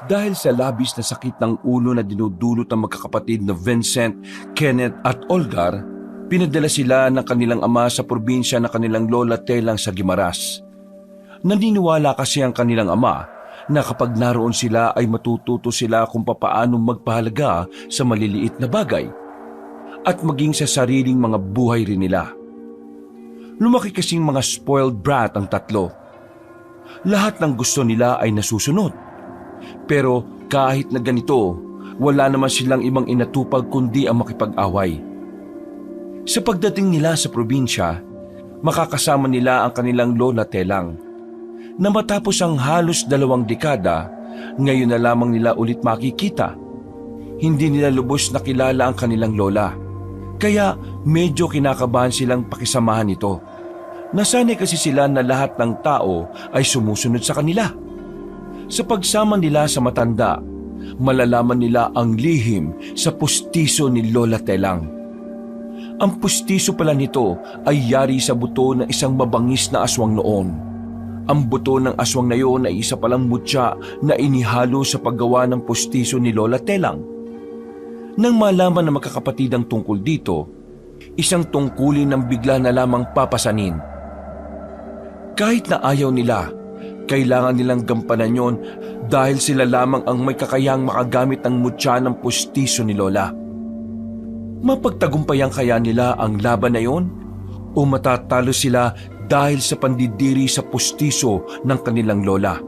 Dahil sa labis na sakit ng ulo na dinudulot ng magkakapatid na Vincent, Kenneth at Olgar, pinadala sila ng kanilang ama sa probinsya na kanilang lola Telang sa Guimaras. Naniniwala kasi ang kanilang ama na kapag naroon sila ay matututo sila kung papaano magpahalaga sa maliliit na bagay at maging sa sariling mga buhay rin nila. Lumaki kasing mga spoiled brat ang tatlo. Lahat ng gusto nila ay nasusunod. Pero kahit na ganito, wala naman silang ibang inatupag kundi ang makipag-away. Sa pagdating nila sa probinsya, makakasama nila ang kanilang lola Telang, na matapos ang halos 2 dekada, ngayon na lamang nila ulit makikita. Hindi nila lubos na kilala ang kanilang lola, kaya medyo kinakabahan silang pakisamahan ito. Nasanay kasi sila na lahat ng tao ay sumusunod sa kanila. Sa pagsama nila sa matanda, malalaman nila ang lihim sa pustiso ni Lola Telang. Ang pustiso pala nito ay yari sa buto ng isang mabangis na aswang noon. Ang buto ng aswang na iyon ay isa palang mutya na inihalo sa paggawa ng pustiso ni Lola Telang. Nang malaman ng magkakapatid ang tungkol dito, isang tungkulin ng bigla na lamang papasanin. Kahit na ayaw nila, kailangan nilang gampanan yon dahil sila lamang ang may kakayahang makagamit ng mutya ng pustiso ni Lola. Mapagtagumpayan kaya nila ang laban na yon o matatalo sila dahil sa pandidiri sa pustiso ng kanilang Lola,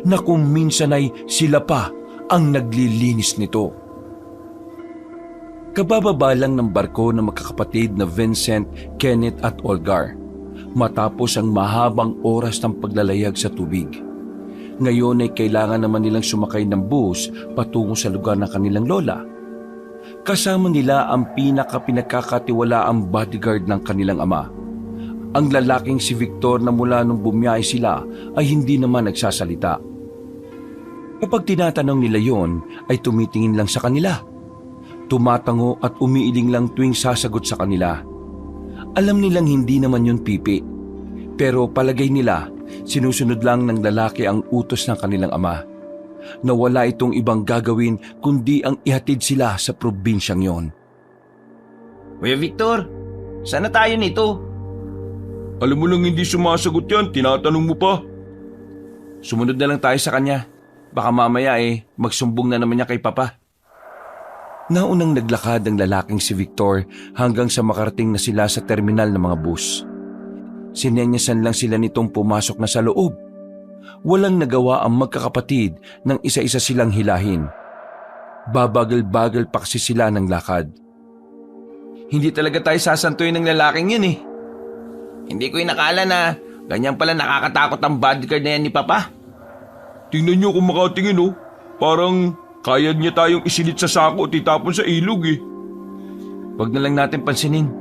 na kung minsan ay sila pa ang naglilinis nito. Kabababa lang ng barko ng magkakapatid na Vincent, Kenneth at Olgar matapos ang mahabang oras ng paglalayag sa tubig. Ngayon ay kailangan naman nilang sumakay ng bus patungo sa lugar ng kanilang lola. Kasama nila ang pinakapinagkakatiwalaang bodyguard ng kanilang ama. Ang lalaking si Victor na mula nung bumiyahe sila ay hindi naman nagsasalita. Kapag tinatanong nila yon ay tumitingin lang sa kanila. Tumatango at umiiling lang tuwing sasagot sa kanila. Alam nilang hindi naman yun pipi, pero palagay nila sinusunod lang ng lalaki ang utos ng kanilang ama, na wala itong ibang gagawin kundi ang ihatid sila sa probinsyang yon. Kuya Victor, saan na tayo nito? Alam mo lang hindi sumasagot yan, tinatanong mo pa. Sumunod na lang tayo sa kanya, baka mamaya magsumbong na naman niya kay Papa. Naunang naglakad ang lalaking si Victor hanggang sa makarating na sila sa terminal ng mga bus. Sinenyasan lang sila nitong pumasok na sa loob. Walang nagawa ang magkakapatid nang isa-isa silang hilahin. Babagal-bagal pa kasi sila ng lakad. Hindi talaga tayo sasantuin ng lalaking yun Hindi ko inakala na ganyan pala nakakatakot ang bodyguard na yan ni Papa. Tingnan niyo kung makatingin parang kaya niya tayong isilid sa sako at itapon sa ilog Huwag na lang natin pansinin.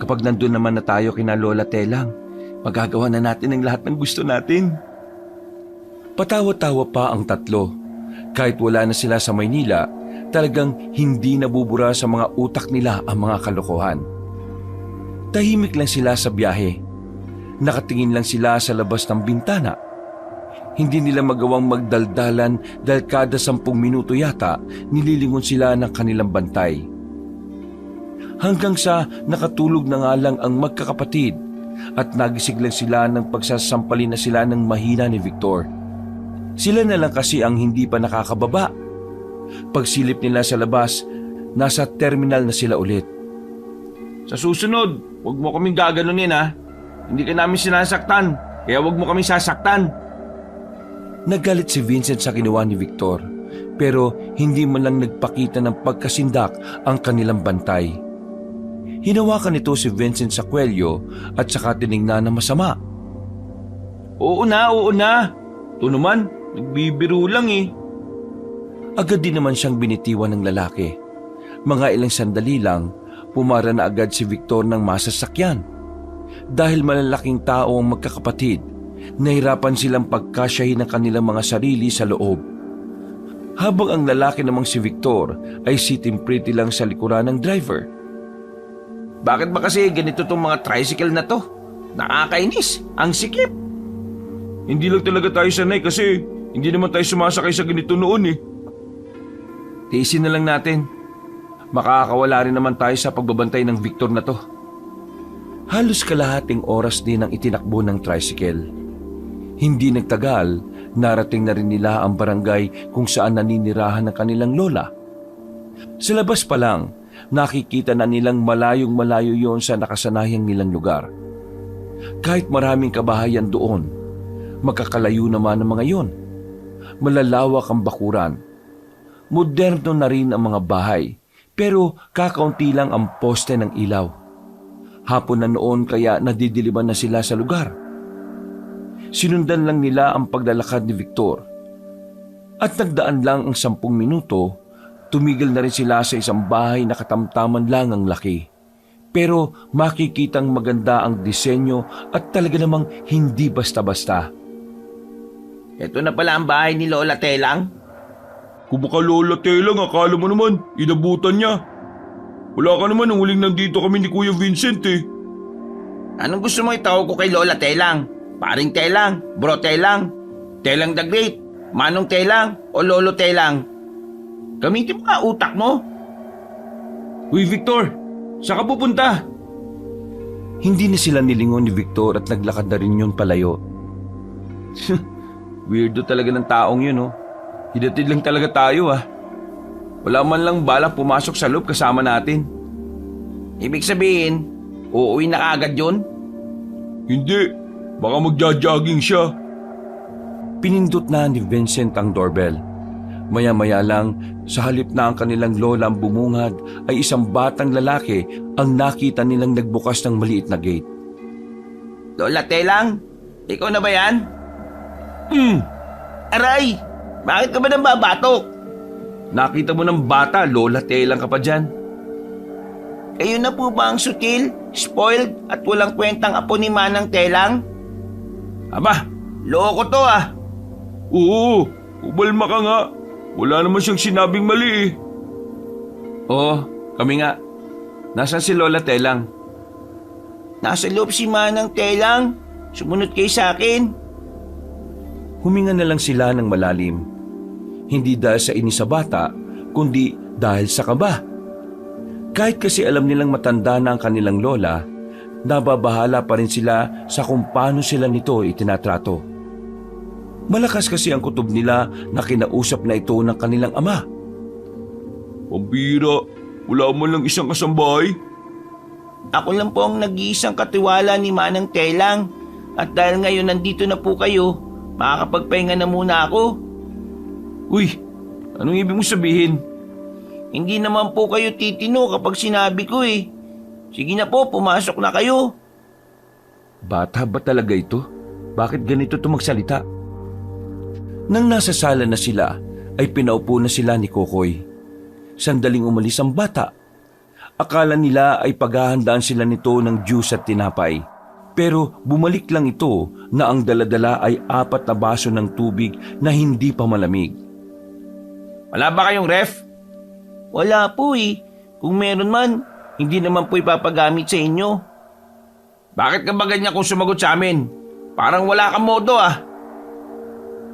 Kapag nandun naman na tayo kina Lola Telang, magagawa na natin ang lahat ng gusto natin. Patawa-tawa pa ang tatlo. Kahit wala na sila sa Maynila, talagang hindi nabubura sa mga utak nila ang mga kalokohan. Tahimik lang sila sa biyahe. Nakatingin lang sila sa labas ng bintana. Hindi nila magawang magdaldalan dahil kada 10 minuto yata nililingon sila ng kanilang bantay. Hanggang sa nakatulog na nga lang ang magkakapatid at nagising lang sila ng pagsasampalin na sila ng mahina ni Victor. Sila na lang kasi ang hindi pa nakakababa. Pagsilip nila sa labas, nasa terminal na sila ulit. Sa susunod, huwag mo kaming gaganunin Hindi ka namin sinasaktan, kaya huwag mo kaming sasaktan. Nagalit si Vincent sa ginawa ni Victor, pero hindi man lang nagpakita ng pagkasindak ang kanilang bantay. Hinawakan nito si Vincent sa kwelyo at saka tiningnan na masama. Oo na. Ito naman, nagbibiro lang Agad din naman siyang binitiwan ng lalaki. Mga ilang sandali lang, pumara na agad si Victor ng masasakyan. Dahil malalaking tao ang magkakapatid, nahirapan silang pagkasyahin ng kanilang mga sarili sa loob. Habang ang lalaki namang si Victor ay sitting pretty lang sa likuran ng driver. Bakit ba kasi ganito tong mga tricycle na to? Nakakainis, ang sikip. Hindi lang talaga tayo sanay kasi Hindi naman tayo sumasakay sa ganito noon eh. Tiisin na lang natin. Makakawala rin naman tayo sa pagbabantay ng Victor na to. Halos kalahating oras din ang itinakbo ng tricycle. Hindi nagtagal, narating na rin nila ang barangay kung saan naninirahan ng kanilang lola. Sa labas pa lang, nakikita na nilang malayong malayo yon sa nakasanayang nilang lugar. Kahit maraming kabahayan doon, magkakalayo naman ang mga yon. Malalawak ang bakuran. Moderno na rin ang mga bahay, pero kakaunti lang ang poste ng ilaw. Hapon na noon kaya nadidiliman na sila sa lugar. Sinundan lang nila ang paglalakad ni Victor. At nagdaan lang ang 10 minuto, tumigil na rin sila sa isang bahay na katamtaman lang ang laki. Pero makikitang maganda ang disenyo at talaga namang hindi basta-basta. Ito na pala ang bahay ni Lola Telang. Kung baka Lola Telang, akala mo naman, inabutan niya. Wala ka naman nang huling nandito kami ni Kuya Vincent eh. Anong gusto mo itawag ko kay Lola Telang? Paring Telang, Bro Telang, Telang the Great, Manong Telang o Lolo Telang? Gamitin mo nga utak mo. Uy Victor, saan ka pupunta? Hindi na sila nilingon ni Victor at naglakad na rin yun palayo. Weirdo talaga ng taong yun, oh. Hidatid lang talaga tayo, ah. Wala man lang balak pumasok sa loob kasama natin. Ibig sabihin, uuwi na kaagad yun? Hindi, baka magja-jogging siya. Pinindot na ni Vincent ang doorbell. Maya-maya lang, sa halip na ang kanilang lola ang bumungad, ay isang batang lalaki ang nakita nilang nagbukas ng maliit na gate. Lola Telang, ikaw na ba yan? Aray, bakit ka ba nang babatok? Nakita mo ng bata, Lola Telang ka pa dyan. Kayo na po ba ang sutil, spoiled at walang kwentang apo ni Manang Telang? Aba, loko to ah. Oo, ubalma ka nga. Wala naman siyang sinabing mali eh. Oo, kami nga. Nasaan si Lola Telang? Nasa loob si Manang Telang. Sumunod kayo sa akin. Huminga na lang sila ng malalim. Hindi dahil sa inis sa bata, kundi dahil sa kaba. Kahit kasi alam nilang matanda na ang kanilang lola, nababahala pa rin sila sa kung paano sila nito itinatrato. Malakas kasi ang kutob nila na kinausap na ito ng kanilang ama. Pambira, wala man lang isang kasambahay. Ako lang po ang nag-iisang katiwala ni Manang Telang. At dahil ngayon nandito na po kayo, makakapagpahinga na muna ako. Uy, anong ibig mong sabihin? Hindi naman po kayo titino kapag sinabi ko eh. Sige na po, pumasok na kayo. Bata ba talaga ito? Bakit ganito ito magsalita? Nang nasa sala na sila, ay pinaupo na sila ni Kokoy. Sandaling umalis ang bata. Akala nila ay paghahandaan sila nito ng juice at tinapay. Pero bumalik lang ito na ang daladala ay 4 na baso ng tubig na hindi pa malamig. Wala ba kayong ref? Wala po eh. Kung meron man, hindi naman po ipapagamit sa inyo. Bakit ka ba ganyan kung sumagot sa amin? Parang wala kang modo ah.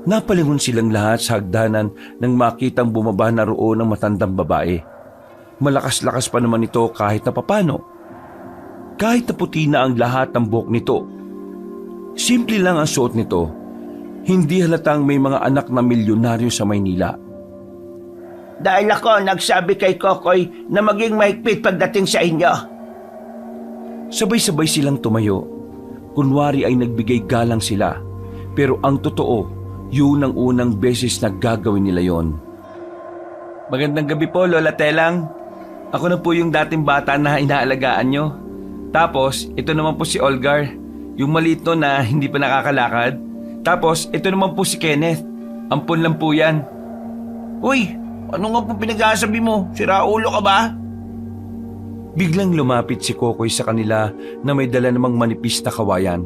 Napalingon silang lahat sa hagdanan nang makitang bumaba na roon ang matandang babae. Malakas-lakas pa naman ito kahit na papano. Kahit na puti na ang lahat ng buhok nito. Simple lang ang suot nito. Hindi halatang may mga anak na milyonaryo sa Maynila. Dahil ako nagsabi kay Kokoy na maging mahigpit pagdating sa inyo. Sabay-sabay silang tumayo. Kunwari ay nagbigay galang sila. Pero ang totoo, yun ang unang beses na gagawin nila yon. Magandang gabi po, Lola Telang. Ako na po yung dating bata na inaalagaan nyo. Tapos, ito naman po si Olgar, yung maliit no na hindi pa nakakalakad. Tapos, ito naman po si Kenneth. Ampun lang po yan. Uy, ano nga po pinagsasabi mo? Siraulo ka ba? Biglang lumapit si Kokoy sa kanila na may dala namang manipis na kawayan.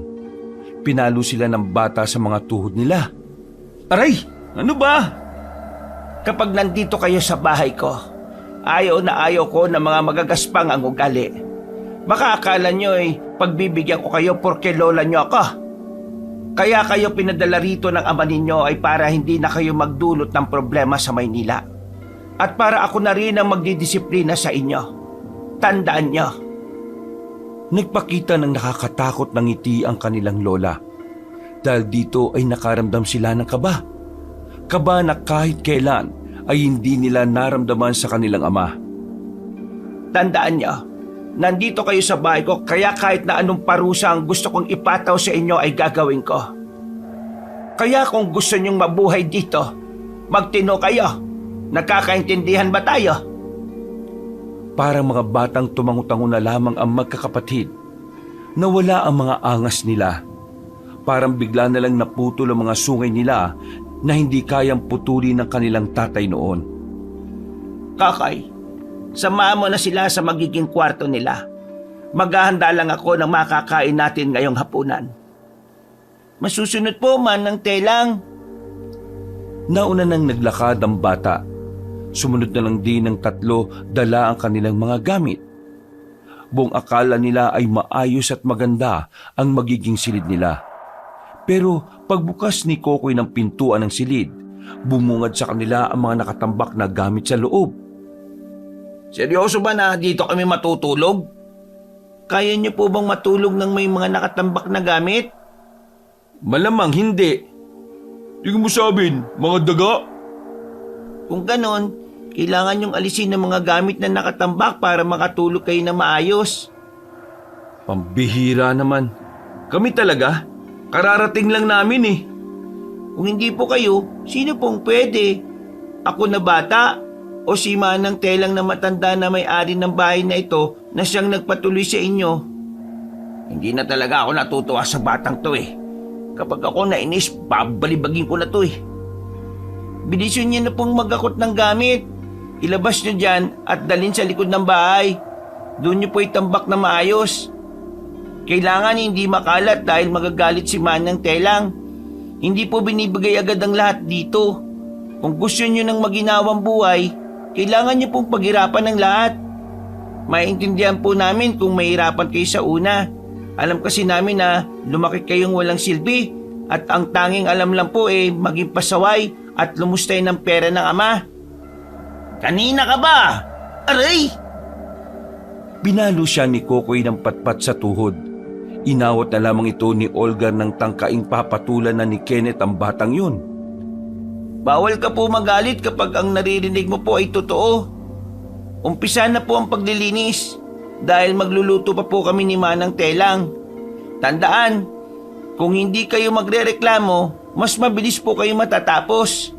Pinalo sila ng bata sa mga tuhod nila. Aray! Ano ba? Kapag nandito kayo sa bahay ko, ayaw na ayaw ko na mga magagaspang ang ugali. Baka akala nyo pagbibigyan ko kayo porke lola nyo ako. Kaya kayo pinadala rito ng ama ninyo ay para hindi na kayo magdulot ng problema sa Maynila. At para ako na rin ang magdidisiplina sa inyo. Tandaan nyo. Nagpakita ng nakakatakot ng ngiti ang kanilang lola. Dahil dito ay nakaramdam sila ng kaba. Kaba na kahit kailan ay hindi nila naramdaman sa kanilang ama. Tandaan nyo, nandito kayo sa bahay ko kaya kahit na anong parusa ang gusto kong ipataw sa inyo ay gagawin ko. Kaya kung gusto nyong mabuhay dito, magtino kayo. Nagkakaintindihan ba tayo? Parang mga batang tumangutango na lamang ang magkakapatid. Nawala ang mga angas nila. Parang bigla na lang naputol ang mga sungay nila na hindi kayang putulin ng kanilang tatay noon. Kakay, samahan mo na sila sa magiging kwarto nila. Maghahanda lang ako ng makakain natin ngayong hapunan. Masusunod po man ng telang. Nauna nang naglakad ang bata. Sumunod na lang din ng tatlo dala ang kanilang mga gamit. Buong akala nila ay maayos at maganda ang magiging silid nila. Pero pagbukas ni Kokoy ng pintuan ng silid, bumungad sa kanila ang mga nakatambak na gamit sa loob. Seryoso ba na dito kami matutulog? Kaya niyo po bang matulog ng may mga nakatambak na gamit? Malamang hindi. Tingin mo sa amin, mga daga? Kung ganon, kailangan niyong alisin ng mga gamit na nakatambak para makatulog kayo na maayos. Pambihira naman. Kami talaga? Kararating lang namin eh. Kung hindi po kayo, sino pong pwede? Ako na bata o si Manang Telang na matanda na may-ari ng bahay na ito na siyang nagpatuloy sa inyo? Hindi na talaga ako natutuwa sa batang to eh. Kapag ako nainis, babalibagin ko na to eh. Bilisyon niyo na pong magakot ng gamit. Ilabas niyo dyan at dalhin sa likod ng bahay. Doon niyo po itambak na maayos. Kailangan hindi makalat dahil magagalit si Manang Telang. Hindi po binibigay agad ang lahat dito. Kung gusto niyo ng maginawang buhay, kailangan niyo pong paghirapan ng lahat. Maintindihan po namin kung mahirapan kayo sa una. Alam kasi namin na lumaki kayong walang silbi at ang tanging alam lang po maging pasaway at lumustay ng pera ng ama. Kanina ka ba? Aray! Pinalo siya ni Kokoy ng patpat sa tuhod. Inawat na lamang ito ni Olga ng tangkaing papatulan na ni Kenneth ang batang yun. Bawal ka po magalit kapag ang naririnig mo po ay totoo. Umpisa na po ang paglilinis dahil magluluto pa po kami ni Manang Telang. Tandaan, kung hindi kayo magrereklamo, mas mabilis po kayo matatapos.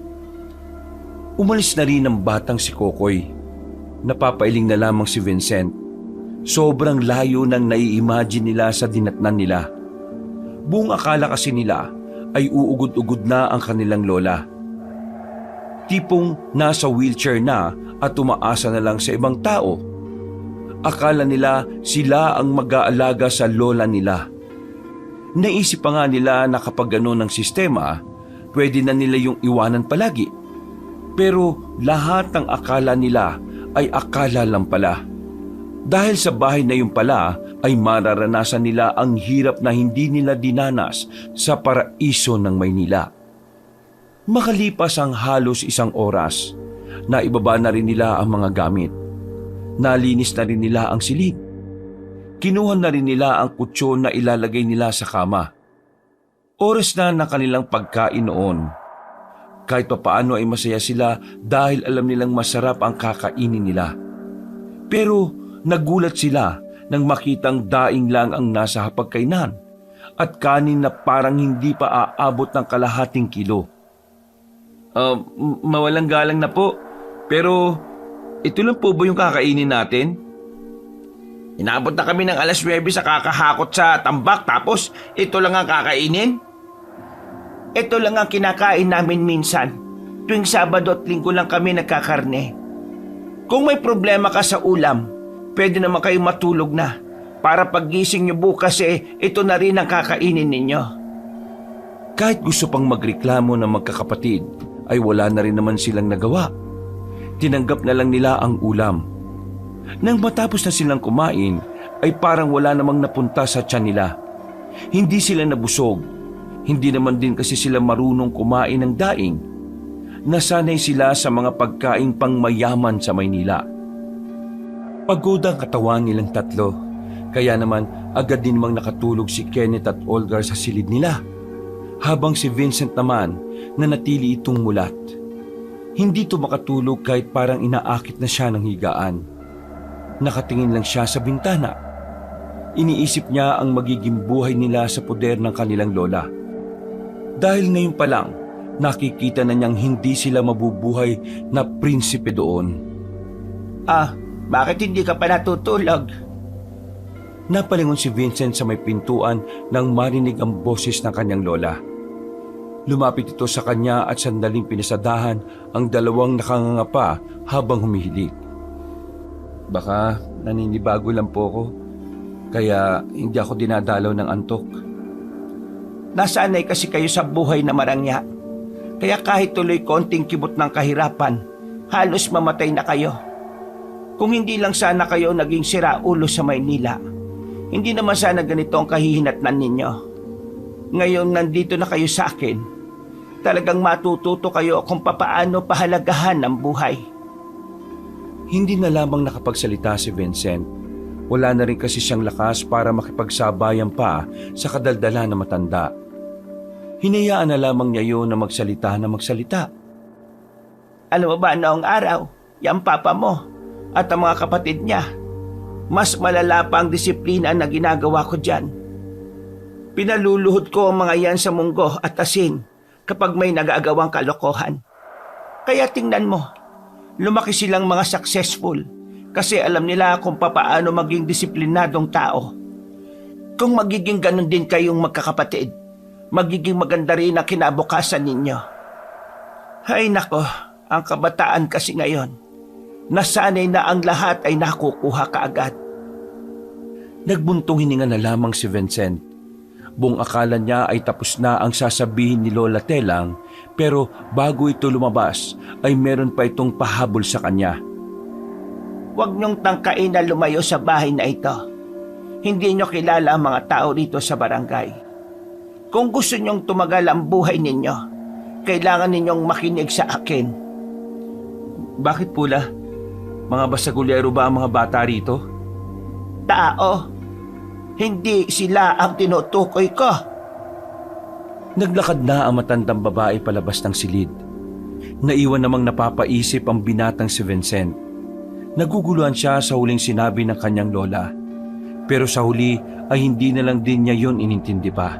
Umalis na rin ang batang si Kokoy. Napapailing na lamang si Vincent. Sobrang layo nang nai-imagine nila sa dinatnan nila. Buong akala kasi nila ay uugod-ugod na ang kanilang lola. Tipong nasa wheelchair na at umaasa na lang sa ibang tao. Akala nila sila ang mag-aalaga sa lola nila. Naisip pa nga nila na kapag gano'n ang sistema, pwede na nila yung iwanan palagi. Pero lahat ng akala nila ay akala lang pala. Dahil sa bahay na yun pala ay mararanasan nila ang hirap na hindi nila dinanas sa paraiso ng Maynila. Makalipas ang halos isang oras, naibaba na rin nila ang mga gamit. Nalinis na rin nila ang silid. Kinuha na rin nila ang kutsyon na ilalagay nila sa kama. Oras na ng kanilang pagkain noon. Kahit papaano ay masaya sila dahil alam nilang masarap ang kakainin nila. Pero nagulat sila nang makitang daing lang ang nasa hapagkainan at kanin na parang hindi pa aabot ng kalahating kilo. Mawalang galang na po. Pero ito lang po ba yung kakainin natin? Inabot na kami ng alas 9 sa kakahakot sa tambak tapos ito lang ang kakainin? Ito lang ang kinakain namin minsan. Tuwing Sabado at Linggo lang kami nagkakarne. Kung may problema ka sa ulam, pwede naman kayo matulog na. Para paggising nyo bukas ito na rin ang kakainin ninyo. Kahit gusto pang magreklamo ng magkakapatid, ay wala na rin naman silang nagawa. Tinanggap na lang nila ang ulam. Nang matapos na silang kumain, ay parang wala namang napunta sa tiyan nila. Hindi sila nabusog. Hindi naman din kasi sila marunong kumain ng daing. Nasanay sila sa mga pagkaing pangmayaman sa Maynila. Pagod ang katawan nilang tatlo, kaya naman agad din namang nakatulog si Kenneth at Olgar sa silid nila. Habang si Vincent naman nanatili itong mulat. Hindi ito makatulog kahit parang inaakit na siya ng higaan. Nakatingin lang siya sa bintana. Iniisip niya ang magiging buhay nila sa poder ng kanilang lola. Dahil ngayon pa lang, nakikita na niyang hindi sila mabubuhay na prinsipe doon. Bakit hindi ka pa natutulog? Napalingon si Vincent sa may pintuan nang marinig ang boses ng kanyang lola. Lumapit ito sa kanya at sandaling pinasadahan ang dalawang nakangangapa habang humihilik. Baka naninibago lang po ako, kaya hindi ako dinadalaw ng antok. Nasanay kasi kayo sa buhay na marangya. Kaya kahit tuloy konting kibot ng kahirapan, halos mamatay na kayo. Kung hindi lang sana kayo naging siraulo sa Maynila, hindi naman sana ganito ang kahihinatnan ninyo. Ngayon nandito na kayo sa akin, talagang matututo kayo kung papaano pahalagahan ang buhay. Hindi na lamang nakapagsalita si Vincent. Wala na rin kasi siyang lakas para makipagsabayan pa sa kadaldala na matanda. Hinayaan na lamang niya yun na magsalita na magsalita. Alam mo ba noong araw, yung papa mo at ang mga kapatid niya, mas malala pa ang disiplina na ginagawa ko dyan. Pinaluluhod ko ang mga yan sa munggo at asin kapag may nagagawang kalokohan. Kaya tingnan mo, lumaki silang mga successful kasi alam nila kung papaano maging disiplinadong tao. Kung magiging ganun din kayong magkakapatid, magiging maganda rin ang kinabukasan ninyo. Hay nako, ang kabataan kasi ngayon, nasanay na ang lahat ay nakukuha kaagad. Nagbuntong hininga na lamang si Vincent. Buong akala niya ay tapos na ang sasabihin ni Lola Telang, pero bago ito lumabas ay meron pa itong pahabol sa kanya. Huwag niyong tangkain na lumayo sa bahay na ito. Hindi niyo kilala ang mga tao dito sa barangay. Kung gusto niyong tumagal ang buhay ninyo, kailangan ninyong makinig sa akin. Bakit pula? Mga basagulero ba ang mga bata rito? Tao. Hindi sila ang tinutukoy ko. Naglakad na ang matandang babae palabas ng silid. Naiwan namang napapaisip ang binatang si Vincent. Naguguluhan siya sa huling sinabi ng kanyang lola. Pero sa huli ay hindi na lang din niya yon inintindi pa.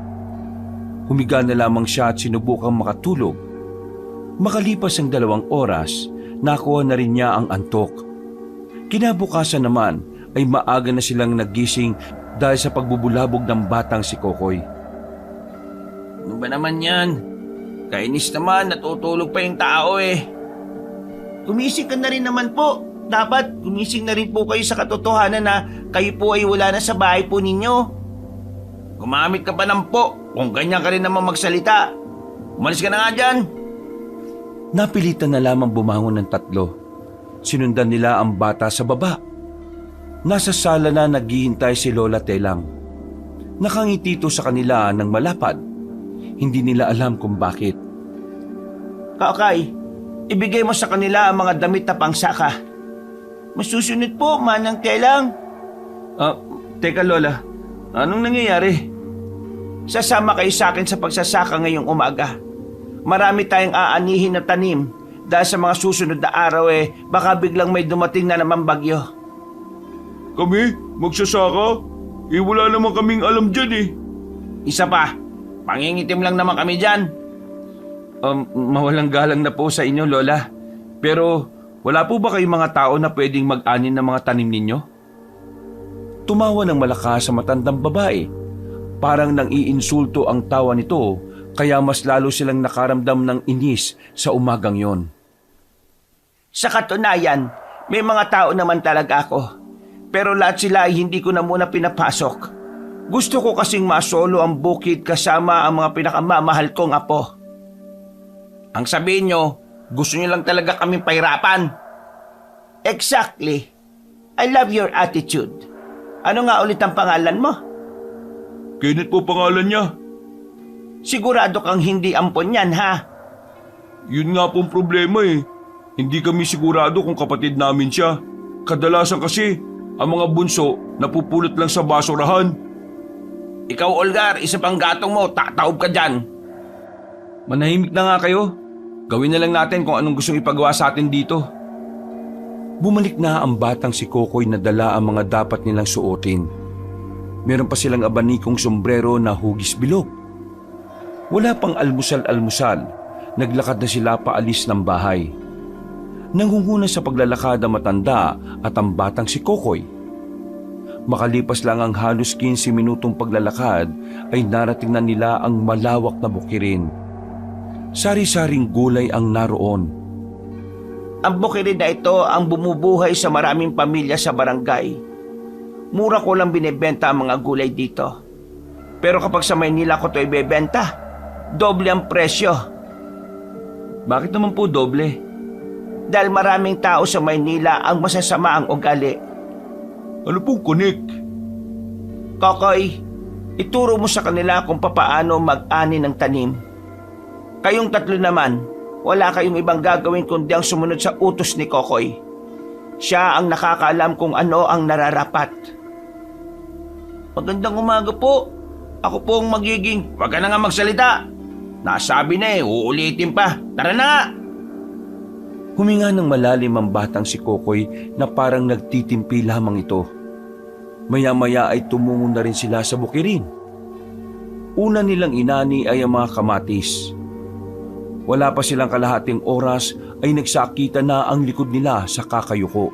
Humiga na lamang siya at sinubukang makatulog. Makalipas ang 2 oras, nakuha na rin niya ang antok. Kinabukasan naman ay maaga na silang nagising dahil sa pagbubulabog ng batang si Kokoy. Ano ba naman yan? Kainis naman, natutulog pa yung tao eh. Gumising ka na rin naman po. Dapat gumising na rin po kayo sa katotohanan na kayo po ay wala na sa bahay po ninyo. Gumamit ka pa ng po kung ganyan ka rin naman magsalita. Umalis ka na nga dyan. Napilitan na lamang bumangon ng 3. Sinundan nila ang bata sa baba. Nasa sala na naghihintay si Lola Telang. Nakangiti ito sa kanila ng malapad. Hindi nila alam kung bakit. Kakay, ibigay mo sa kanila ang mga damit na pangsaka. Masusunod po, Manang Telang. Teka Lola, anong nangyayari? Sasama kayo sa akin sa pagsasaka ngayong umaga. Marami tayong aanihin na tanim dahil sa mga susunod na araw baka biglang may dumating na naman bagyo. Kami? Magsasaka? Wala naman kaming alam dyan eh. Isa pa, pangingitim lang naman kami dyan. Mawalang galang na po sa inyo, Lola. Pero wala po ba kayong mga tao na pwedeng mag-anin ng mga tanim ninyo? Tumawa ng malakas sa matandang babae. Parang nang iinsulto ang tawa nito, kaya mas lalo silang nakaramdam ng inis sa umagang yon. Sa katunayan, may mga tao naman talaga ako. Pero lahat sila ay hindi ko na muna pinapasok. Gusto ko kasing masolo ang bukid kasama ang mga pinakamamahal kong apo. Ang sabihin nyo, gusto nyo lang talaga kaming pahirapan. Exactly. I love your attitude. Ano nga ulit ang pangalan mo? Kenneth po pangalan niya. Sigurado kang hindi ampon yan, ha? Yun nga pong problema eh. Hindi kami sigurado kung kapatid namin siya. Kadalasan kasi, ang mga bunso napupulot lang sa basurahan. Ikaw, Olgar, isa pang gatong mo, tataob ka dyan. Manahimik na nga kayo. Gawin na lang natin kung anong gustong ipagawa sa atin dito. Bumalik na ang batang si Kokoy na dala ang mga dapat nilang suotin. Meron pa silang abanikong sombrero na hugis bilog. Wala pang almusal-almusal, naglakad na sila paalis ng bahay. Nanghunguna sa paglalakad ang matanda at ang batang si Kokoy. Makalipas lang ang halos 15 minutong paglalakad ay narating na nila ang malawak na bukirin. Sari-saring gulay ang naroon. Ang bukirin na ito ang bumubuhay sa maraming pamilya sa barangay. Mura ko lang binibenta ang mga gulay dito. Pero kapag sa Maynila ko ito ibebenta, doble ang presyo. Bakit naman po doble? Dahil maraming tao sa Maynila ang masasama ang ugali. Ano pong connect? Kokoy, ituro mo sa kanila kung papaano mag-ani ng tanim. Kayong tatlo naman, wala kayong ibang gagawin kundi ang sumunod sa utos ni Kokoy. Siya ang nakakaalam kung ano ang nararapat. Magandang umaga po. Ako po ang magiging... Huwag ka na nga magsalita. Nasabi na uulitin pa. Tara na nga! Huminga ng malalim ang batang si Kokoy na parang nagtitimpi lamang ito. Maya-maya ay tumungo na rin sila sa bukirin. Una nilang inani ay ang mga kamatis. Wala pa silang kalahating oras ay nagsakita na ang likod nila sa kakayuko.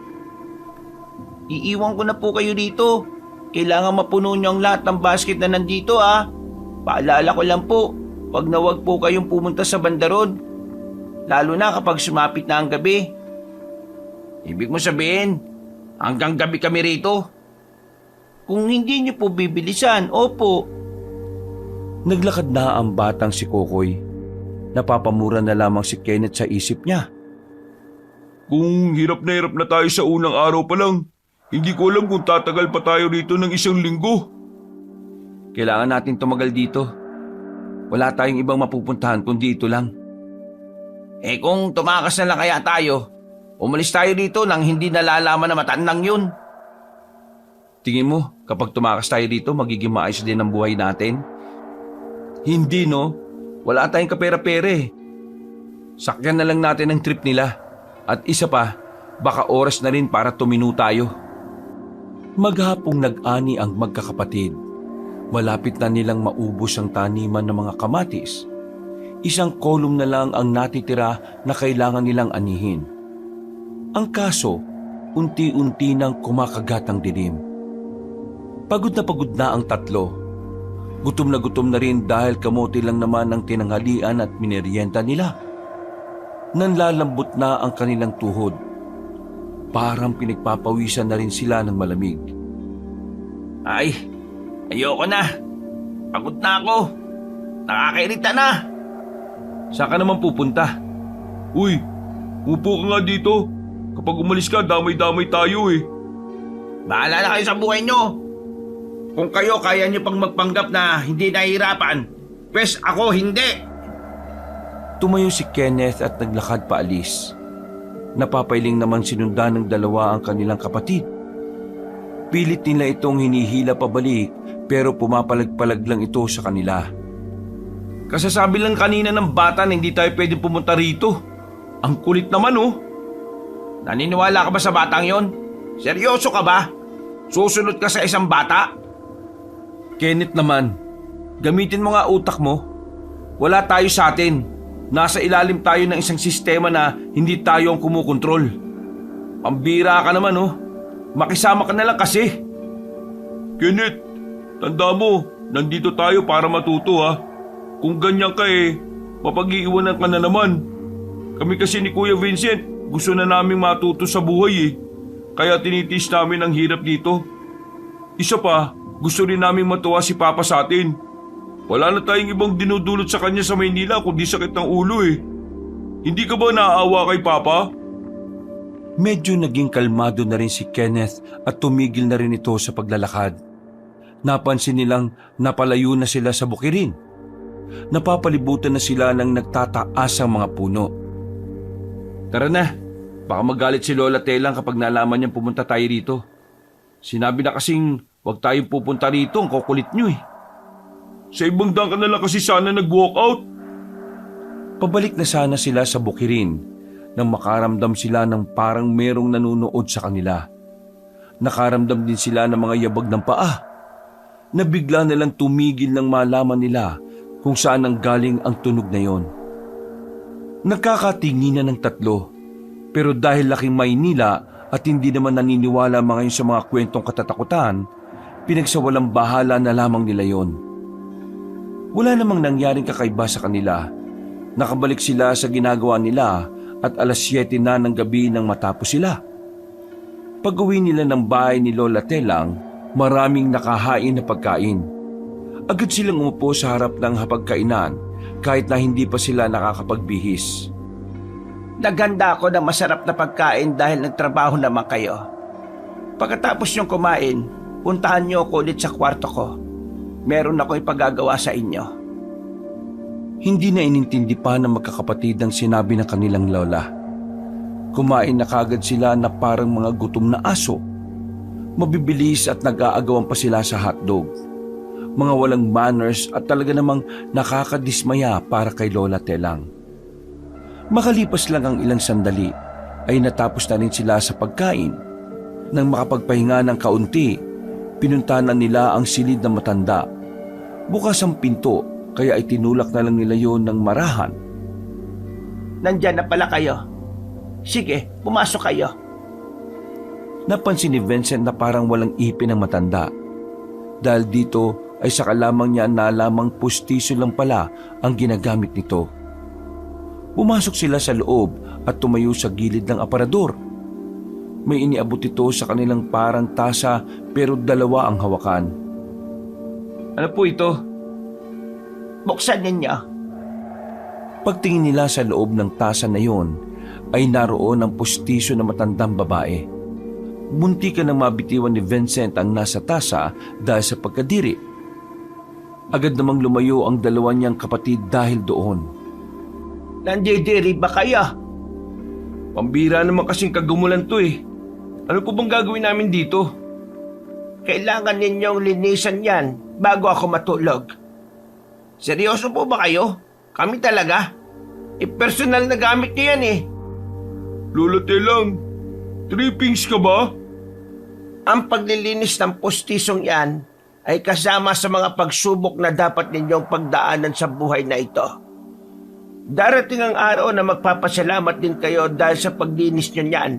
Iiwan ko na po kayo dito. Kailangan mapuno niyo ang lahat ng basket na nandito, ha. Paalala ko lang po, wag na wag po kayong pumunta sa bandaron. Lalo na kapag sumapit na ang gabi. Ibig mo sabihin, hanggang gabi kami rito? Kung hindi niyo po bibilisan, opo. Naglakad na ang batang si Kokoy. Napapamura na lamang si Kenneth sa isip niya. Kung hirap na tayo sa unang araw pa lang, hindi ko alam kung tatagal pa tayo rito ng 1 linggo. Kailangan natin tumagal dito. Wala tayong ibang mapupuntahan kundi ito lang. Kung tumakas na lang kaya tayo, umalis tayo dito nang hindi nalalaman na matandang yun. Tingin mo, kapag tumakas tayo dito, magiging maayos din ang buhay natin? Hindi, no? Wala tayong kapera-pere. Sakyan na lang natin ang trip nila. At isa pa, baka oras na rin para tumino tayo. Maghapong nag-ani ang magkakapatid. Malapit na nilang maubos ang taniman ng mga kamatis. Isang kolum na lang ang natitira na kailangan nilang anihin. Ang kaso, unti-unti nang kumakagat ang dilim. Pagod na ang tatlo. Gutom na rin dahil kamote lang naman ang tinanghalian at mineryenta nila. Nanlalambot na ang kanilang tuhod. Parang pinagpapawisan na rin sila ng malamig. Ay, ayoko na. Pagod na ako. Nakakairita na. Saan ka naman pupunta? Uy, upo ka nga dito. Kapag umalis ka, damay-damay tayo eh. Bahala na kayo sa buhay nyo. Kung kayo kaya nyo pang magpanggap na hindi nahihirapan, pwes ako hindi. Tumayo si Kenneth at naglakad paalis. Napapailing naman sinundan ng dalawa ang kanilang kapatid. Pilit nila itong hinihila pabalik pero pumapalag-palag lang ito sa kanila. Kasasabi lang kanina ng bata na hindi tayo pwede pumunta rito. Ang kulit naman, oh. Naniniwala ka ba sa batang yon? Seryoso ka ba? Susunod ka sa isang bata? Kenneth naman, gamitin mo nga utak mo. Wala tayo sa atin. Nasa ilalim tayo ng isang sistema na hindi tayo ang kumukontrol. Pambira ka naman, oh. Makisama ka na lang kasi. Kenneth, tanda mo, nandito tayo para matuto ha. Kung ganyan ka mapag-iiwanan ka na naman. Kami kasi ni Kuya Vincent, gusto na naming matuto sa buhay Kaya tinitis namin ang hirap dito. Isa pa, gusto rin naming matuwa si Papa sa atin. Wala na tayong ibang dinudulot sa kanya sa Maynila kundi sakit ng ulo Hindi ka ba naaawa kay Papa? Medyo naging kalmado na rin si Kenneth at tumigil na rin ito sa paglalakad. Napansin nilang napalayo na sila sa bukirin. napapalibutan na sila ng nagtataasang mga puno. Tara na, baka magalit si Lola Telang kapag nalaman niyang pumunta tayo rito. Sinabi na kasing huwag tayong pupunta rito, ang kukulit niyo eh. Sa ibang daan ka na lang kasi sana nag-walk out. Pabalik na sana sila sa bukirin nang makaramdam sila ng parang merong nanunood sa kanila. Nakaramdam din sila ng mga yabag ng paa na bigla na lang tumigil nang malaman nila kung saan ang galing ang tunog na yon. Nagkakatinginan ng tatlo, pero dahil laking Maynila at hindi naman naniniwala mga yun sa mga kwentong katatakutan, pinagsawalang bahala na lamang nila yon. Wala namang nangyaring kakaiba sa kanila. Nakabalik sila sa ginagawa nila at alas 7 na ng gabi nang matapos sila. Pag-uwi nila ng bahay ni Lola Telang, maraming nakahain na pagkain. Agad silang umupo sa harap ng hapagkainan kahit na hindi pa sila nakakapagbihis. Naghanda ako ng masarap na pagkain dahil nagtrabaho naman kayo. Pagkatapos niyong kumain, puntahan niyo ako ulit sa kwarto ko. Meron ako ipagagawa sa inyo. Hindi na inintindi pa ng magkakapatid ang sinabi ng kanilang lola. Kumain na kagad sila na parang mga gutom na aso. Mabibilis at nag-aagawan pa sila sa hotdog. Mga walang manners at talaga namang nakakadismaya para kay Lola Telang. Makalipas lang ang ilang sandali ay natapos na rin sila sa pagkain. Nang makapagpahinga ng kaunti, pinuntahan nila ang silid na matanda. Bukas ang pinto kaya itinulak na lang nila yon ng marahan. Nandyan na pala kayo. Sige, pumasok kayo. Napansin ni Vincent na parang walang ipin ang matanda. Dahil dito ay saka lamang niya nalamang pustiso lang pala ang ginagamit nito. Pumasok sila sa loob at tumayo sa gilid ng aparador. May iniabot ito sa kanilang parang tasa pero dalawa ang hawakan. Ano po ito? Buksan ninyo. Pagtingin nila sa loob ng tasa na yon, ay naroon ang pustiso na matandang babae. Muntikan nang mabitiwan ni Vincent ang nasa tasa dahil sa pagkadiri. Agad namang lumayo ang dalawa niyang kapatid dahil doon. Nandidiri ba kayo? Pambira naman kasing kagumulan to eh. Ano po bang gagawin namin dito? Kailangan ninyong linisan yan bago ako matulog. Seryoso po ba kayo? Kami talaga? Personal na gamit niyo yan eh. Lola Telang, trippings ka ba? Ang paglilinis ng postisong yan ay kasama sa mga pagsubok na dapat ninyong pagdaanan sa buhay na ito. Darating ang araw na magpapasalamat din kayo dahil sa paglinis nyo yan.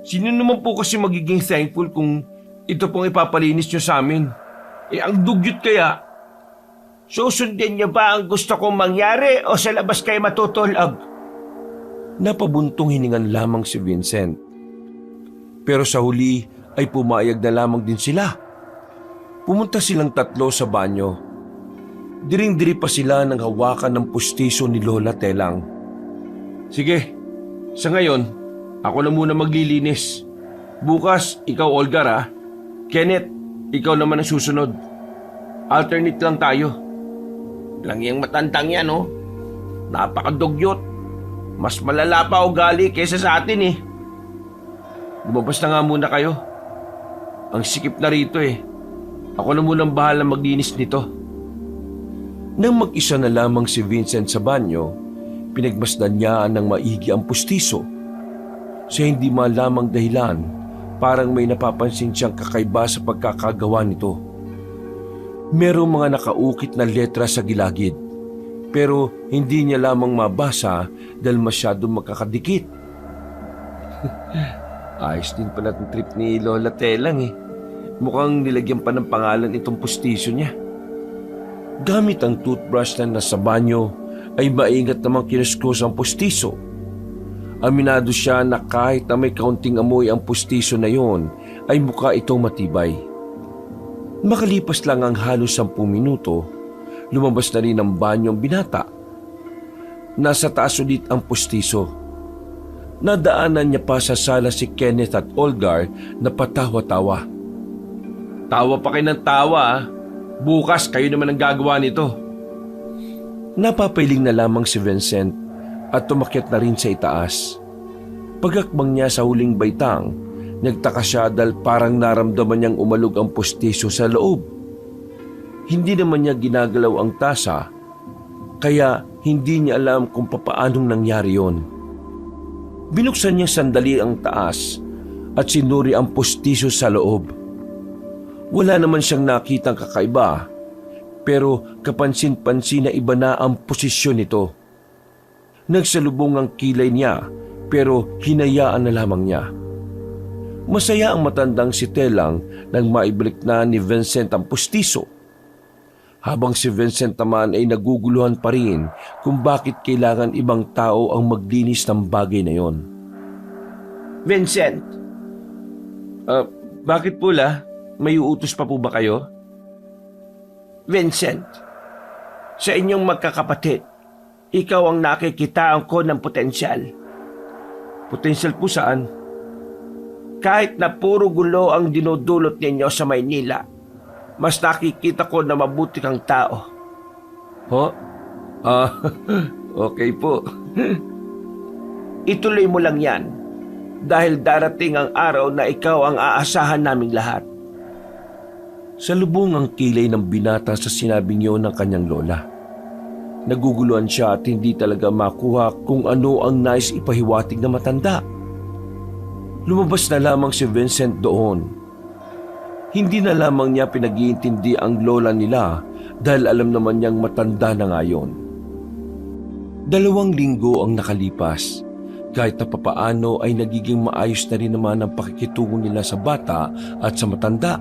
Sino naman po kasi magiging thankful kung ito pong ipapalinis nyo sa amin? Ang dugyot kaya. Susundin nyo ba ang gusto kong mangyari o sa labas kayo matutulog? Napabuntong hiningan lamang si Vincent. Pero sa huli ay pumayag na lamang din sila. Pumunta silang tatlo sa banyo. Diring-diri pa sila ng hawakan ng pustiso ni Lola Telang. Sige, sa ngayon, ako na muna maglilinis. Bukas, ikaw Olgar ha. Kenneth, ikaw naman ang susunod. Alternate lang tayo. Lang yung matandang yan oh. Napakadugyot. Mas malala pa ugali kaysa sa atin eh. Lumabas na nga muna kayo. Ang sikip na rito eh. Ako na munang bahala maglinis nito. Nang mag-isa na lamang si Vincent sa banyo, pinagmasdan niya ng maigi ang pustiso. Sa hindi malamang dahilan, parang may napapansin siyang kakaiba sa pagkakagawa nito. Merong mga nakaukit na letra sa gilagid, pero hindi niya lamang mabasa dahil masyadong magkakadikit. Ayos din pala itong trip ni Lola Telang eh. Mukhang nilagyan pa ng pangalan itong pustiso niya. Gamit ang toothbrush na nasa banyo, ay maingat namang kinuskos ang pustiso. Aminado siya na kahit na may kaunting amoy ang pustiso na yon, ay mukha itong matibay. Makalipas lang ang halos 10 minuto, lumabas na rin ang banyong binata. Nasa taas ulit ang pustiso. Nadaanan niya pa sa sala si Kenneth at Olgar na patawa-tawa. Tawa pa kayo ng tawa ha. Bukas kayo naman ang gagawa nito. Napapailing na lamang si Vincent at tumakyat na rin sa itaas. Pagakbang niya sa huling baitang, nagtaka siya dahil parang naramdaman niyang umalog ang pustiso sa loob. Hindi naman niya ginagalaw ang tasa, kaya hindi niya alam kung papaanong nangyari yon. Binuksan niya sandali ang taas at sinuri ang pustiso sa loob. Wala naman siyang nakitang kakaiba, pero kapansin-pansin na iba na ang posisyon nito. Nagsalubong ang kilay niya pero hinayaan na lamang niya. Masaya ang matandang si Telang nang maibalik na ni Vincent ang pustiso. Habang si Vincent naman ay naguguluhan pa rin kung bakit kailangan ibang tao ang maglinis ng bagay na yon. Vincent, bakit po la? May uutos pa po ba kayo? Vincent, sa inyong magkakapatid, ikaw ang nakikitaan ko ng potensyal. Potensyal po saan? Kahit na puro gulo ang dinudulot ninyo sa Maynila, mas nakikita ko na mabuti kang tao. Ho? Okay po. Ituloy mo lang yan dahil darating ang araw na ikaw ang aasahan naming lahat. Salubong ang kilay ng binata sa sinabing yun ng kanyang lola. Naguguluhan siya at hindi talaga makuha kung ano ang nais ipahiwatig na matanda. Lumabas na lamang si Vincent doon. Hindi na lamang niya pinag-iintindi ang lola nila dahil alam naman niyang matanda na ngayon. 2 linggo ang nakalipas. Kahit na papaano ay nagiging maayos na rin naman ang pakikitungo nila sa bata at sa matanda.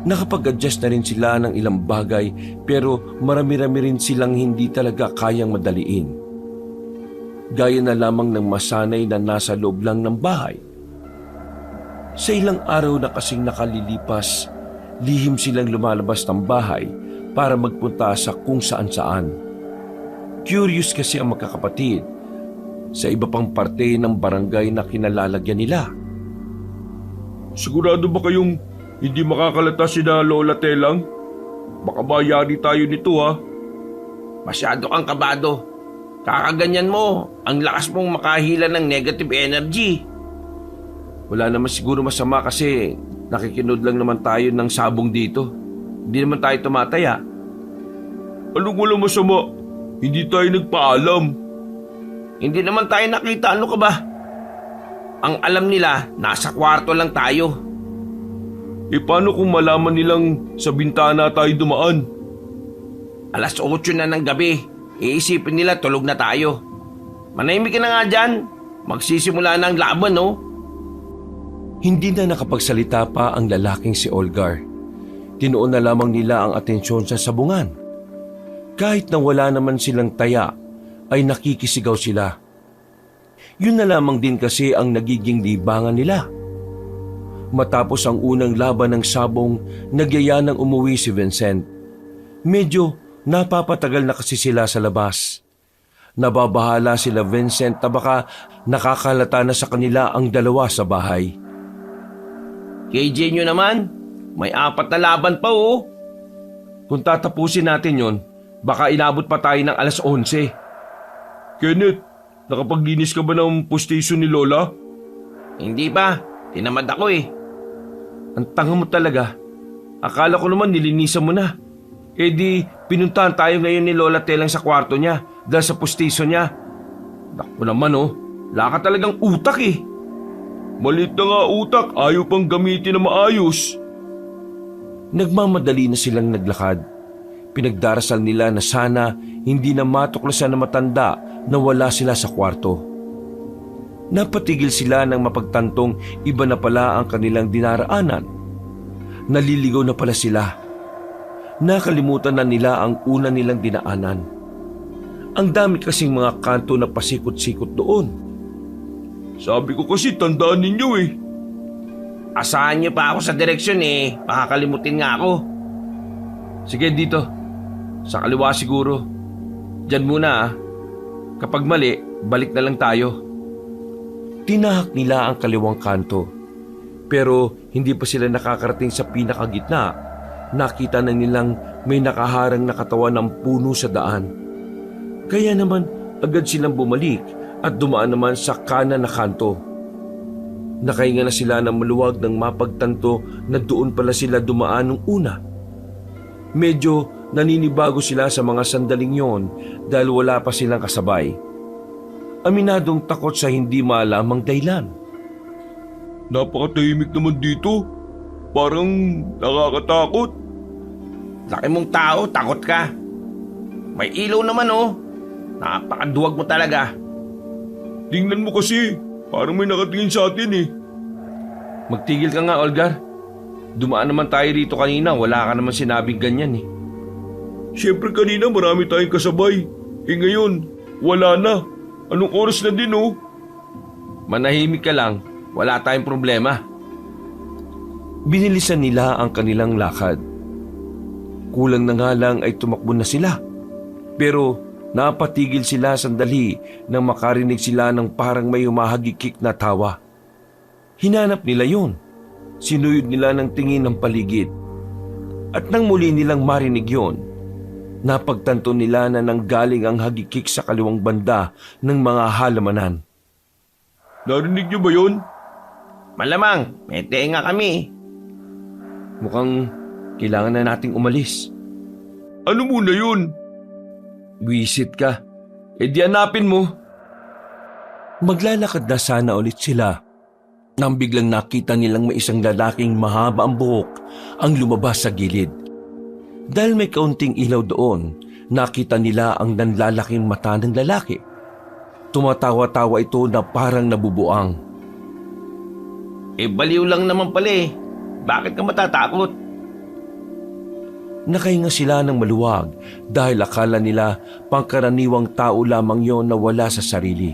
Nakapag-adjust na rin sila ng ilang bagay pero marami-rami rin silang hindi talaga kayang madaliin. Gaya na lamang ng masanay na nasa loob lang ng bahay. Sa ilang araw na kasing nakalilipas, lihim silang lumalabas ng bahay para magpunta sa kung saan-saan. Curious kasi ang magkakapatid sa iba pang parte ng barangay na kinalalagyan nila. Sigurado ba kayong hindi makakalata si na Lola Telang? Baka bayari tayo nito ha. Masyado kang kabado. Kakaganyan mo, ang lakas mong makahila ng negative energy. Wala naman siguro masama kasi nakikinod lang naman tayo ng sabong dito. Hindi naman tayo tumataya. Anong walang masama? Hindi tayo nagpaalam. Hindi naman tayo nakita, ano ka ba? Ang alam nila, nasa kwarto lang tayo. Paano kung malaman nilang sa bintana tayo dumaan? 8:00 na ng gabi. Iisipin nila tulog na tayo. Manahimik ka na nga dyan. Magsisimula na ang laban, no? Hindi na nakapagsalita pa ang lalaking si Olgar. Tinuon na lamang nila ang atensyon sa sabungan. Kahit na wala naman silang taya, ay nakikisigaw sila. Yun na lamang din kasi ang nagiging libangan nila. Matapos ang unang laban ng sabong, nagyaya nang umuwi si Vincent. Medyo napapatagal na kasi sila sa labas. Nababahala sila Vincent na baka nakakalata na sa kanila ang dalawa sa bahay. KJ nyo naman, may 4 na laban pa oh. Kung tatapusin natin yon, baka inabot pa tayo ng 11:00. Kenneth, nakapaglinis ka ba ng pustiso ni Lola? Hindi pa, tinamad ako eh. Ang tanga mo talaga. Akala ko naman nilinisan mo na. Di pinuntahan tayo ngayon ni Lola Telang sa kwarto niya dahil sa pustiso niya. Naku naman wala ka talagang utak eh. Malit na nga utak, ayaw pang gamitin na maayos. Nagmamadali na silang naglakad. Pinagdarasal nila na sana hindi na matuklasan na matanda na wala sila sa kwarto. Napatigil sila nang mapagtantong iba na pala ang kanilang dinaraanan. Naliligaw na pala sila. Nakalimutan na nila ang una nilang dinaanan. Ang dami kasing mga kanto na pasikot-sikot doon. Sabi ko kasi tandaan ninyo eh. Asahan niyo pa ako sa direksyon eh, makakalimutin nga ako. Sige dito, sa kaliwa siguro. Diyan muna Kapag mali, balik na lang tayo. Tinahak nila ang kaliwang kanto. Pero hindi pa sila nakakarating sa pinakagitna. Nakita na nilang may nakaharang na katawan ng puno sa daan. Kaya naman agad silang bumalik at dumaan naman sa kanan na kanto. Nakahinga na sila ng maluwag nang mapagtanto na doon pala sila dumaan nung una. Medyo naninibago sila sa mga sandaling yon dahil wala pa silang kasabay. Aminadong takot sa hindi maalamang dahilan. Napakatahimik naman dito. Parang nakakatakot. Laki mong tao, takot ka. May ilaw naman oh. Napakaduwag mo talaga. Tingnan mo kasi. Parang may nakatingin sa atin eh. Magtigil ka nga, Olgar. Dumaan naman tayo rito kanina, wala ka naman sinabing ganyan eh. Siyempre kanina marami tayong kasabay. Ngayon, wala na. Anong oras na din oh? Manahimik ka lang, wala tayong problema. Binilisan nila ang kanilang lakad. Kulang na nga lang ay tumakbo na sila. Pero napatigil sila sandali nang makarinig sila ng parang may humahagikik na tawa. Hinanap nila yon. Sinuyod nila ng tingin ng paligid. At nang muli nilang marinig yon, napagtanto nila na nanggaling ang hagikik sa kaliwang banda ng mga halamanan. Narinig niyo ba yun? Malamang, may tenga kami. Mukhang kailangan na nating umalis. Ano muna yun? Wisit ka. E di hanapin mo. Maglalakad na sana ulit sila nang biglang nakita nilang may isang lalaking mahaba ang buhok ang lumabas sa gilid. Dahil may kaunting ilaw doon, nakita nila ang nanlalaking mata ng lalaki. Tumatawa-tawa ito na parang nabubuang. Baliw lang naman pala eh. Bakit ka matatakot? Nakahinga sila ng maluwag dahil akala nila pangkaraniwang tao lamang yon na wala sa sarili.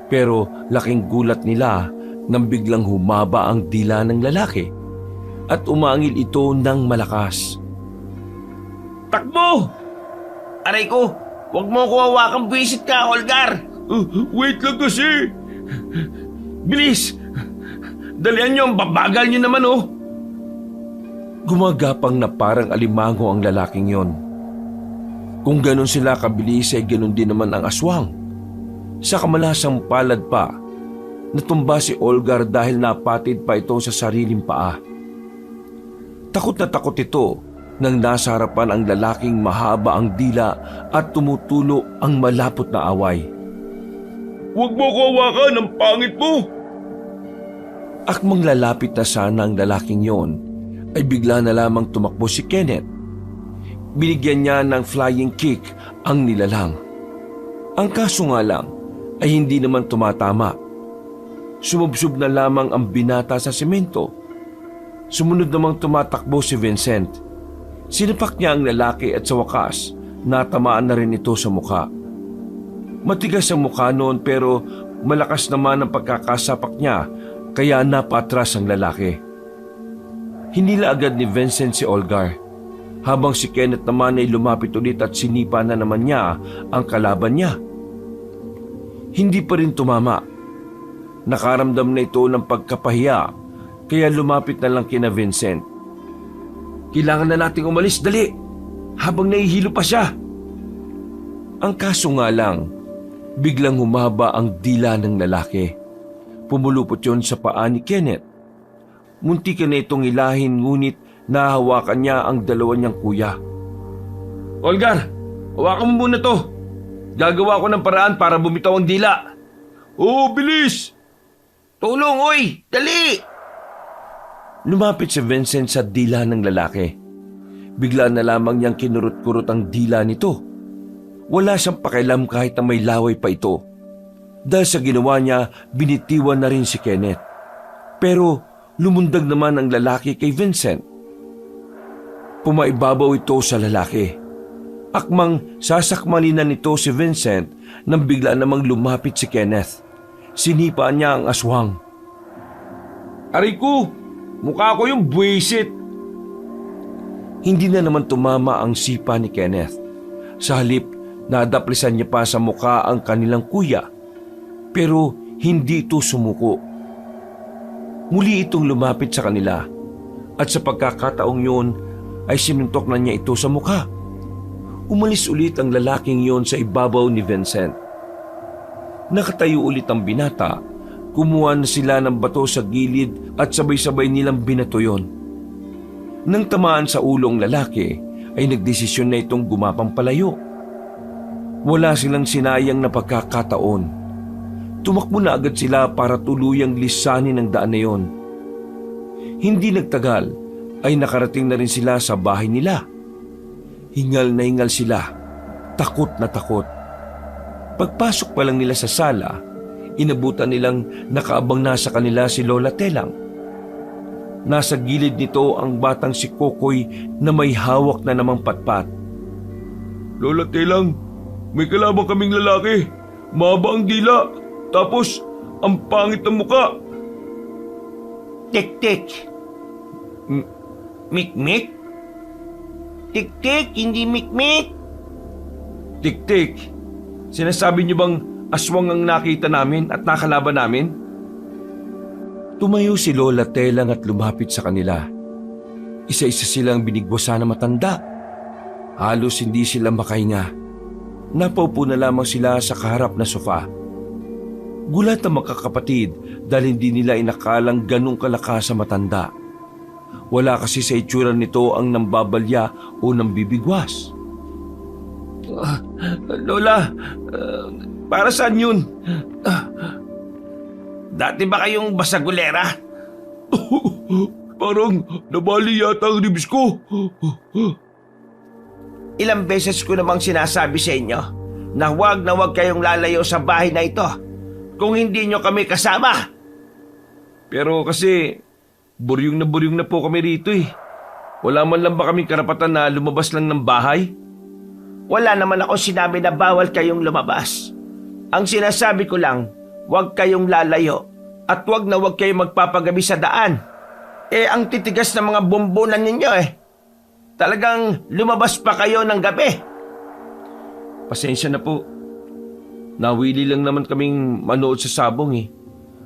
Pero laking gulat nila nang biglang humaba ang dila ng lalaki at umangil ito ng malakas. Takbo! Aray ko, huwag mo ko hawakang, buwisit ka, Olgar! Wait lang kasi. Bilis! Dalian nyo, babagal nyo naman oh! Gumagapang na parang alimango ang lalaking yon. Kung ganon sila kabilis ay ganon din naman ang aswang. Sa kamalasang palad pa, natumba si Olgar dahil napatid pa ito sa sariling paa. Takot na takot ito nang nasa harapan ang lalaking mahaba ang dila at tumutulo ang malapot na away. Huwag mo ko hawakan, ang pangit mo. Akmang lalapit na sana ang lalaking yon, ay bigla na lamang tumakbo si Kenneth. Binigyan niya ng flying kick ang nilalang. Ang kaso nga lang ay hindi naman tumatama. Sumubsob na lamang ang binata sa semento. Sumunod namang tumatakbo si Vincent. Sinapak niya ang lalaki at sa wakas, natamaan na rin ito sa mukha. Matigas ang mukha noon pero malakas naman ang pagkakasapak niya kaya napatras ang lalaki. Hinila agad ni Vincent si Olgar, habang si Kenneth naman ay lumapit ulit at sinipa na naman niya ang kalaban niya. Hindi pa rin tumama. Nakaramdam na ito ng pagkapahiya kaya lumapit na lang kina Vincent. Kailangan na nating umalis, dali! Habang nahihilo pa siya. Ang kaso nga lang, biglang humaba ang dila ng lalaki. Pumulupot yon sa paa ni Kenneth. Muntikan na itong ilahin ngunit nahawakan niya ang dalawa niyang kuya. Olgar, hawakan mo muna to. Gagawa ko ng paraan para bumitaw ang dila. Oo, bilis! Tulong, oy! Dali! Lumapit si Vincent sa dila ng lalaki. Bigla na lamang niyang kinurot-kurot ang dila nito. Wala siyang pakialam kahit na may laway pa ito. Dahil sa ginawa niya, binitiwan na rin si Kenneth. Pero lumundag naman ang lalaki kay Vincent. Pumaibabaw ito sa lalaki. Akmang sasakmalin nito si Vincent nang bigla namang lumapit si Kenneth. Sinipa niya ang aswang. Aray ko! Mukha ko yung buwisit. Hindi na naman tumama ang sipa ni Kenneth. Sa halip, nadaplisan niya pa sa mukha ang kanilang kuya. Pero hindi ito sumuko. Muli itong lumapit sa kanila at sa pagkakataong yun ay sinuntok na niya ito sa mukha. Umalis ulit ang lalaking yon sa ibabaw ni Vincent. Nakatayo ulit ang binata, kumuha na sila ng bato sa gilid at sabay-sabay nilang binato yon. Nang tamaan sa ulo ang lalaki, ay nagdesisyon na itong gumapang palayo. Wala silang sinayang na pagkakataon. Tumakbo na agad sila para tuluyang lisanin ang daan na yon. Hindi nagtagal ay nakarating na rin sila sa bahay nila. Hingal na hingal sila, takot na takot. Pagpasok pa lang nila sa sala, inabutan nilang nakaabang na sa kanila si Lola Telang. Nasa gilid nito ang batang si Kokoy na may hawak na namang patpat. Lola Telang, may kalabang kaming lalaki. Mahaba ang dila, tapos ang pangit ng muka. Tik-tik. Mik-mik? Tik-tik, hindi mik-mik. Tik-tik, sinasabi niyo bang aswang ang nakita namin at nakalaban namin? Tumayo si Lola Telang at lumapit sa kanila. Isa-isa silang binigwasan na matanda. Halos hindi sila makahinga. Napaupo na lamang sila sa kaharap na sofa. Gulat ang magkakapatid dahil hindi nila inakalang ganong kalakas sa matanda. Wala kasi sa itsura nito ang nambabalya o nambibigwas. Lola, para saan yun? Dati ba kayong basagulera? Parang nabali yata ang ribs ko. Ilang beses ko namang sinasabi sa inyo na huwag kayong lalayo sa bahay na ito kung hindi nyo kami kasama. Pero kasi buryong na po kami rito eh. Wala man lang ba kaming karapatan na lumabas lang ng bahay? Wala naman ako sinabi na bawal kayong lumabas. Ang sinasabi ko lang, huwag kayong lalayo at huwag kayong magpapagabi sa daan. Ang titigas ng mga bombonan ninyo Talagang lumabas pa kayo ng gabi. Pasensya na po. Nawili lang naman kaming manood sa sabong eh.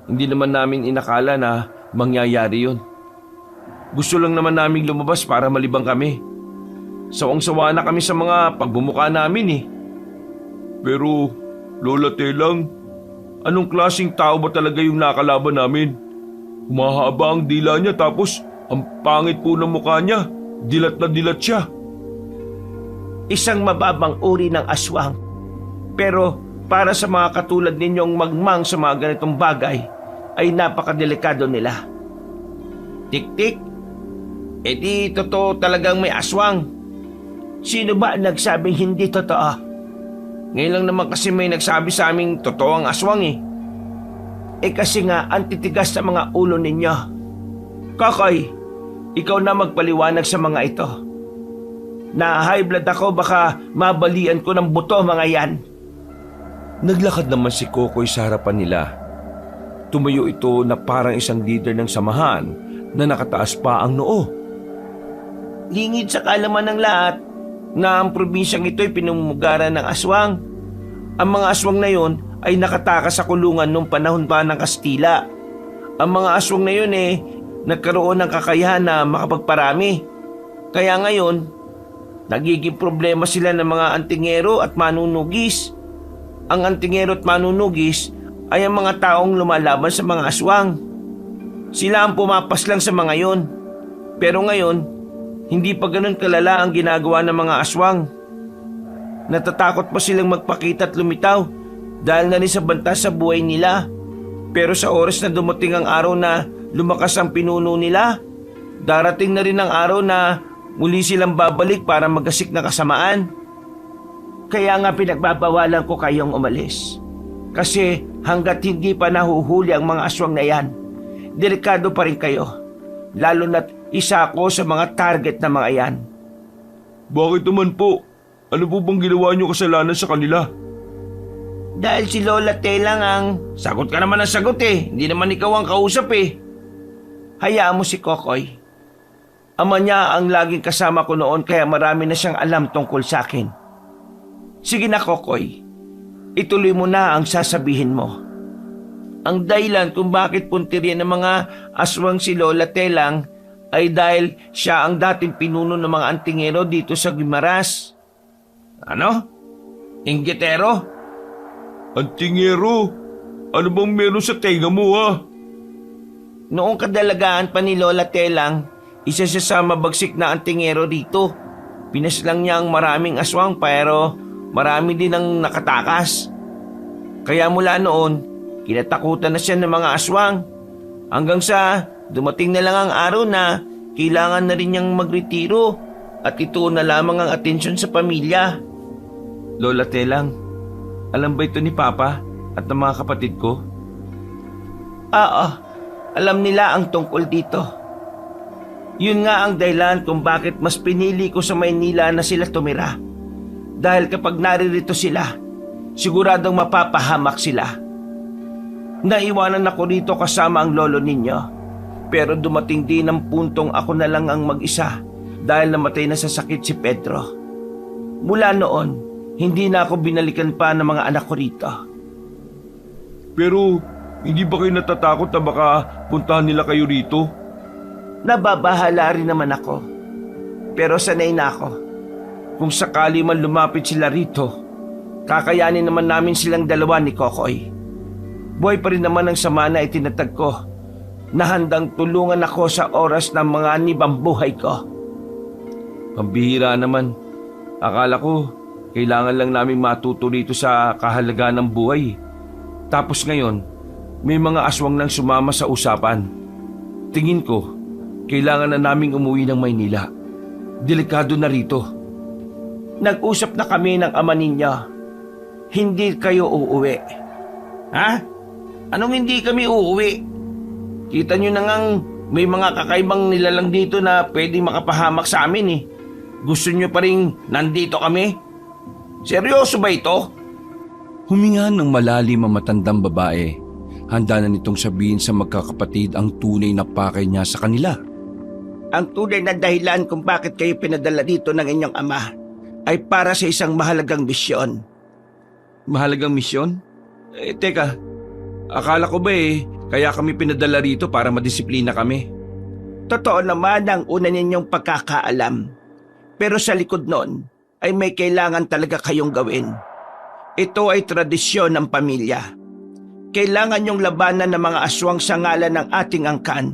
Hindi naman namin inakala na mangyayari yon. Gusto lang naman naming lumabas para malibang kami. Sawang-sawa na kami sa mga pagbumuka namin eh. Pero, Lola Telang, anong klaseng tao ba talaga yung nakalaban namin? Humahaba ang dila niya tapos ang pangit po ng mukha niya. Dilat na dilat siya. Isang mababang uri ng aswang. Pero para sa mga katulad ninyong magmang sa mga ganitong bagay, ay napakadelikado nila. Tik-tik, di totoo talagang may aswang. Sino ba nagsabing hindi totoo? Ngayon lang naman kasi may nagsabi sa aming totoo ang aswang eh. Kasi nga ang titigas sa mga ulo ninyo. Kokoy, ikaw na magpaliwanag sa mga ito. Na high blood ako, baka mabalian ko ng buto mga yan. Naglakad naman si Kokoy sa harapan nila. Tumayo ito na parang isang leader ng samahan na nakataas pa ang noo. Lingid sa kalaman ng lahat na ang probinsyang ito'y pinumumugaran ng aswang. Ang mga aswang na yon ay nakatakas sa kulungan noong panahon pa ng Kastila. Ang mga aswang na yon nagkaroon ng kakayahan na makapagparami. Kaya ngayon, nagiging problema sila ng mga antingero at manunugis. Ang antingero at manunugis ay ang mga taong lumalaban sa mga aswang. Sila ang pumapas lang sa mga yon. Pero ngayon, hindi pa ganun kalala ang ginagawa ng mga aswang. Natatakot pa silang magpakita at lumitaw dahil na rin sa banta sa buhay nila. Pero sa oras na dumating ang araw na lumakas ang pinuno nila, darating na rin ang araw na muli silang babalik para magasik na kasamaan. Kaya nga pinagbabawalan ko kayong umalis. Kasi hanggat hindi pa nahuhuli ang mga aswang na yan, delikado pa rin kayo. Lalo na't isa ako sa mga target na mga yan. Bakit naman po? Ano po bang ginawa niyo kasalanan sa kanila? Dahil si Lola Telang ang... Sagot ka naman ng sagot eh. Hindi naman ikaw ang kausap eh. Hayaan mo si Kokoy. Ama niya ang laging kasama ko noon kaya marami na siyang alam tungkol sa akin. Sige na Kokoy. Ituloy mo na ang sasabihin mo. Ang dahilan kung bakit puntirya ng mga aswang si Lola Telang ay dahil siya ang dating pinuno ng mga antingero dito sa Guimaras. Ano? Inggitero? Antingero, ano bang meron sa tenga mo ha? Noong kadalagaan pa ni Lola Telang, isa siya sa mabagsik na antingero dito. Pinaslang niya ang maraming aswang pero marami din ang nakatakas. Kaya mula noon, kinatakutan na siya ng mga aswang. Hanggang sa dumating na lang ang araw na kailangan na rin niyang magretiro at ito na lamang ang atensyon sa pamilya. Lola Telang, alam ba ito ni Papa at ng mga kapatid ko? Oo, alam nila ang tungkol dito. Yun nga ang dahilan kung bakit mas pinili ko sa Maynila na sila tumira. Dahil kapag naririto sila, siguradong mapapahamak sila. Naiwanan ako rito kasama ang lolo ninyo. Pero dumating din ang puntong ako na lang ang mag-isa dahil namatay na sa sakit si Pedro. Mula noon, hindi na ako binalikan pa ng mga anak ko rito. Pero hindi ba kayo natatakot na baka puntahan nila kayo rito? Nababahala rin naman ako. Pero sanay na ako. Kung sakali man lumapit sila rito, kakayanin naman namin silang dalawa ni Kokoy. Buhay pa rin naman ang sama na itinatag ko na handang tulungan ako sa oras ng mga anibang buhay ko. Pambihira naman. Akala ko, kailangan lang namin matuto rito sa kahalagaan ng buhay. Tapos ngayon, may mga aswang nang sumama sa usapan. Tingin ko, kailangan na naming umuwi ng Maynila. Delikado na rito. Nag-usap na kami ng ama ninyo. Hindi kayo uuwi. Ha? Anong hindi kami uuwi? Kita nyo na ngang may mga kakaibang nilalang dito na pwedeng makapahamak sa amin eh. Gusto nyo pa rin nandito kami? Seryoso ba ito? Huminga ng malalim ang matandang babae. Handa na nitong sabihin sa magkakapatid ang tunay na pakay niya sa kanila. Ang tunay na dahilan kung bakit kayo pinadala dito ng inyong ama ay para sa isang mahalagang misyon. Mahalagang misyon? Teka, akala ko ba kaya kami pinadala rito para madisiplina kami? Totoo naman ang una ninyong pagkakaalam. Pero sa likod noon ay may kailangan talaga kayong gawin. Ito ay tradisyon ng pamilya. Kailangan niyong labanan ng mga aswang sa ngalan ng ating angkan.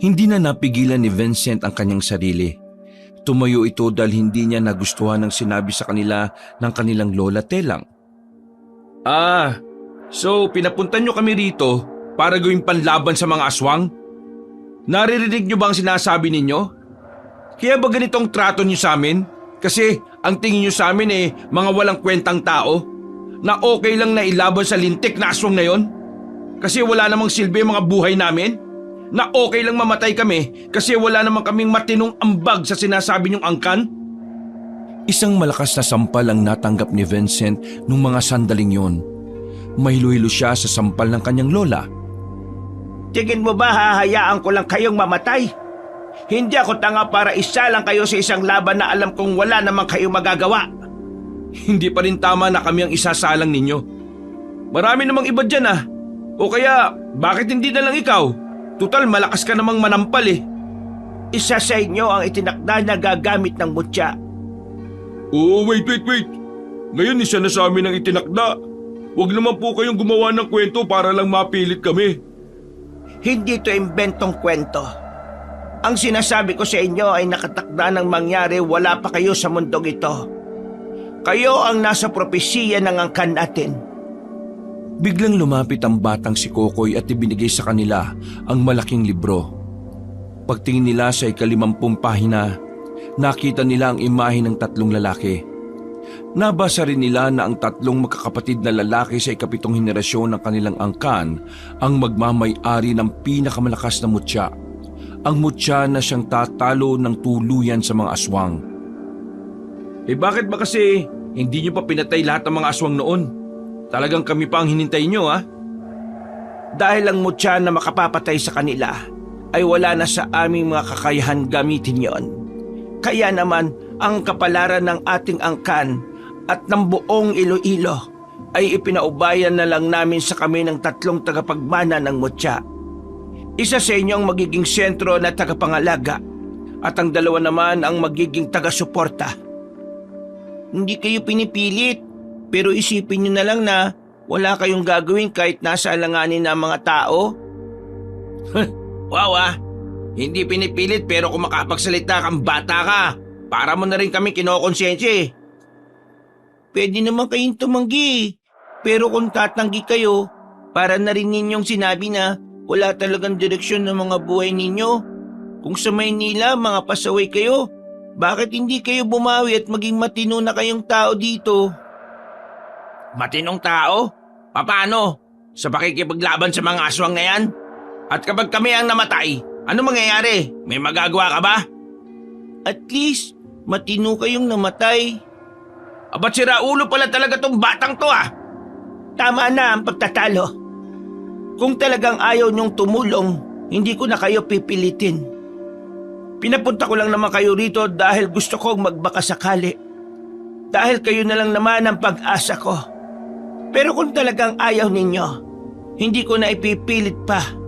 Hindi na napigilan ni Vincent ang kanyang sarili. Tumayo ito dahil hindi niya nagustuhan ang sinabi sa kanila ng kanilang Lola Telang. So pinapuntan niyo kami rito para gawing panlaban sa mga aswang? Naririnig niyo ba ang sinasabi ninyo? Kaya ba ganitong trato niyo sa amin? Kasi ang tingin niyo sa amin mga walang kwentang tao? Na okay lang na ilaban sa lintik na aswang na yon? Kasi wala namang silbi ang mga buhay namin? Na okay lang mamatay kami kasi wala namang kaming matinong ambag sa sinasabi niyong angkan? Isang malakas na sampal ang natanggap ni Vincent nung mga sandaling yon. Mahilo-hilo siya sa sampal ng kanyang lola. Tingin mo ba hahayaan ko lang kayong mamatay? Hindi ako tanga para isa lang kayo sa isang laban na alam kong wala namang kayong magagawa. Hindi pa rin tama na kami ang isasalang ninyo. Marami namang iba dyan O kaya, bakit hindi na lang ikaw? Tutal, malakas ka namang manampal Isa sa inyo ang itinakda na gagamit ng mutya. Oh, wait. Ngayon isa na sa amin ang itinakda. Huwag naman po kayong gumawa ng kwento para lang mapilit kami. Hindi ito imbentong kwento. Ang sinasabi ko sa inyo ay nakatakda ng mangyari wala pa kayo sa mundong ito. Kayo ang nasa propesiya ng angkan natin. Biglang lumapit ang batang si Kokoy at ibinigay sa kanila ang malaking libro. Pagtingin nila sa 50 pahina, nakita nila ang imahe ng 3 lalaki. Nabasa rin nila na ang 3 magkakapatid na lalaki sa 7th henerasyon ng kanilang angkan ang magmamay-ari ng pinakamalakas na mutya. Ang mutya na siyang tatalo ng tuluyan sa mga aswang. Bakit ba kasi hindi niyo pa pinatay lahat ng mga aswang noon? Talagang kami pa ang hinintay niyo Dahil ang mutya na makapapatay sa kanila ay wala na sa aming mga kakayahan gamitin yon. Kaya naman ang kapalaran ng ating angkan at ng buong Iloilo ay ipinaubayan na lang namin sa kami ng 3 tagapagmana ng mutya. Isa sa inyo ang magiging sentro na tagapangalaga at ang 2 naman ang magiging taga-suporta. hindi kayo pinipilit. Pero isipin nyo na lang na wala kayong gagawin kahit nasa alanganin ng mga tao. Wow hindi pinipilit pero kung makapagsalita kang bata ka, para mo na rin kami kinokonsensya eh. Pwede naman kayong tumanggi. Pero kung tatanggi kayo, para na rin ninyong sinabi na wala talagang direksyon ng mga buhay ninyo. Kung sa Maynila, mga pasaway kayo, bakit hindi kayo bumawi at maging matino na kayong tao dito? Matinong tao? Paano? Sa pakikipaglaban sa mga aswang na yan? At kapag kami ang namatay, ano mangyayari? May magagawa ka ba? At least, matino kayong namatay. Abat sira ulo pala talaga tong batang to ah! Tama na ang pagtatalo. Kung talagang ayaw niyong tumulong, hindi ko na kayo pipilitin. Pinapunta ko lang naman kayo rito dahil gusto kong magbakasakali. Dahil kayo na lang naman ang pag-asa ko. Pero kung talagang ayaw ninyo, hindi ko na ipipilit pa.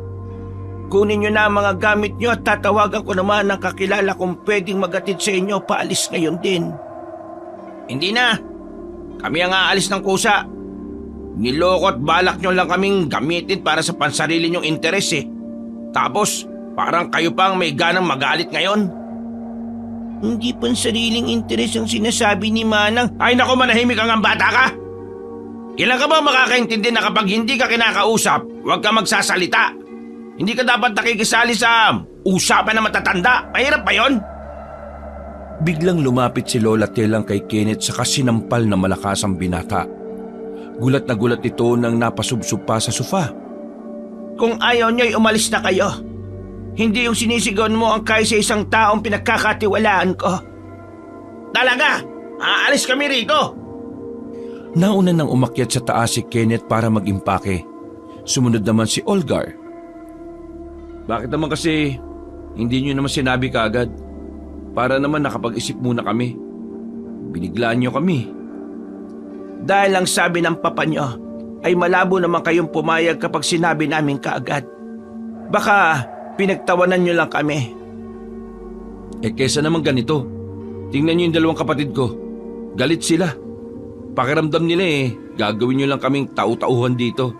Kunin nyo na ang mga gamit nyo at tatawagan ko naman ang kakilala kung pwedeng magatid sa inyo paalis ngayon din. Hindi na. Kami ang aalis ng kusa. Niloko at balak nyo lang kaming gamitin para sa pansarili nyong interes eh. Tapos, parang kayo pang may ganang magalit ngayon. Hindi pansariling interes ang sinasabi ni Manang. Ay naku, manahimik ang bata ka! Ilan ka ba makakaintindi na kapag hindi ka kinakausap, huwag ka magsasalita? Hindi ka dapat nakikisali sa usapan na matatanda. Mahirap pa yon. Biglang lumapit si Lola Telang kay Kenneth sa kasinampal na malakasang binata. Gulat na gulat ito nang napasubsob pa sa sofa. Kung ayaw nyo'y umalis na kayo. Hindi yung sinisigawan mo ang kaya sa isang taong pinagkakatiwalaan ko. Talaga, aalis kami rito. Nauna nang umakyat sa taas si Kenneth para mag-impake. Sumunod naman si Olgar. Bakit naman kasi hindi nyo naman sinabi kaagad? Para naman nakapag-isip muna kami. Biniglaan nyo kami. Dahil ang sabi ng papa nyo ay malabo naman kayong pumayag kapag sinabi namin kaagad. Baka pinagtawanan nyo lang kami. Kesa naman ganito. Tingnan nyo yung dalawang kapatid ko. Galit sila. Pakiramdam nila gagawin nyo lang kaming tau-tauhan dito.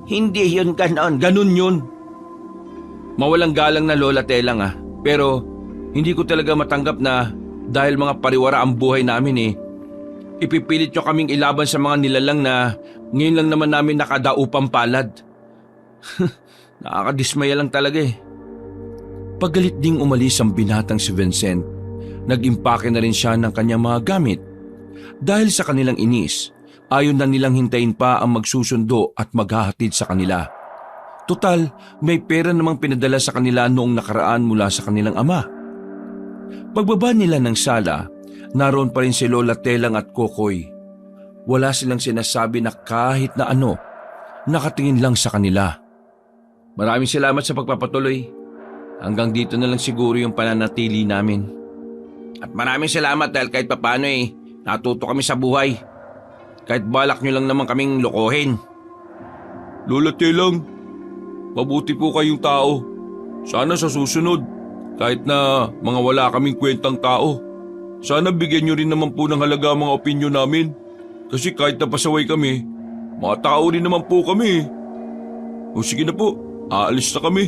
Hindi yun ganon. Ganon yun. Mawalang galang na Lola Telang pero hindi ko talaga matanggap na dahil mga pariwara ang buhay namin ipipilit nyo kaming ilaban sa mga nilalang na ngayon lang naman namin nakadaupang palad. Nakakadismaya lang talaga Pagalit ding umalis ang binatang si Vincent. Nag-impake na rin siya ng kanyang mga gamit. Dahil sa kanilang inis, ayaw na nilang hintayin pa ang magsusundo at maghahatid sa kanila. Total, may pera namang pinadala sa kanila noong nakaraan mula sa kanilang ama. Pagbaba nila ng sala, naroon pa rin si Lola Telang at Kokoy. Wala silang sinasabi na kahit na ano, nakatingin lang sa kanila. Maraming salamat sa pagpapatuloy. Hanggang dito na lang siguro yung pananatili namin. At maraming salamat dahil kahit papano natuto kami sa buhay. Kahit balak nyo lang naman kaming lokohin. Lola Telang, mabuti po kayong tao. Sana sa susunod, kahit na mga wala kaming kwentang tao, sana bigyan nyo rin naman po ng halaga ang mga opinyon namin. Kasi kahit napasaway kami, mga tao rin naman po kami. O sige na po, aalis na kami.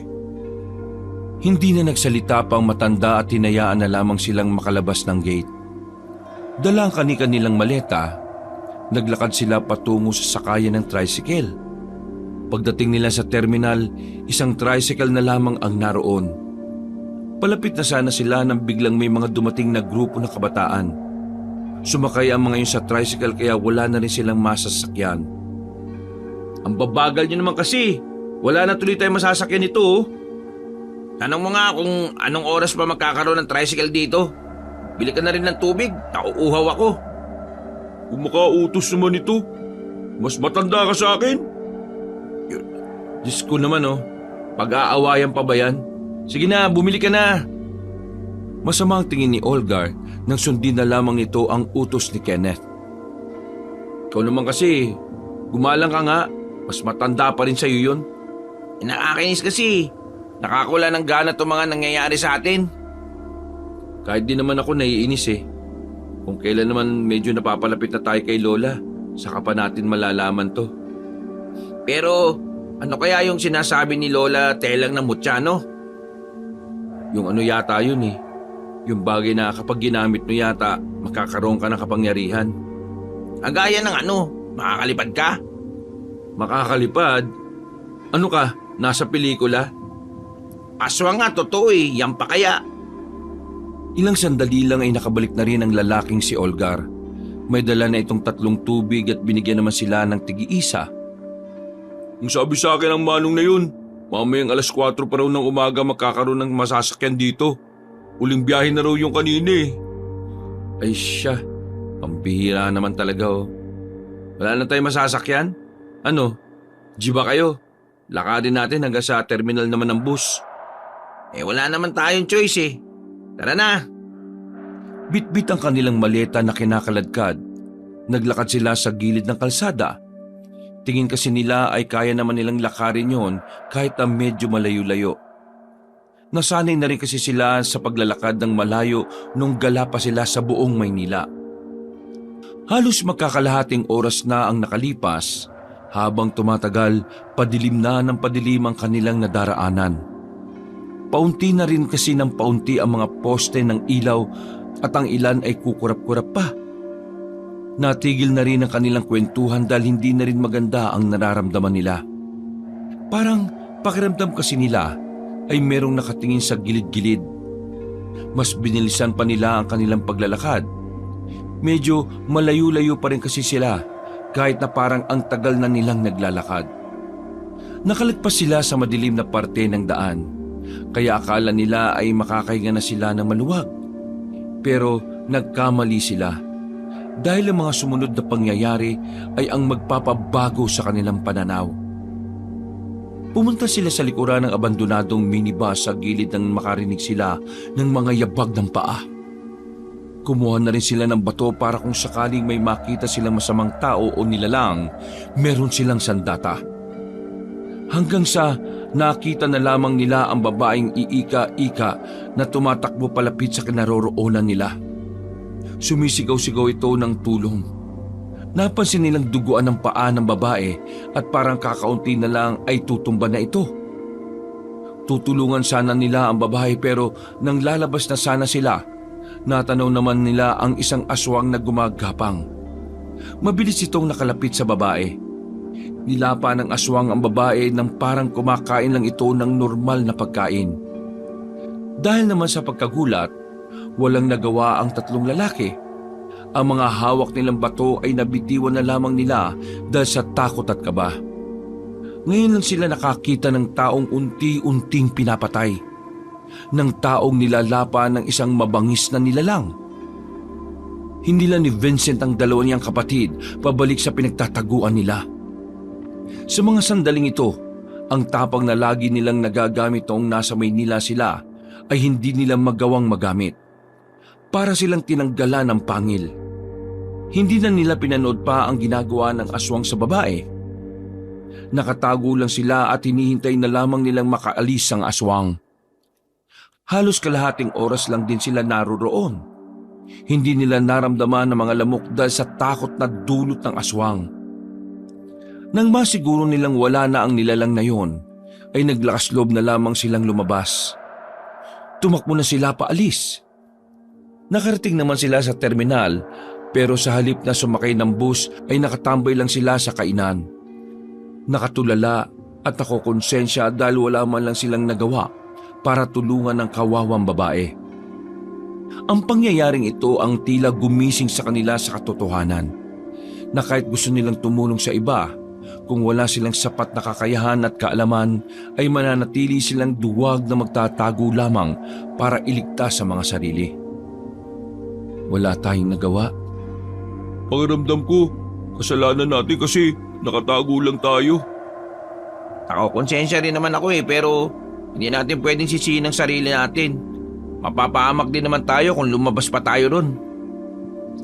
Hindi na nagsalita pa ang matanda at hinayaan na lamang silang makalabas ng gate. Dala ang kani-kanilang maleta, naglakad sila patungo sa sakayan ng tricycle. Pagdating nila sa terminal, isang tricycle na lamang ang naroon. Palapit na sana sila nang biglang may mga dumating na grupo ng kabataan. Sumakay ang mga yun sa tricycle kaya wala na rin silang masasakyan. Ang babagal nyo naman kasi. Wala na tuloy tayong masasakyan nito. Tanong mo nga kung anong oras pa magkakaroon ng tricycle dito. Bili ka na rin ng tubig, nauuhaw ako. Kung makautos naman ito, mas matanda ka sa akin. Diyos ko naman pag-aawayan pa ba yan? Sige na, bumili ka na. Masama ang tingin ni Olgar nang sundin na lamang nito ang utos ni Kenneth. Ikaw naman kasi, gumalang ka nga, mas matanda pa rin sa'yo yun. Nakakainis kasi. Nakakawala ng gana itong mga nangyayari sa atin. Kahit di naman ako naiinis Kung kailan naman medyo napapalapit na tayo kay Lola, saka pa natin malalaman to. Pero ano kaya yung sinasabi ni Lola Telang na Mutya, no? Yung ano yata yun eh. Yung bagay na kapag ginamit mo yata, makakaroon ka ng kapangyarihan. Ang gaya ng ano, makakalipad ka? Makakalipad? Ano ka? Nasa pelikula? Aswang nga, totoo eh. Yan pa kaya? Ilang sandali lang ay nakabalik na rin ang lalaking si Olgar. May dala na itong 3 tubig at binigyan naman sila ng tig-iisa. Ang sabi sa akin ng manong na yun, mamayang 4:00 pa raw ng umaga makakaroon ng masasakyan dito. Uling biyahe na raw yung kanina eh. Ay siya, pambihira naman talaga oh. Wala na tayong masasakyan? Ano, jeep ba kayo? Lakadin natin hanggang sa terminal naman ng bus. Wala naman tayong choice eh. Tara na. Bitbit ang kanilang maleta na kinakaladkad. Naglakad sila sa gilid ng kalsada. Tingin kasi nila ay kaya naman nilang lakarin yon kahit na medyo malayo-layo. Nasanay na rin kasi sila sa paglalakad ng malayo nung gala pa sila sa buong Maynila. Halos magkakalahating oras na ang nakalipas. Habang tumatagal, padilim na ng padilim ang kanilang nadaraanan. Paunti na rin kasi ng paunti ang mga poste ng ilaw at ang ilan ay kukurap-kurap pa. Natigil na rin ang kanilang kwentuhan dahil hindi na rin maganda ang nararamdaman nila. Parang pakiramdam kasi nila ay merong nakatingin sa gilid-gilid. Mas binilisan pa nila ang kanilang paglalakad. Medyo malayo-layo pa rin kasi sila kahit na parang ang tagal na nilang naglalakad. Nakalagpas sila sa madilim na parte ng daan, kaya akala nila ay makakahinga na sila ng maluwag. Pero nagkamali sila dahil ang mga sumunod na pangyayari ay ang magpapabago sa kanilang pananaw. Pumunta sila sa likuran ng abandonadong minibus sa gilid nang makarinig sila ng mga yabag ng paa. Kumuha na rin sila ng bato para kung sakaling may makita silang masamang tao o nilalang, meron silang sandata. Hanggang sa nakita na lamang nila ang babaeng iika-ika na tumatakbo palapit sa kinaroroonan nila. Sumisigaw-sigaw ito ng tulong. Napansin nilang duguan ng paa ng babae at parang kakaunti na lang ay tutumba na ito. Tutulungan sana nila ang babae pero nang lalabas na sana sila, natanaw naman nila ang isang aswang na gumagapang. Mabilis itong nakalapit sa babae. Nilapa ng aswang ang babae nang parang kumakain lang ito ng normal na pagkain. Dahil naman sa pagkagulat, walang nagawa ang 3 lalaki. Ang mga hawak nilang bato ay nabitiwan na lamang nila dahil sa takot at kaba. Ngayon lang sila nakakita ng taong unti-unting pinapatay. Ng taong nilalapa ng isang mabangis na nilalang. Hindi lang ni Vincent ang 2 niyang kapatid pabalik sa pinagtataguan nila. Sa mga sandaling ito, ang tapang na lagi nilang nagagamit noong nasa Maynila sila ay hindi nila magawang magamit. Para silang tinanggalan ng pangil. Hindi na nila pinanood pa ang ginagawa ng aswang sa babae. Nakatago lang sila at hinihintay na lamang nilang makaalis ang aswang. Halos kalahating oras lang din sila naroroon. Hindi nila naramdaman ang mga lamok dahil sa takot na dulot ng aswang. Nang masiguro nilang wala na ang nilalang na yon, ay naglakas loob na lamang silang lumabas. Tumakbo na sila paalis. Nakarating naman sila sa terminal pero sa halip na sumakay ng bus ay nakatambay lang sila sa kainan. Nakatulala at nakokonsensya dahil wala man lang silang nagawa para tulungan ang kawawang babae. Ang pangyayaring ito ang tila gumising sa kanila sa katotohanan na kahit gusto nilang tumulong sa iba, kung wala silang sapat na kakayahan at kaalaman ay mananatili silang duwag na magtatago lamang para iligtas sa mga sarili. Wala tayong nagawa. Pakiramdam ko, kasalanan natin kasi nakatago lang tayo. Konsensya rin naman ako pero hindi natin pwedeng sisihin ang sarili natin. Mapapahamak din naman tayo kung lumabas pa tayo ron.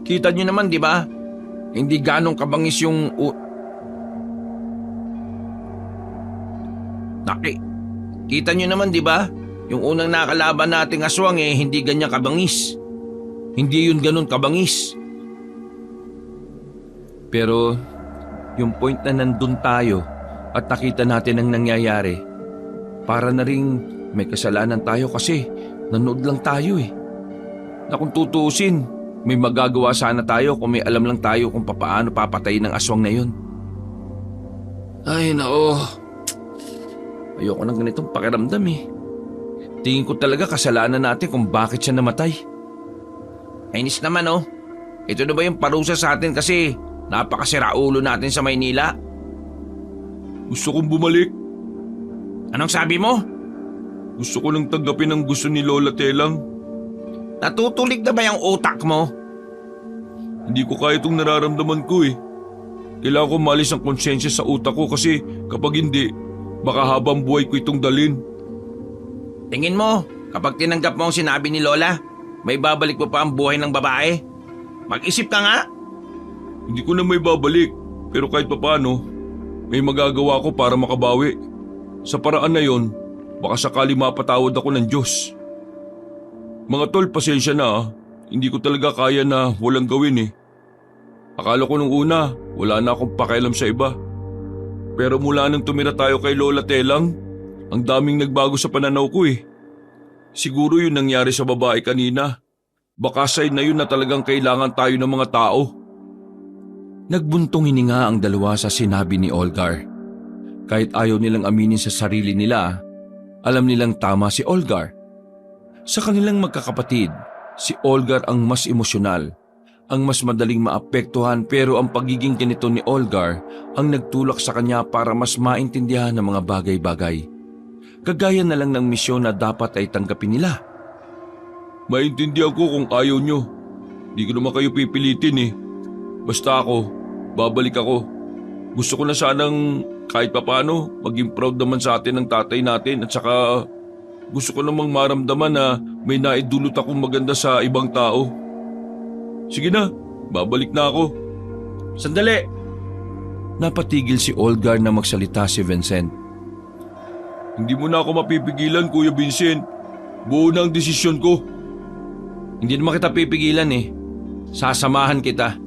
Kita nyo naman, di ba? Hindi ganong kabangis yung... Kita nyo naman, di ba? Yung unang nakalaban nating aswang hindi ganyan kabangis. Hindi yun ganun kabangis. Pero yung point na nandun tayo at nakita natin ang nangyayari, para na ring may kasalanan tayo kasi nanood lang tayo eh. Na kung tutuusin, may magagawa sana tayo kung may alam lang tayo kung papaano papatayin ng aswang na yun. Ay nako, ayoko ng ganitong pakiramdam eh. Tingin ko talaga kasalanan natin kung bakit siya namatay. Ainis naman oh. Ito na ba yung parusa sa atin kasi napakasira ulo natin sa Maynila? Gusto kong bumalik. Anong sabi mo? Gusto ko lang tanggapin ang gusto ni Lola Telang. Natutulig na ba yung utak mo? Hindi ko kaya itong nararamdaman ko eh. Kailangan ko malis ang konsensya sa utak ko kasi kapag hindi, baka habang buhay ko itong dalin. Tingin mo, kapag tinanggap mo ang sinabi ni Lola, may babalik mo pa ang buhay ng babae? Mag-isip ka nga. Hindi ko na may babalik, pero kahit papano, may magagawa ko para makabawi. Sa paraan na yon, baka sakali mapatawad ako ng Diyos. Mga tol, pasensya na ah. Hindi ko talaga kaya na walang gawin eh. Akala ko nung una, wala na akong pakialam sa iba. Pero mula nang tumira tayo kay Lola Telang, ang daming nagbago sa pananaw ko eh. Siguro yun nangyari sa babae kanina. Baka sign na yun na talagang kailangan tayo ng mga tao. Nagbuntong hininga ang dalawa sa sinabi ni Olgar. Kahit ayaw nilang aminin sa sarili nila, alam nilang tama si Olgar. Sa kanilang magkakapatid, si Olgar ang mas emosyonal, ang mas madaling maapektuhan, pero ang pagiging ganito ni Olgar ang nagtulak sa kanya para mas maintindihan ng mga bagay-bagay. Kagaya na lang ng misyon na dapat ay tanggapin nila. Maintindihan ko kung ayaw nyo. Di ko naman kayo pipilitin eh. Basta ako, babalik ako. Gusto ko na sanang kahit papano maging proud naman sa atin ng tatay natin at saka gusto ko namang maramdaman na may naidulot akong maganda sa ibang tao. Sige na, babalik na ako. Sandali. Napatigil si Olgar na magsalita si Vincent. Hindi mo na ako mapipigilan, Kuya Vincent. Buo na ang desisyon ko. Hindi naman kita pipigilan eh. Sasamahan kita.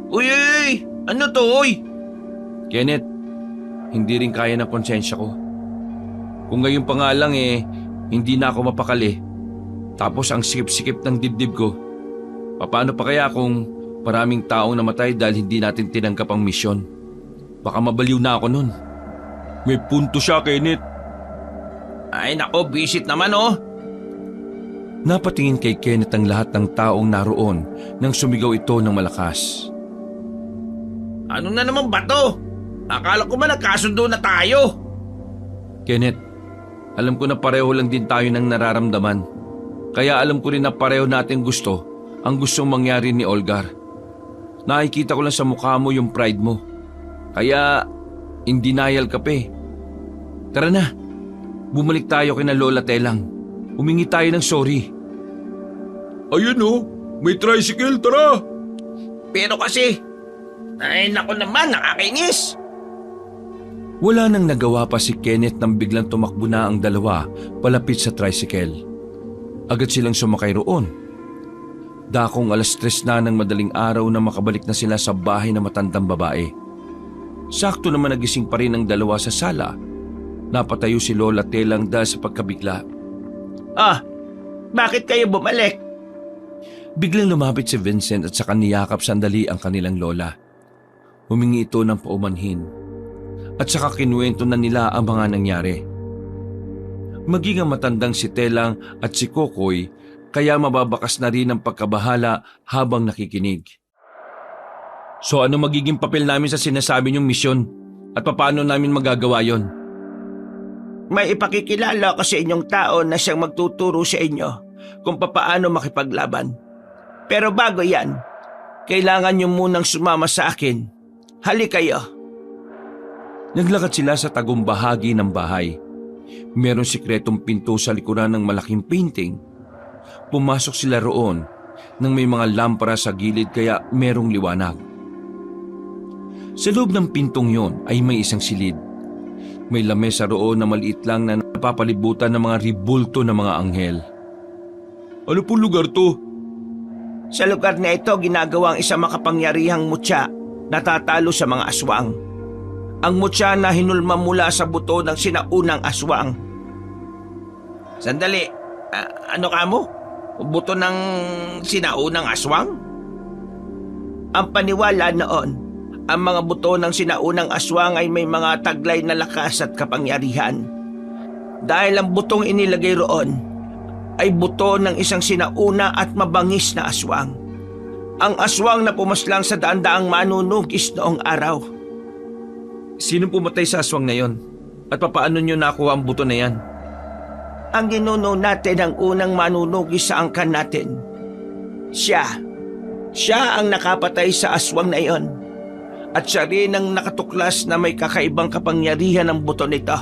Uy! Ano to, uy? Kenneth, hindi rin kaya ng konsensya ko. Kung ngayon pa nga lang eh, hindi na ako mapakali. Tapos ang sikip-sikip ng dibdib ko. Paano pa kaya kung maraming taong namatay dahil hindi natin tinanggap ang misyon? Baka mabaliw na ako nun. May punto siya, Kenneth. Ay nako, visit naman oh. Napatingin kay Kenneth ang lahat ng taong naroon nang sumigaw ito ng malakas. Ano na naman ba to? Akala ko ba nagkasundo na tayo? Kenneth, alam ko na pareho lang din tayo ng nararamdaman. Kaya alam ko rin na pareho natin gusto ang gustong mangyari ni Olgar. Nakikita ko lang sa mukha mo yung pride mo. Kaya, in denial ka pa eh. Tara na, bumalik tayo kina Lola Telang. Humingi tayo ng sorry. Ayun oh, may tricycle, tara! Pero kasi, ay nako naman, nakakainis. Wala nang nagawa pa si Kenneth nang biglang tumakbo na ang dalawa palapit sa tricycle. Agad silang sumakay roon. Dakong 3:00 na ng madaling araw na makabalik na sila sa bahay ng matandang babae. Sakto naman nagising pa rin ang dalawa sa sala. Napatayo si Lola Telang dahil sa pagkabigla. Ah, bakit kayo bumalik? Biglang lumapit si Vincent at saka niyakap sandali ang kanilang lola. Humingi ito ng paumanhin. At saka kinuwento na nila ang mga nangyari. Maging ang matandang si Telang at si Kokoy, kaya mababakas na rin ang pagkabahala habang nakikinig. So ano magiging papel namin sa sinasabi niyong misyon? At paano namin magagawa yon? May ipakikilala ko sa inyong tao na siyang magtuturo sa inyo kung papaano makipaglaban. Pero bago yan, kailangan niyo munang sumama sa akin. Halik kayo. Naglakad sila sa tagong bahagi ng bahay. Merong sikretong pinto sa likuran ng malaking painting. Pumasok sila roon nang may mga lampara sa gilid kaya merong liwanag. Sa loob ng pintong yon ay may isang silid. May lamesa roon na maliit lang na napapalibutan ng mga ribulto ng mga anghel. Ano po lugar to? Sa lugar na ito, ginagawa ang isang makapangyarihang mutya na tatalo sa mga aswang. Ang mutya na hinulma mula sa buto ng sinaunang aswang. Sandali, ano ka mo? Buto ng sinaunang aswang? Ang paniwala noon, ang mga buto ng sinaunang aswang ay may mga taglay na lakas at kapangyarihan. Dahil ang butong inilagay roon ay buto ng isang sinauna at mabangis na aswang. Ang aswang na pumaslang sa daan-daang manunugis noong araw. Sino pumatay sa aswang na yon? At papaano nyo nakuha ang buto na yan? Ang ginuno natin ang unang manunugis sa angkan natin. Siya ang nakapatay sa aswang na iyon. At siya rin ang nakatuklas na may kakaibang kapangyarihan ng buto nito.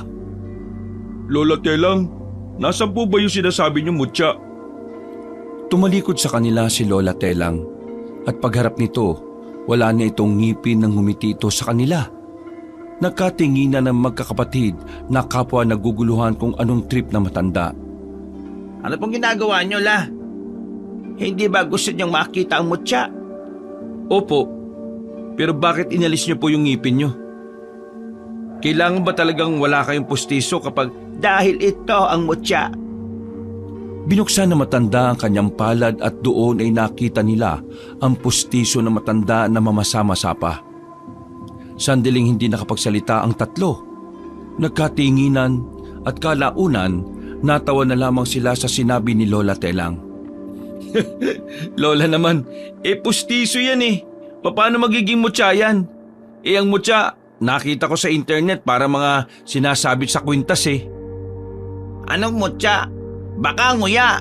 Lola Telang, nasan po ba yung sinasabi niyo mutya? Tumalikod sa kanila si Lola Telang at pagharap nito, wala na itong ngipin ng ngumiti ito sa kanila. Nagkatinginan ng magkakapatid na kapwa naguguluhan kung anong trip na matanda. Ano pong ginagawa niyo, La? Hindi ba gusto niyong makita ang mutya? Opo, pero bakit inalis niyo po yung ngipin niyo? Kailangan ba talagang wala kayong pustiso kapag... Dahil ito ang mutya. Binuksan na matanda ang kanyang palad at doon ay nakita nila ang pustiso na matanda na mamasama-masa pa. Sandaling hindi nakapagsalita ang tatlo. Nagkatinginan at kalaunan natawa na lamang sila sa sinabi ni Lola Telang. Lola naman, pustiso yan eh. Paano magiging mutya yan? Ang mutya, nakita ko sa internet para mga sinasabit sa kwintas eh. Anong mutya? Baka nguya.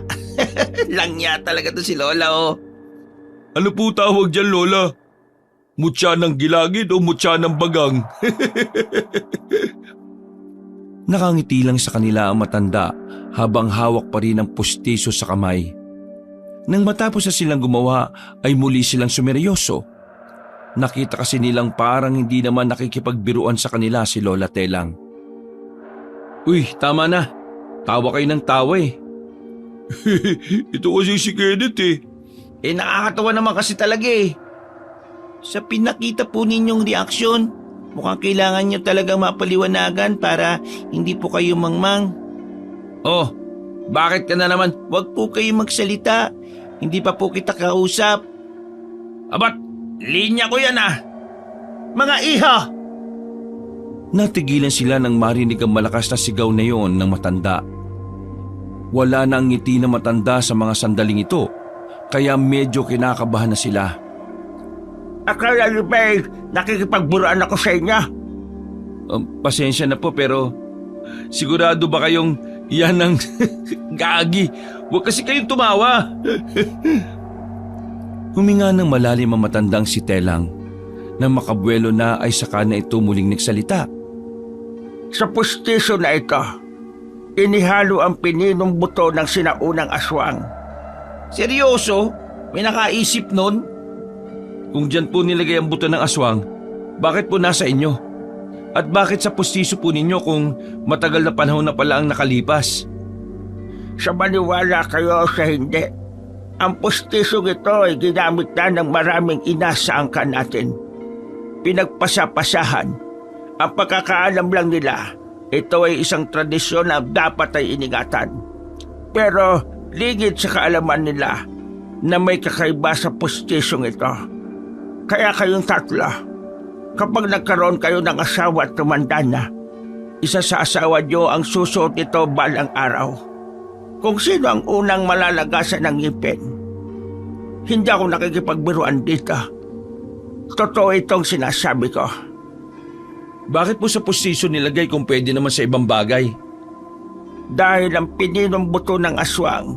Langya talaga to si Lola, oh. Ano po tawag dyan, Lola? Mutya ng gilagid o mutya ng bagang? Nakangiti lang sa kanila ang matanda habang hawak pa rin ang pustiso sa kamay. Nang matapos na silang gumawa ay muli silang sumeryoso. Nakita kasi nilang parang hindi naman nakikipagbiruan sa kanila si Lola Telang. Uy, tama na. Tawa kayo ng tawa eh. Ito kasi si Kenneth eh. Nakakatawa naman kasi talaga eh. Sa pinakita po ninyong reaksyon, mukhang kailangan nyo talaga mapaliwanagan para hindi po kayo mangmang. Oh, bakit ka na naman? Huwag po kayo magsalita. Hindi pa po kita kausap. Abat, linya ko yan ah. Mga iha! Natigilan sila nang marinig ang malakas na sigaw na yon ng matanda. Wala na ang ngiti na matanda sa mga sandaling ito, kaya medyo kinakabahan na sila. Akala niyo ba nakikipagburuan ako sa inyo? Pasensya na po pero sigurado ba kayong yan ang gagi? Huwag kasi kayong tumawa. Huminga ng malalim ang matandang si Telang. Nang makabuelo na ay saka na ito muling nagsalita. Sa pustiso na ito, inihalo ang pininong buto ng sinaunang aswang. Seryoso? May nakaisip nun? Kung dyan po nilagay ang buto ng aswang, bakit po nasa inyo? At bakit sa pustiso po ninyo kung matagal na panahon na pala ang nakalipas? Sa maniwala kayo sa hindi, ang pustisong ito ay ginamit na ng maraming ina sa angkan natin. Pinagpasapasahan. Ang pagkakaalam lang nila, ito ay isang tradisyon na dapat ay iningatan. Pero ligid sa kaalaman nila na may kakaiba sa pustisong ito. Kaya kayong tatlo, kapag nagkaroon kayo ng asawa at tumanda na, isa sa asawa niyo ang susuot nito balang araw. Kung sino ang unang malalagasan ng ngipin, hindi ako nakikipagbiruan dito. Totoo itong sinasabi ko. Bakit po sa pustiso nilagay kung pwede naman sa ibang bagay? Dahil ang pininong buto ng aswang,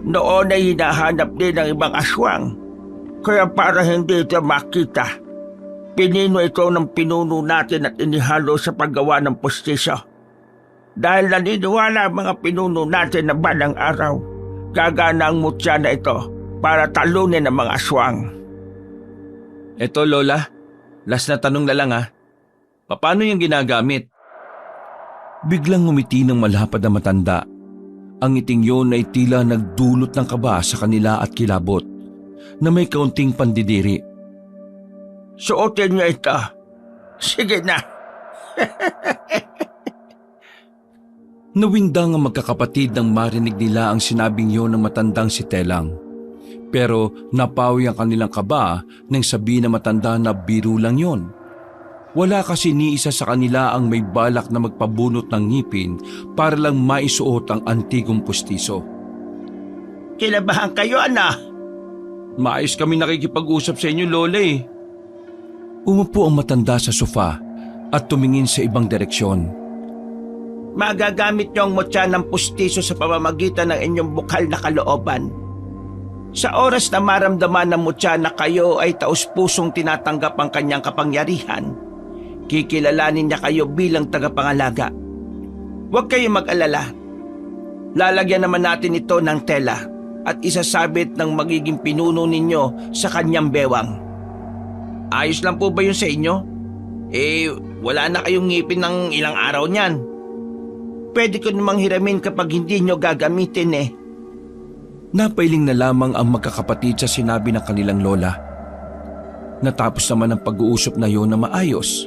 noon ay hinahanap din ng ibang aswang. Kaya para hindi ito makita, pinino ito ng pinuno natin at inihalo sa paggawa ng pustiso. Dahil naniniwala ang mga pinuno natin na balang araw, gagana ang mutya na ito para talunin ang mga aswang. Eto Lola, last na tanong na lang ha. Paano yung ginagamit? Biglang ngumiti ng malapad na matanda. Ang ngiting yun ay tila nagdulot ng kaba sa kanila at kilabot. na may kaunting pandidiri. Suotin niyo ito. Sige na. Nawindang ang magkakapatid nang marinig nila ang sinabing yon ng matandang si Telang. Pero napawi ang kanilang kaba nang sabihin na matanda na biro lang yon. Wala kasi ni isa sa kanila ang may balak na magpabunot ng ngipin para lang maisuot ang antigong pustiso. Kinabahan kayo, ana? Maayos kami nakikipag-usap sa inyo, Lola eh. Umupo ang matanda sa sofa at tumingin sa ibang direksyon. Magagamit niyo ang mutya ng pustiso sa pamamagitan ng inyong bukal na kalooban. Sa oras na maramdaman ng mutya na kayo ay taus-pusong tinatanggap ang kanyang kapangyarihan, kikilalanin niya kayo bilang tagapangalaga. Huwag kayong mag-alala. Lalagyan naman natin ito ng tela at isasabit ng magiging pinuno ninyo sa kanyang bewang. Ayos lang po ba yun sa inyo? Wala na kayong ngipin ng ilang araw niyan. Pwede ko namang hiramin kapag hindi nyo gagamitin eh. Napailing na lamang ang magkakapatid sa sinabi ng kanilang lola. Natapos naman ang pag-uusap na yon na maayos.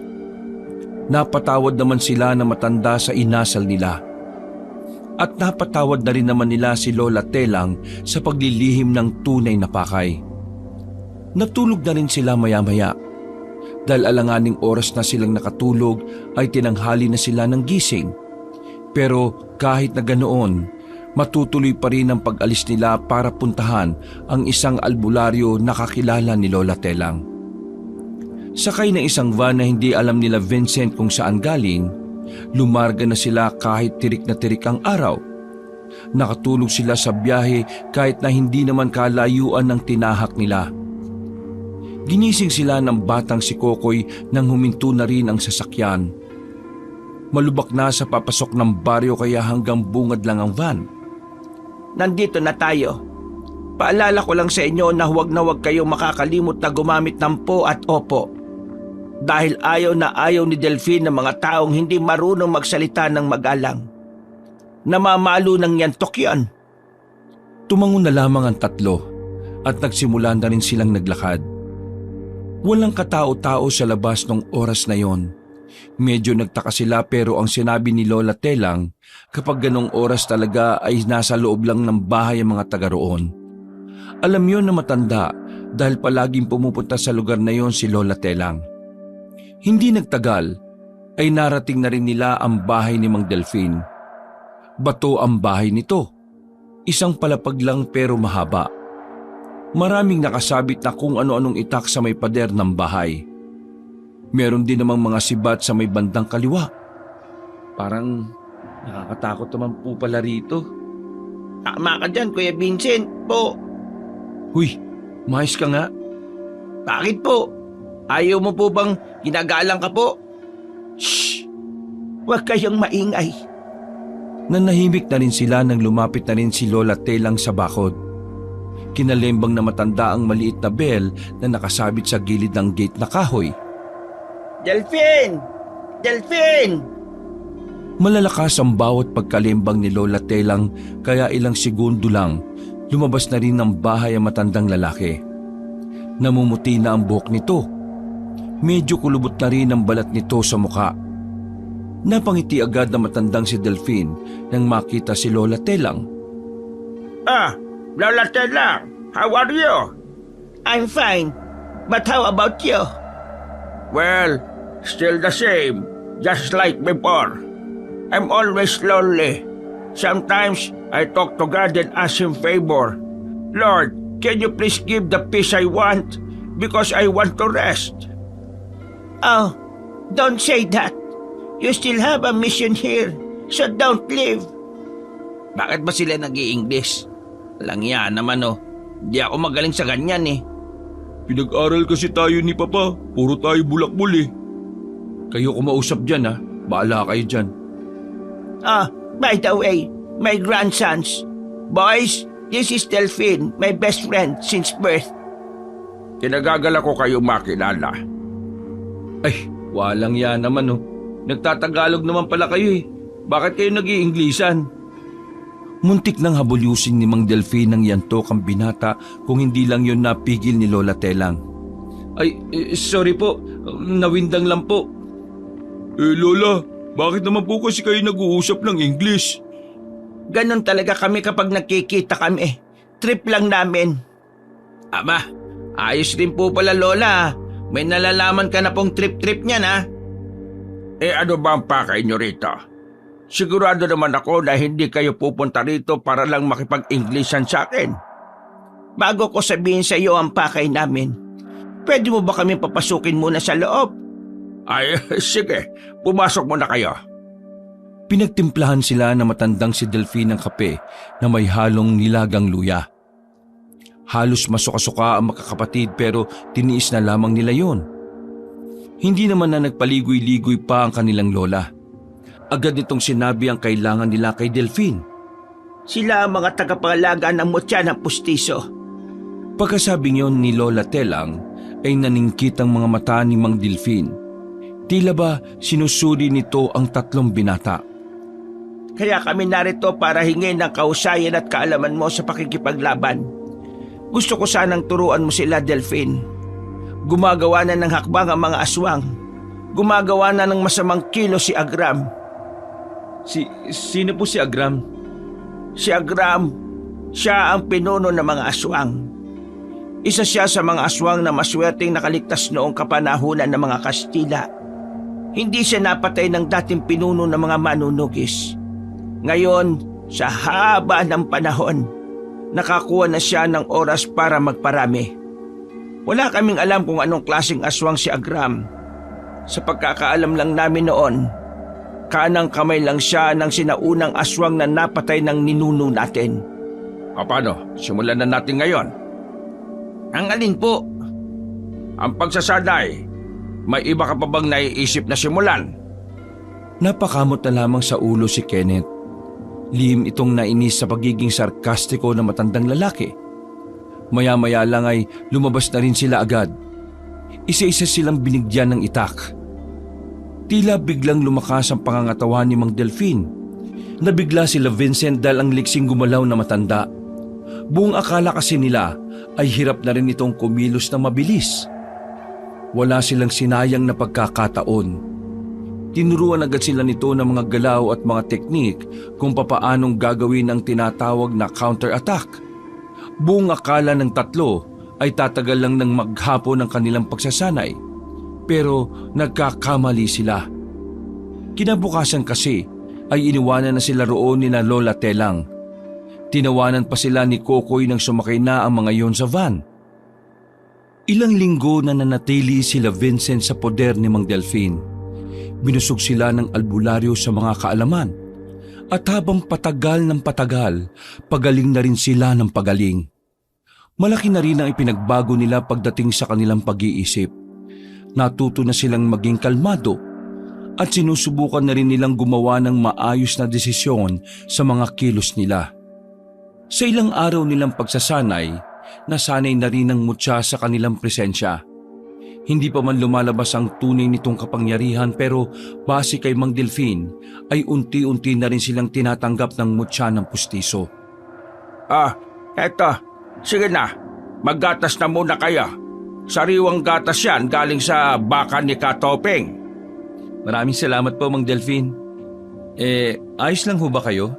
Napatawad naman sila na matanda sa inasal nila. At napatawad na rin naman nila si Lola Telang sa paglilihim ng tunay na pakay. Natulog na rin sila maya-maya. Dahil alanganing oras na silang nakatulog ay tinanghali na sila ng gising. Pero kahit na ganoon, matutuloy pa rin ang pag-alis nila para puntahan ang isang albularyo na kakilala ni Lola Telang. Sakay ng isang van na hindi alam nila Vincent kung saan galing, lumarga na sila kahit tirik na tirik ang araw. Nakatulog sila sa biyahe kahit na hindi naman kalayuan ng tinahak nila. Ginising sila ng batang si Kokoy nang huminto na rin ang sasakyan. Malubak na sa papasok ng baryo kaya hanggang bungad lang ang van. Nandito na tayo. Paalala ko lang sa inyo na huwag kayong makakalimot na gumamit ng po at opo. Dahil ayaw na ayaw ni Delphine ng mga taong hindi marunong magsalita ng magalang. Namamalo ng yantok yan. Tumango na lamang ang tatlo at nagsimula na rin silang naglakad. Walang katao-tao sa labas ng oras na yon. Medyo nagtaka sila pero ang sinabi ni Lola Telang, kapag ganong oras talaga ay nasa loob lang ng bahay ang mga taga roon. Alam yon na matanda dahil palaging pumupunta sa lugar na yon si Lola Telang. Hindi nagtagal ay narating na rin nila ang bahay ni Mang Delphine. Bato ang bahay nito. Isang palapag lang pero mahaba. Maraming nakasabit na kung ano-anong itak sa may pader ng bahay. Meron din namang mga sibat sa may bandang kaliwa. Parang nakakatakot naman po pala rito. Tama ka dyan, Kuya Vincent po. Huy, mahis ka nga. Bakit po? Ayaw mo po bang ginagalang ka po? Shh! Huwag kayong maingay. Nanahimik na rin sila nang lumapit na rin si Lola Telang sa bakod. Kinalembang na matanda ang maliit na bell na nakasabit sa gilid ng gate na kahoy. Delphine! Delphine! Malalakas ang bawat pagkalembang ni Lola Telang kaya ilang segundo lang lumabas na rin ng bahay ang matandang lalaki. Namumuti na ang buhok nito. Medyo kulubot na rin ang balat nito sa mukha. Napangiti agad na matandang si Delphine nang makita si Lola Telang. Lola Telang, how are you? I'm fine, but how about you? Well, still the same, just like before. I'm always lonely. Sometimes I talk to God and ask Him favor. Lord, can you please give the peace I want? Because I want to rest. Oh, don't say that. You still have a mission here, so don't leave. Bakit ba sila nag-i-English? Lang yan naman oh. Di ako magaling sa ganyan eh. Pinag-aral kasi tayo ni Papa. Puro tayo bulakbul eh. Kayo kumausap dyan ha. Baala kayo dyan. By the way, my grandsons. Boys, this is Delphine, my best friend since birth. Kinagagala ko kayo makilala. Ay, walang yan naman oh. Nagtatagalog naman pala kayo eh. Bakit kayo nag-i-Inglesan? Muntik nang habulyusin ni Mang Delfin ng yantok ang binata kung hindi lang yon napigil ni Lola Telang. Ay, sorry po. Nawindang lang po. Lola, bakit naman po kasi kayo nag-uusap ng English? Ganon talaga kami kapag nakikita kami. Trip lang namin. Aba, ayos din po pala Lola. May nalalaman ka na pong trip-trip niyan ha. Ano ba ang pakay nyo rito? Sigurado naman ako na hindi kayo pupunta rito para lang makipag-Englishan sa akin. Bago ko sabihin sa iyo ang pakay namin, pwede mo ba kami papasukin muna sa loob? Ay, sige. Pumasok muna kayo. Pinagtimplahan sila na matandang si Delfin ng kape na may halong nilagang luya. Halos masuka-suka ang makakapatid pero tiniis na lamang nila yon. Hindi naman na nagpaligoy-ligoy pa ang kanilang lola. Agad nitong sinabi ang kailangan nila kay Delfin. Sila ang mga tagapangalaga ng mutya ng pustiso. Pagkasabing yon ni Lola Telang ay naningkit ang mga mata ni Mang Delfin. Tila ba sinusuri nito ang 3 binata. Kaya kami narito para hingin ng kausayan at kaalaman mo sa pakikipaglaban. Gusto ko sanang turuan mo sila, Delfin. Gumagawa na ng hakbang ang mga aswang. Gumagawa na ng masamang kilo si Agram. Sino po si Agram? Si Agram, siya ang pinuno ng mga aswang. Isa siya sa mga aswang na maswerteng nakaligtas noong kapanahunan ng mga Kastila. Hindi siya napatay ng dating pinuno ng mga manunugis. Ngayon, sa haba ng panahon, nakakuha na siya ng oras para magparami. Wala kaming alam kung anong klaseng aswang si Agram. Sa pagkakaalam lang namin noon, kanang kamay lang siya ng sinaunang aswang na napatay ng ninuno natin. Paano? Simulan na natin ngayon. Ang alin po? Ang pagsasaday. May iba ka pa bang naiisip na simulan? Napakamot na lamang sa ulo si Kenneth. Lihim itong nainis sa pagiging sarkastiko ng matandang lalaki. Maya-maya lang ay lumabas na rin sila agad. Isa-isa silang binigyan ng itak. Tila biglang lumakas ang pangangatawan ni Mang Delfin. Nabigla sila Vincent dahil ang liksing gumalaw na matanda. Buong akala kasi nila ay hirap na rin itong kumilos na mabilis. Wala silang sinayang na pagkakataon. Tinuruan agad sila nito ng mga galaw at mga teknik kung papaanong gagawin ang tinatawag na counter-attack. Buong akala ng 3 ay tatagal lang ng maghapon ang kanilang pagsasanay. Pero nagkakamali sila. Kinabukasan kasi ay iniwanan na sila roon ni na Lola Telang. Tinawanan pa sila ni Kokoy nang sumakay na ang mga yon sa van. Ilang linggo na nanatili sila Vincent sa poder ni Mang Delfin. Binusog sila ng albularyo sa mga kaalaman. At habang patagal ng patagal, pagaling na rin sila ng pagaling. Malaki na rin ang ipinagbago nila pagdating sa kanilang pag-iisip. Natuto na silang maging kalmado at sinusubukan na rin nilang gumawa ng maayos na desisyon sa mga kilos nila. Sa ilang araw nilang pagsasanay, nasanay na rin ang mutya sa kanilang presensya. Hindi pa man lumalabas ang tunay nitong kapangyarihan pero base kay Mang Delfin ay unti-unti na rin silang tinatanggap ng mutya ng pustiso. Eto, sige na, maggatas na muna kayo. Sariwang gatas yan galing sa baka ni Katopeng. Maraming salamat po Mang Delfin. Ayos lang ho ba kayo?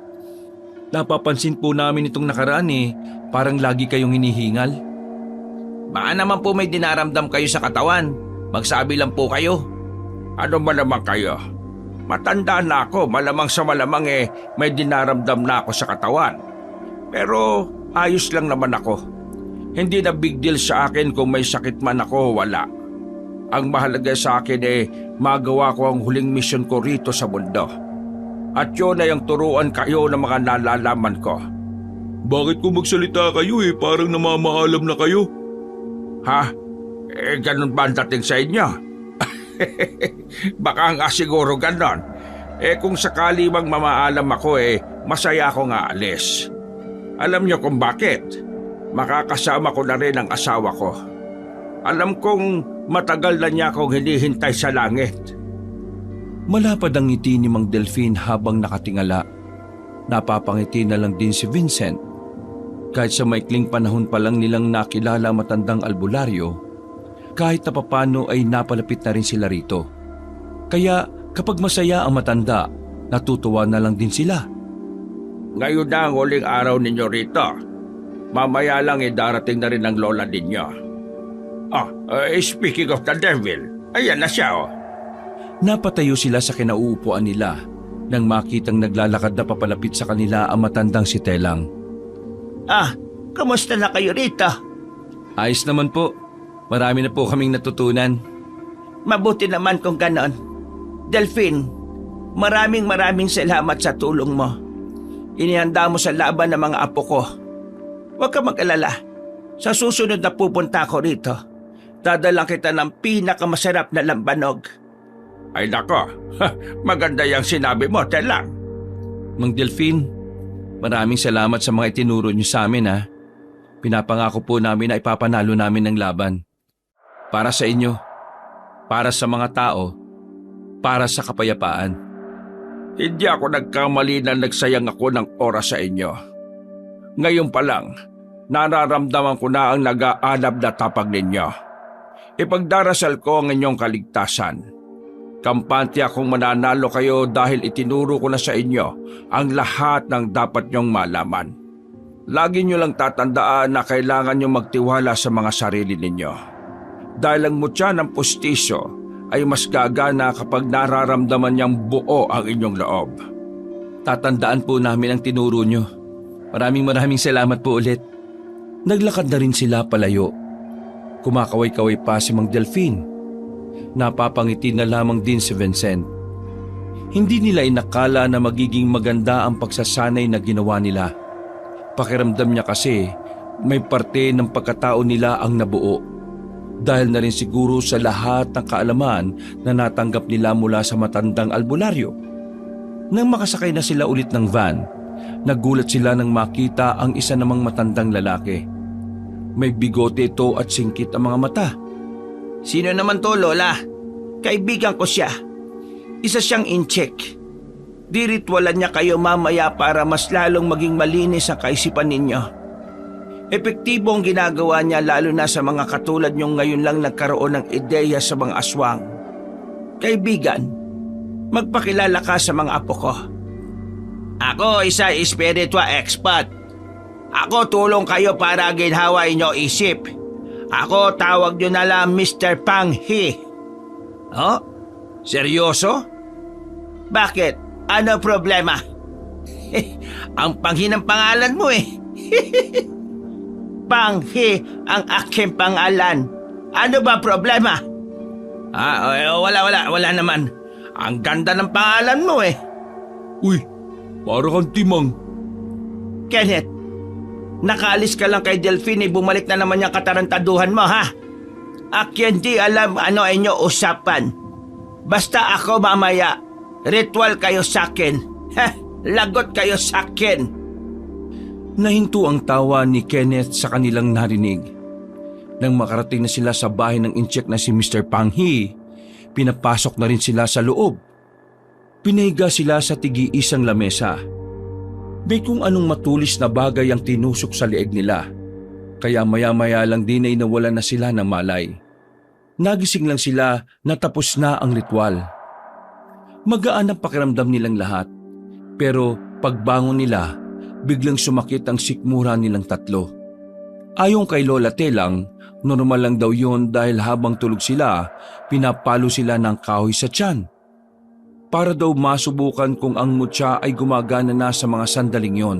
Napapansin po namin itong nakaraan parang lagi kayong hinihingal. Baka naman po may dinaramdam kayo sa katawan. Magsabi lang po kayo. Ano ba naman kayo? Matanda na ako, malamang sa malamang may dinaramdam na ako sa katawan. Pero ayos lang naman ako. Hindi na big deal sa akin kung may sakit man ako o wala. Ang mahalaga sa akin magawa ko ang huling misyon ko rito sa mundo. At yun ay ang turuan kayo ng mga nalalaman ko. Bakit kung magsalita kayo parang namamaalam na kayo? Ha? Ganun ba ang dating sa inyo? Baka nga siguro ganon. Kung sakali bang mamaalam ako masaya ako nga alis. Alam niyo kung bakit? Makakasama ko na rin ang asawa ko. Alam kong matagal na niya akong hinihintay sa langit. Malapad ang ngiti ni Mang Delfin habang nakatingala. napapangiti na lang din si Vincent. Kahit sa maikling panahon pa lang nilang nakilala ang matandang albularyo, kahit na papano ay napalapit na rin sila rito. Kaya kapag masaya ang matanda, natutuwa na lang din sila. Ngayon na ang huling araw ninyo rito. Mamaya lang darating na rin ang lola ninyo. Speaking of the devil, ayan na siya oh. Napatayo sila sa kinauupuan nila nang makitang naglalakad na papalapit sa kanila ang matandang si Telang. Kamusta na kayo rito? Ayos naman po. Marami na po kaming natutunan. Mabuti naman kung ganon. Delphine, maraming salamat sa tulong mo. Inihanda mo sa laban ng mga apo ko. Huwag ka mag-alala. Sa susunod na pupunta ako rito, dadalang kita ng pinakamasarap na lambanog. Ay nako, maganda yung sinabi mo, Telang. Mang Delphine, maraming salamat sa mga itinuro niyo sa amin ha. Pinapangako po namin na ipapanalo namin ang laban. Para sa inyo, para sa mga tao, para sa kapayapaan. Hindi ako nagkamali na nagsayang ako ng oras sa inyo. Ngayon pa lang, nararamdaman ko na ang nag-aanab na tapag ninyo. Ipagdarasal ko ang inyong kaligtasan. Kampante akong mananalo kayo dahil itinuro ko na sa inyo ang lahat ng dapat nyong malaman. Lagi nyo lang tatandaan na kailangan nyo magtiwala sa mga sarili ninyo. Dahil ang mutya ng pustiso ay mas gagana kapag nararamdaman niyang buo ang inyong loob. Tatandaan po namin ang tinuro nyo. Maraming salamat po ulit. Naglakad na rin sila palayo. Kumakaway-kaway pa si Mang Delphine. Napapangiti na lamang din si Vincent. Hindi nila inakala na magiging maganda ang pagsasanay na ginawa nila. Pakiramdam niya kasi may parte ng pagkatao nila ang nabuo. Dahil na rin siguro sa lahat ng kaalaman na natanggap nila mula sa matandang albularyo. Nang makasakay na sila ulit ng van, nagulat sila nang makita ang isa namang matandang lalaki. May bigote ito at singkit ang mga mata. Sino naman to, Lola? Kaibigan ko siya. Isa siyang incheck. Diritwalan niya kayo mamaya para mas lalong maging malinis ang kaisipan ninyo. Epektibo ang ginagawa niya lalo na sa mga katulad niyong ngayon lang nagkaroon ng ideya sa mga aswang. Kaibigan, magpakilala ka sa mga apo ko. Ako isa spiritual expert. Ako tulong kayo para ginhawa inyo isip. Ako tawag niyo na lang Mr. Pang He. Oh? Seryoso? Bakit? Ano problema? Ang panghi ng pangalan mo eh. Panghi ang aking pangalan. Ano ba problema? Wala naman. Ang ganda ng pangalan mo eh. Uy, para kang timang. Kenneth, nakaalis ka lang kay Delphine, bumalik na naman yung katarantaduhan mo ha? Akin di alam ano inyo usapan. Basta ako mamaya, ritual kayo sakin. Lagot kayo sakin. Nahinto ang tawa ni Kenneth sa kanilang narinig. Nang makarating na sila sa bahay ng incheck na si Mr. Pang He, pinapasok na rin sila sa loob. Pinahiga sila sa tigi-isang lamesa. May kung anong matulis na bagay ang tinusok sa leeg nila. Kaya maya-maya lang din ay nawalan na sila ng malay. Nagising lang sila na tapos na ang ritual. Magaan ang pakiramdam nilang lahat. Pero pagbangon nila, biglang sumakit ang sikmura nilang tatlo. Ayon kay Lola Telang, normal lang daw yun dahil habang tulog sila, pinapalo sila ng kahoy sa tiyan. Para daw masubukan kung ang mutya ay gumagana na sa mga sandaling yon.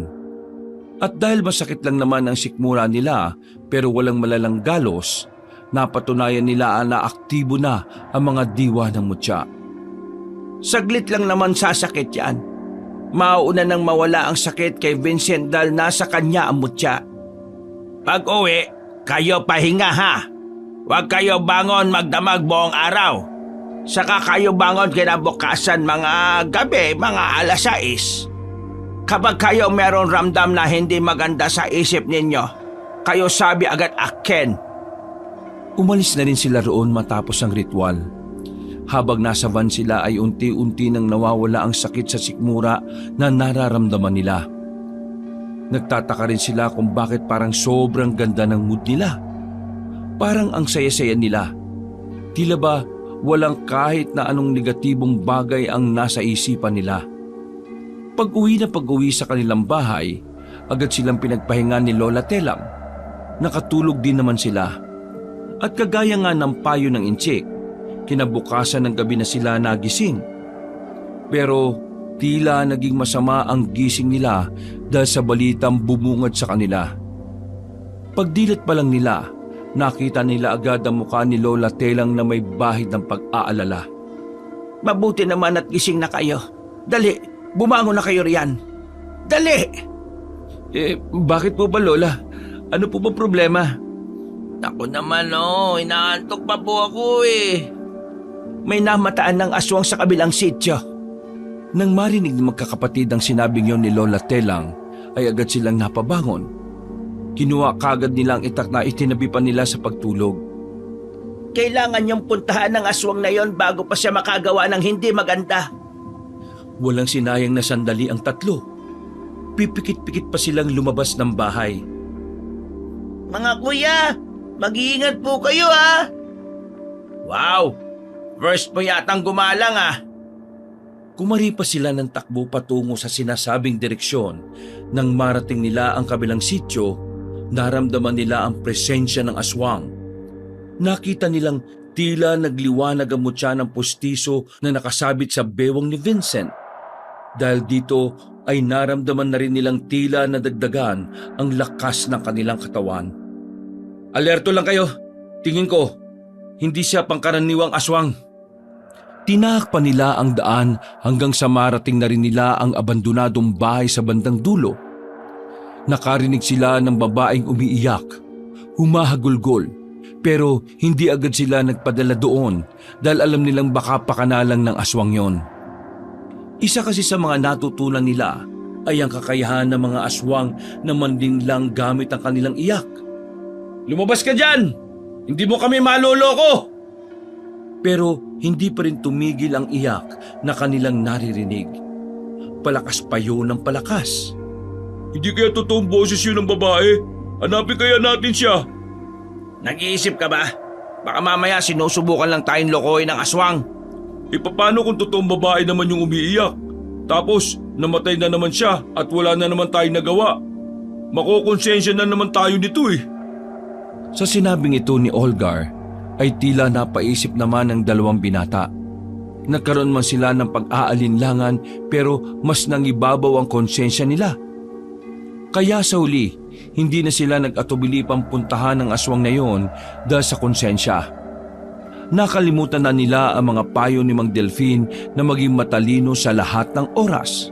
At dahil masakit lang naman ang sikmura nila pero walang malalang galos, napatunayan nila na aktibo na ang mga diwa ng mutya. Saglit lang naman sasakit yan. Mauuna nang mawala ang sakit kay Vincent dahil nasa kanya ang mutya. Pag uwi, kayo pahinga ha. Huwag kayo bangon magdamag buong araw. Saka kayo bangon kinabukasan mga gabi, mga 6:00. Kapag kayo meron ramdam na hindi maganda sa isip ninyo, kayo sabi agad akin. Umalis na rin sila roon matapos ang ritual. Habang nasa van sila ay unti-unti nang nawawala ang sakit sa sikmura na nararamdaman nila. Nagtataka rin sila kung bakit parang sobrang ganda ng mood nila. Parang ang saya-saya nila. Tila ba walang kahit na anong negatibong bagay ang nasa isipan nila. Pag-uwi sa kanilang bahay, agad silang pinagpahinga ni Lola Telang. Nakatulog din naman sila. At kagaya nga ng payo ng inchik, kinabukasan ng gabi na sila nagising. Pero tila naging masama ang gising nila dahil sa balitang bumungad sa kanila. Pagdilat pa lang nila, nakita nila agad ang mukha ni Lola Telang na may bahid ng pag-aalala. Mabuti naman at gising na kayo. Dali, bumangon na kayo riyan. Dali! Bakit po ba, Lola? Ano po ba problema? Ako naman inaantok pa po ako eh. May namataan ng aswang sa kabilang sityo. Nang marinig ng magkakapatid ang sinabing yon ni Lola Telang, ay agad silang napabangon. Kinuha kagad nila ang itak na itinabi pa nila sa pagtulog. Kailangan niyong puntahan ng aswang na yon bago pa siya makagawa ng hindi maganda. Walang sinayang na sandali ang tatlo. Pipikit-pikit pa silang lumabas ng bahay. Mga kuya, mag-iingat po kayo ha. Wow! First mo yatang gumalang ah. Kumari pa sila ng takbo patungo sa sinasabing direksyon. Nang marating nila ang kabilang sityo, naramdaman nila ang presensya ng aswang. Nakita nilang tila nagliwanag ang mutya ng pustiso na nakasabit sa bewang ni Vincent. Dahil dito ay naramdaman na rin nilang tila nadagdagan ang lakas ng kanilang katawan. Alerto lang kayo, tingin ko, hindi siya pangkaraniwang aswang. Tinahak pa nila ang daan hanggang sa marating na rin nila ang abandonadong bahay sa bandang dulo. Nakarinig sila ng babaeng umiiyak, humahagulgol, pero hindi agad sila nagpadala doon dahil alam nilang baka pakanalang ng aswang yon. Isa kasi sa mga natutunan nila ay ang kakayahan ng mga aswang na mandinlang gamit ang kanilang iyak. Lumabas ka dyan! Hindi mo kami maloloko! Pero hindi pa rin tumigil ang iyak na kanilang naririnig. Palakas pa yun ng palakas. Hindi kaya totoong boses yun ng babae? Hanapin kaya natin siya. Nag-iisip ka ba? Baka mamaya sinusubukan lang tayong lokohin ng aswang. Paano kung totoong babae naman yung umiiyak? Tapos namatay na naman siya at wala na naman tayong nagawa. Makokonsensya na naman tayo nito eh. Sa sinabing ito ni Olgar, ay tila napaisip naman ng dalawang binata. Nagkaroon man sila ng pag-aalinlangan pero mas nangibabaw ang konsensya nila. Kaya sa huli, hindi na sila nag-atubili pang puntahan ng aswang na yon dahil sa konsensya. Nakalimutan na nila ang mga payo ni Mang Delfin na maging matalino sa lahat ng oras.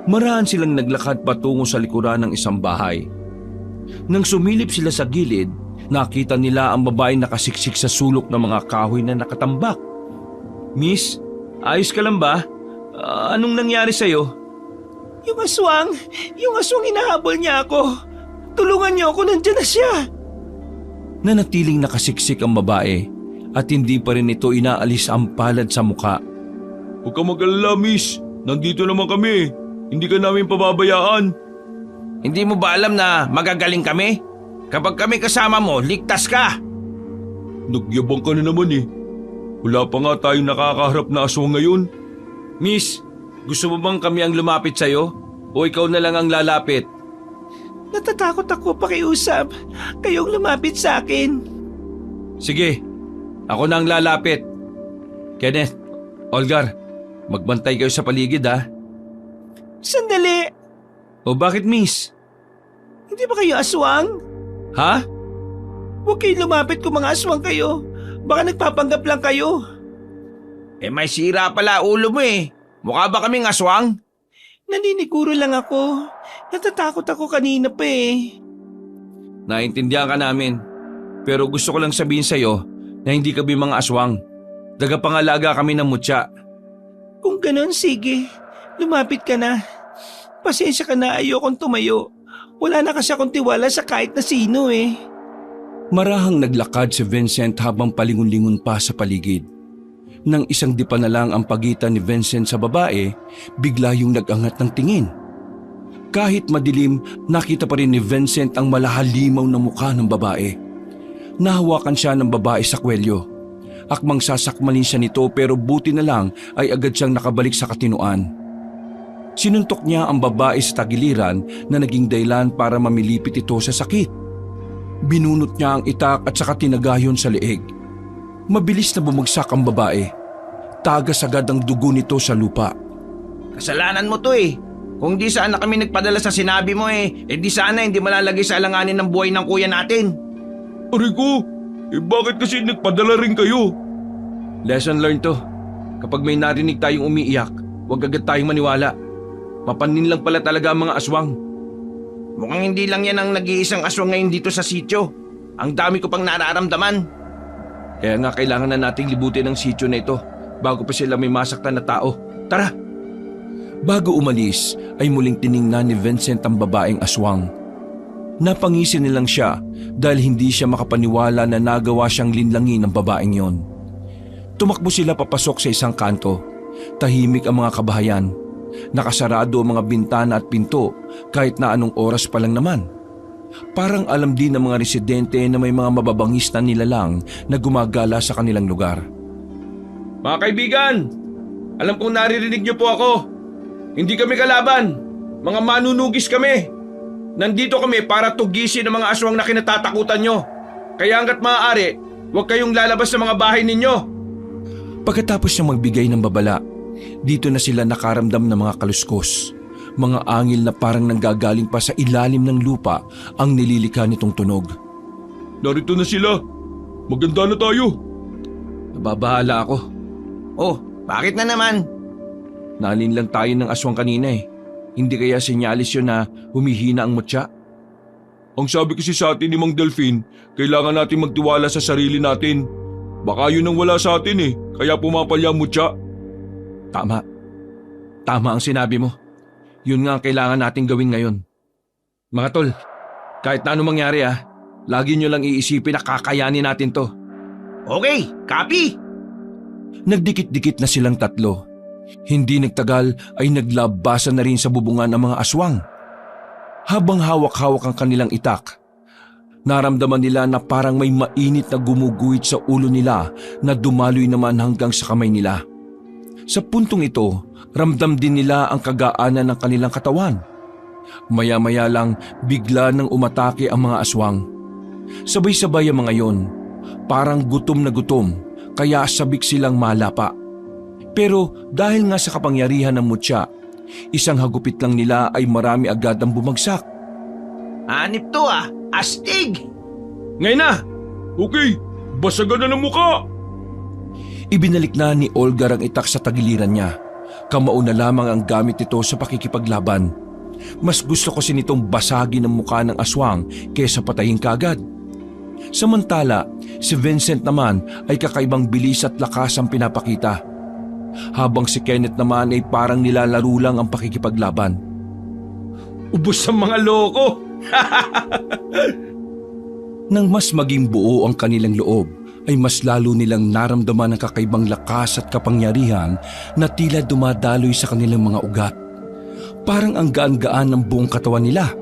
Maraan silang naglakad patungo sa likuran ng isang bahay. Nang sumilip sila sa gilid, nakita nila ang babae nakasiksik sa sulok ng mga kahoy na nakatambak. Miss, ayos ka lang ba? Anong nangyari sa'yo? Yung aswang hinahabol niya ako. Tulungan niyo ako, nandiyan na siya. Nanatiling nakasiksik ang babae at hindi pa rin ito inaalis ang palad sa muka. Huwag ka mag-alala, miss. Nandito naman kami. Hindi ka namin pababayaan. Hindi mo ba alam na magagaling kami? Kapag kami kasama mo, ligtas ka. Nagyabang ka na naman eh. Wala pa nga tayong nakakaharap na aswang ngayon. Miss, gusto mo bang kami ang lumapit sa'yo? O ikaw na lang ang lalapit? Natatakot ako pakiusap. Kayong lumapit sa akin. Sige, ako na ang lalapit. Kenneth, Olgar, magbantay kayo sa paligid ha. Sandali. O bakit miss? Hindi ba kayo aswang? Ha? Huwag kayong lumapit kung mga aswang kayo. Baka nagpapanggap lang kayo. May sira pala ulo mo eh. Mukha ba kaming aswang? Naniniguro lang ako. Natatakot ako kanina pa eh. Naintindihan ka namin. Pero gusto ko lang sabihin sa'yo na hindi kami mga aswang. Tagapangalaga kami ng mutya. Kung ganon, sige. Lumapit ka na. Pasensya ka na, ayokong tumayo. Wala na kasi akong tiwala sa kahit na sino eh. Marahang naglakad si Vincent habang palingon-lingon pa sa paligid. Nang isang dipa na lang ang pagitan ni Vincent sa babae, bigla yung nag-angat ng tingin. Kahit madilim, nakita pa rin ni Vincent ang malahalimaw na mukha ng babae. Nahawakan siya ng babae sa kwelyo. Akmang sasakmalin siya nito pero buti na lang ay agad siyang nakabalik sa katinoan. Sinuntok niya ang babae sa tagiliran na naging dahilan para mamilipit ito sa sakit. Binunot niya ang itak at saka tinagayon sa leeg. Mabilis na bumagsak ang babae. Tagas agad ang dugo nito sa lupa. Kasalanan mo to eh. Kung di sana kami nagpadala sa sinabi mo di sana hindi malalagay sa alanganin ng buhay ng kuya natin. Aray ko, bakit kasi nagpadala rin kayo? Lesson learned to. Kapag may narinig tayong umiiyak, huwag agad tayong maniwala. Mapanin lang pala talaga ang mga aswang. Mukhang hindi lang yan ang nag-iisang aswang ngayon dito sa sityo. Ang dami ko pang nararamdaman. Kaya nga kailangan na nating libutin ang sityo na ito bago pa sila may masaktan na tao. Tara! Bago umalis ay muling tiningnan ni Vincent ang babaeng aswang. Napangisi nilang siya dahil hindi siya makapaniwala na nagawa siyang linlangin ng babaeng yon. Tumakbo sila papasok sa isang kanto. Tahimik ang mga kabahayan. Nakasarado ang mga bintana at pinto kahit na anong oras pa lang naman. Parang alam din ng mga residente na may mga mababangis na nilalang na gumagala sa kanilang lugar. Mga kaibigan, alam kong naririnig niyo po ako. Hindi kami kalaban. Mga manunugis kami. Nandito kami para tugisin ang mga aswang na kinatatakutan nyo. Kaya hanggat maaari, huwag kayong lalabas sa mga bahay ninyo. Pagkatapos niya magbigay ng babala, dito na sila nakaramdam ng mga kaluskos. Mga angil na parang nanggagaling pa sa ilalim ng lupa ang nililikha nitong tunog. Narito na sila. Maganda na tayo. Nababahala ako. Oh, bakit na naman? Naalin lang tayo ng aswang kanina eh. Hindi kaya sinyalis yun na humihina ang mutya? Ang sabi kasi sa atin ni Mang Delphine, kailangan natin magtiwala sa sarili natin. Baka yun ang wala sa atin kaya pumapalya ang mutya. Tama. Tama ang sinabi mo. Yun nga ang kailangan nating gawin ngayon. Mga tol, kahit na anong mangyari lagi nyo lang iisipin na kakayanin natin to. Okay, copy! Nagdikit-dikit na silang tatlo. Hindi nagtagal ay naglabasan na rin sa bubungan ang mga aswang. Habang hawak-hawak ang kanilang itak, naramdaman nila na parang may mainit na gumuguhit sa ulo nila na dumaloy naman hanggang sa kamay nila. Sa puntong ito, ramdam din nila ang kagaanan ng kanilang katawan. Maya-maya lang bigla nang umatake ang mga aswang. Sabay-sabay ang mga yon, parang gutom na gutom kaya sabik silang malapa. Pero dahil nga sa kapangyarihan ng mutya, isang hagupit lang nila ay marami agad ang bumagsak. Anip to astig! Ngayon na! Okay, basagan na ng muka! Ibinalik na ni Olgar ang itak sa tagiliran niya. Kamao na lamang ang gamit ito sa pakikipaglaban. Mas gusto kasi nitong basagin ang mukha ng aswang kaysa patayin kaagad. Samantala, si Vincent naman ay kakaibang bilis at lakas ang pinapakita. Habang si Kenneth naman ay parang nilalaro lang ang pakikipaglaban. Ubus sa mga loko! Nang mas maging buo ang kanilang loob, ay mas lalo nilang naramdaman ang kakaibang lakas at kapangyarihan na tila dumadaloy sa kanilang mga ugat. Parang ang gaan-gaan ng buong katawan nila.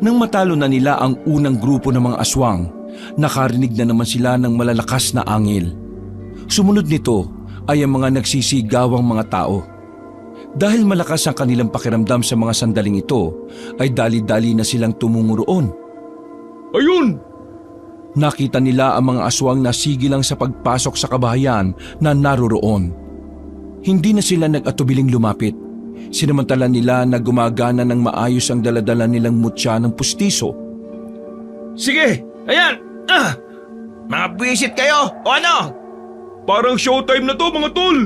Nang matalo na nila ang unang grupo ng mga aswang, nakarinig na naman sila ng malalakas na angil. Sumunod nito ay ang mga nagsisigawang mga tao. Dahil malakas ang kanilang pakiramdam sa mga sandaling ito, ay dali-dali na silang tumungo roon. Ayun! Nakita nila ang mga aswang na sigilang sa pagpasok sa kabahayan na naroroon. Hindi na sila nag-atubiling lumapit. Sinamantala nila na gumagana ng maayos ang daladala nilang mutya ng pustiso. Sige, ayan! Mga buwisit kayo, o ano? Parang showtime na to mga tol!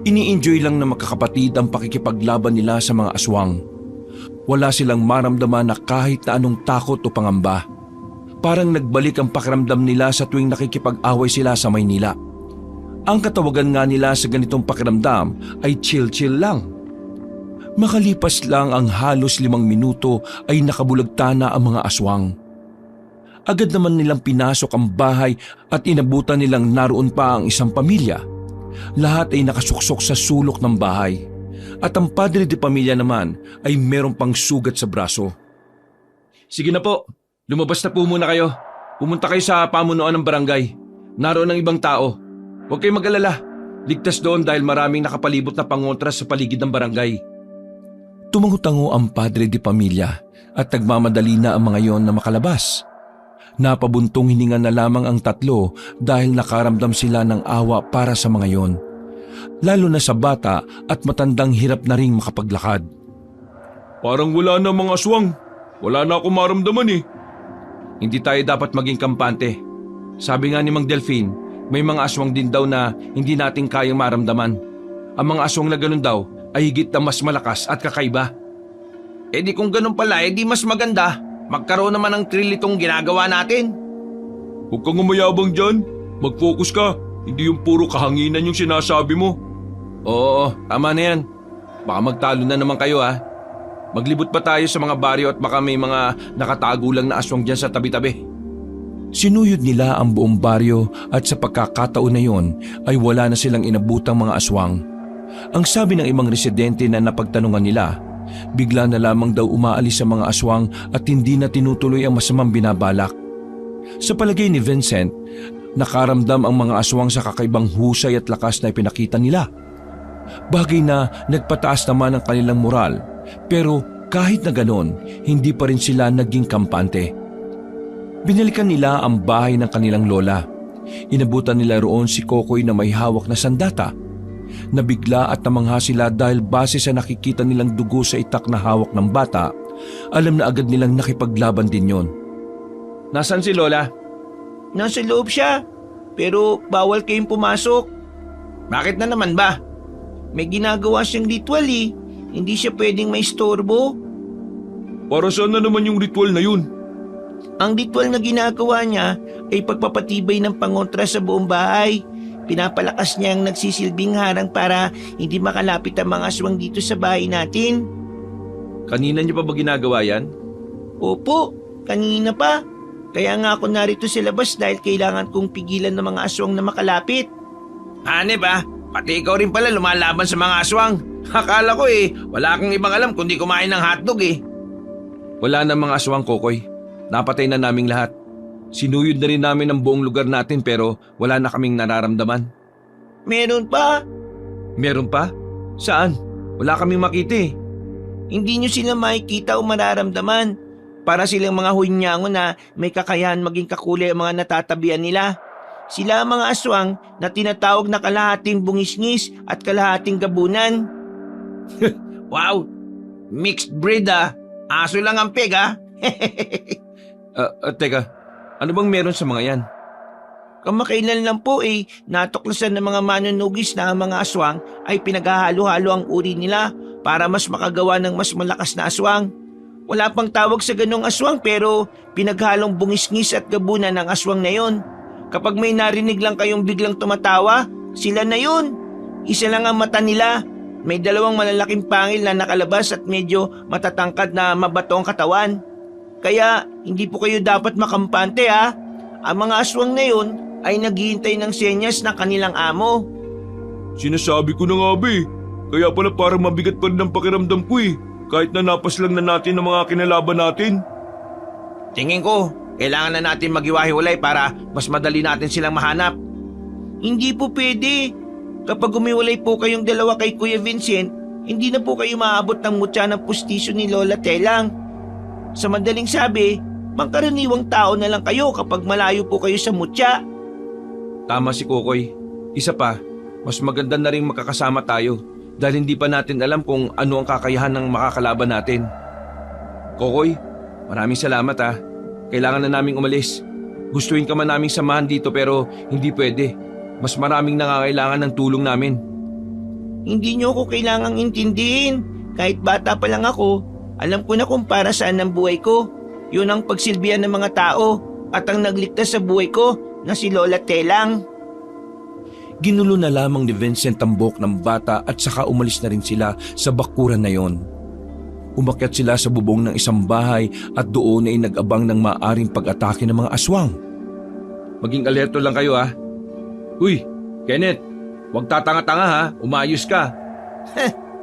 Ini-enjoy lang ng magkakapatid ang pakikipaglaban nila sa mga aswang. Wala silang maramdaman na kahit na anong takot o pangamba. Parang nagbalik ang pakiramdam nila sa tuwing nakikipag-away sila sa Maynila. Ang katawagan nga nila sa ganitong pakiramdam ay chill-chill lang. Makalipas lang ang halos 5 minuto ay nakabulagta na ang mga aswang. Agad naman nilang pinasok ang bahay at inabutan nilang naroon pa ang isang pamilya. Lahat ay nakasuksok sa sulok ng bahay. At ang padre de pamilya naman ay meron pang sugat sa braso. Sige na po, lumabas na po muna kayo. Pumunta kayo sa pamunuan ng barangay. Naroon ang ibang tao. Huwag kayong mag-alala. Ligtas doon dahil maraming nakapalibot na pangontras sa paligid ng barangay. Tumango-tango ang padre de pamilya at nagmamadali na ang mga yon na makalabas. Napabuntong hininga na lamang ang tatlo dahil nakaramdam sila ng awa para sa mga yon. Lalo na sa bata at matandang hirap na ring makapaglakad. Parang wala na mga aswang. Wala na akong maramdaman eh. Hindi tayo dapat maging kampante. Sabi nga ni Mang Delphine, may mga aswang din daw na hindi natin kayang maramdaman. Ang mga aswang na ganun daw ay higit na mas malakas at kakaiba. Eh di kung ganun pala, eh di mas maganda. Magkaroon naman ng thrill itong ginagawa natin. Huwag kang umayabang dyan. Mag-focus ka. Hindi yung puro kahanginan yung sinasabi mo. Oo, tama na yan. Baka magtalo na naman kayo ha. Maglibot pa tayo sa mga baryo at baka may mga nakatago lang na aswang dyan sa tabi-tabi. Sinuyod nila ang buong baryo at sa pagkakataon na yon ay wala na silang inabutang mga aswang. Ang sabi ng ibang residente na napagtanungan nila, bigla na lamang daw umaalis sa mga aswang at hindi na tinutuloy ang masamang binabalak. Sa palagay ni Vincent, nakaramdam ang mga aswang sa kakaibang husay at lakas na ipinakita nila. Bagay na nagpataas naman ang kanilang moral, pero kahit na ganon, hindi pa rin sila naging kampante. Binalikan nila ang bahay ng kanilang lola. Inabutan nila roon si Kokoy na may hawak na sandata. Nabigla at namangha sila dahil base sa nakikita nilang dugo sa itak na hawak ng bata, alam na agad nilang nakipaglaban din yon. Nasaan si Lola? Nasa loob siya, pero bawal kayong pumasok. Bakit na naman ba? May ginagawa siyang ritual eh. Hindi siya pwedeng maistorbo. Para saan na naman yung ritual na yun? Ang ritual na ginagawa niya ay pagpapatibay ng pangontra sa buong bahay. Pinapalakas niya ang nagsisilbing harang para hindi makalapit ang mga aswang dito sa bahay natin. Kanina niyo pa ba ginagawa yan? Opo, kanina pa. Kaya nga ako narito sa labas dahil kailangan kong pigilan ng mga aswang na makalapit. Hanep pati ikaw rin pala lumalaban sa mga aswang. Akala ko wala kang ibang alam kundi kumain ng hotdog eh. Wala na mga aswang, Kokoy. Napatay na naming lahat. Sinuyod na rin namin ang buong lugar natin pero wala na kaming nararamdaman. Meron pa? Meron pa? Saan? Wala kaming makita eh. Hindi nyo sila makikita o mararamdaman. Para silang mga hunyango na may kakayahan maging kakulay ang mga natatabihan nila. Sila ang mga aswang na tinatawag na kalahating bungisngis at kalahating gabunan. Wow! Mixed breed Aso lang ang peg Teka, ano bang meron sa mga yan? Kamakailan lang po natuklasan ng mga manunugis na ang mga aswang ay pinaghahalo-halo ang uri nila para mas makagawa ng mas malakas na aswang. Wala pang tawag sa ganong aswang pero pinaghalong bungisngis at gabunan ng aswang na yon. Kapag may narinig lang kayong biglang tumatawa, sila na yun. Isa lang ang mata nila. May dalawang malalaking pangil na nakalabas at medyo matatangkad na mabato ang katawan. Kaya hindi po kayo dapat makampante Ang mga aswang na yun ay naghihintay ng senyas ng kanilang amo. Sinasabi ko na nga ba eh. Kaya pala parang mabigat pa rin ang pakiramdam ko eh. Kahit na napas lang na natin ang mga kinalaban natin. Tingin ko, kailangan na natin maghiwa-hiwalay para mas madali natin silang mahanap. Hindi po pwede. Kapag umiwalay po kayong dalawa kay Kuya Vincent, hindi na po kayo maaabot ng mutya ng pustisyo ni Lola Telang. Sa madaling sabi, pangkaraniwang tao na lang kayo kapag malayo po kayo sa mutya. Tama si Kokoy. Isa pa, mas maganda na rin makakasama tayo dahil hindi pa natin alam kung ano ang kakayahan ng makakalaban natin. Kokoy, maraming salamat Kailangan na naming umalis. Gustuin ka man naming samahan dito pero hindi pwede. Mas maraming nangangailangan ng tulong namin. Hindi niyo ako kailangang intindihin. Kahit bata pa lang ako, alam ko na kung para saan ang buhay ko. Yun ang pagsilbihan ng mga tao at ang nagligtas sa buhay ko na si Lola Telang. Ginulo na lamang ni Vincent ang buhok ng bata at saka umalis na rin sila sa bakuran na yon. Umakyat sila sa bubong ng isang bahay at doon ay nag-abang ng maaring pag-atake ng mga aswang. Maging alerto lang kayo ha. Uy, Kenneth, huwag tatanga-tanga ha. Umayos ka.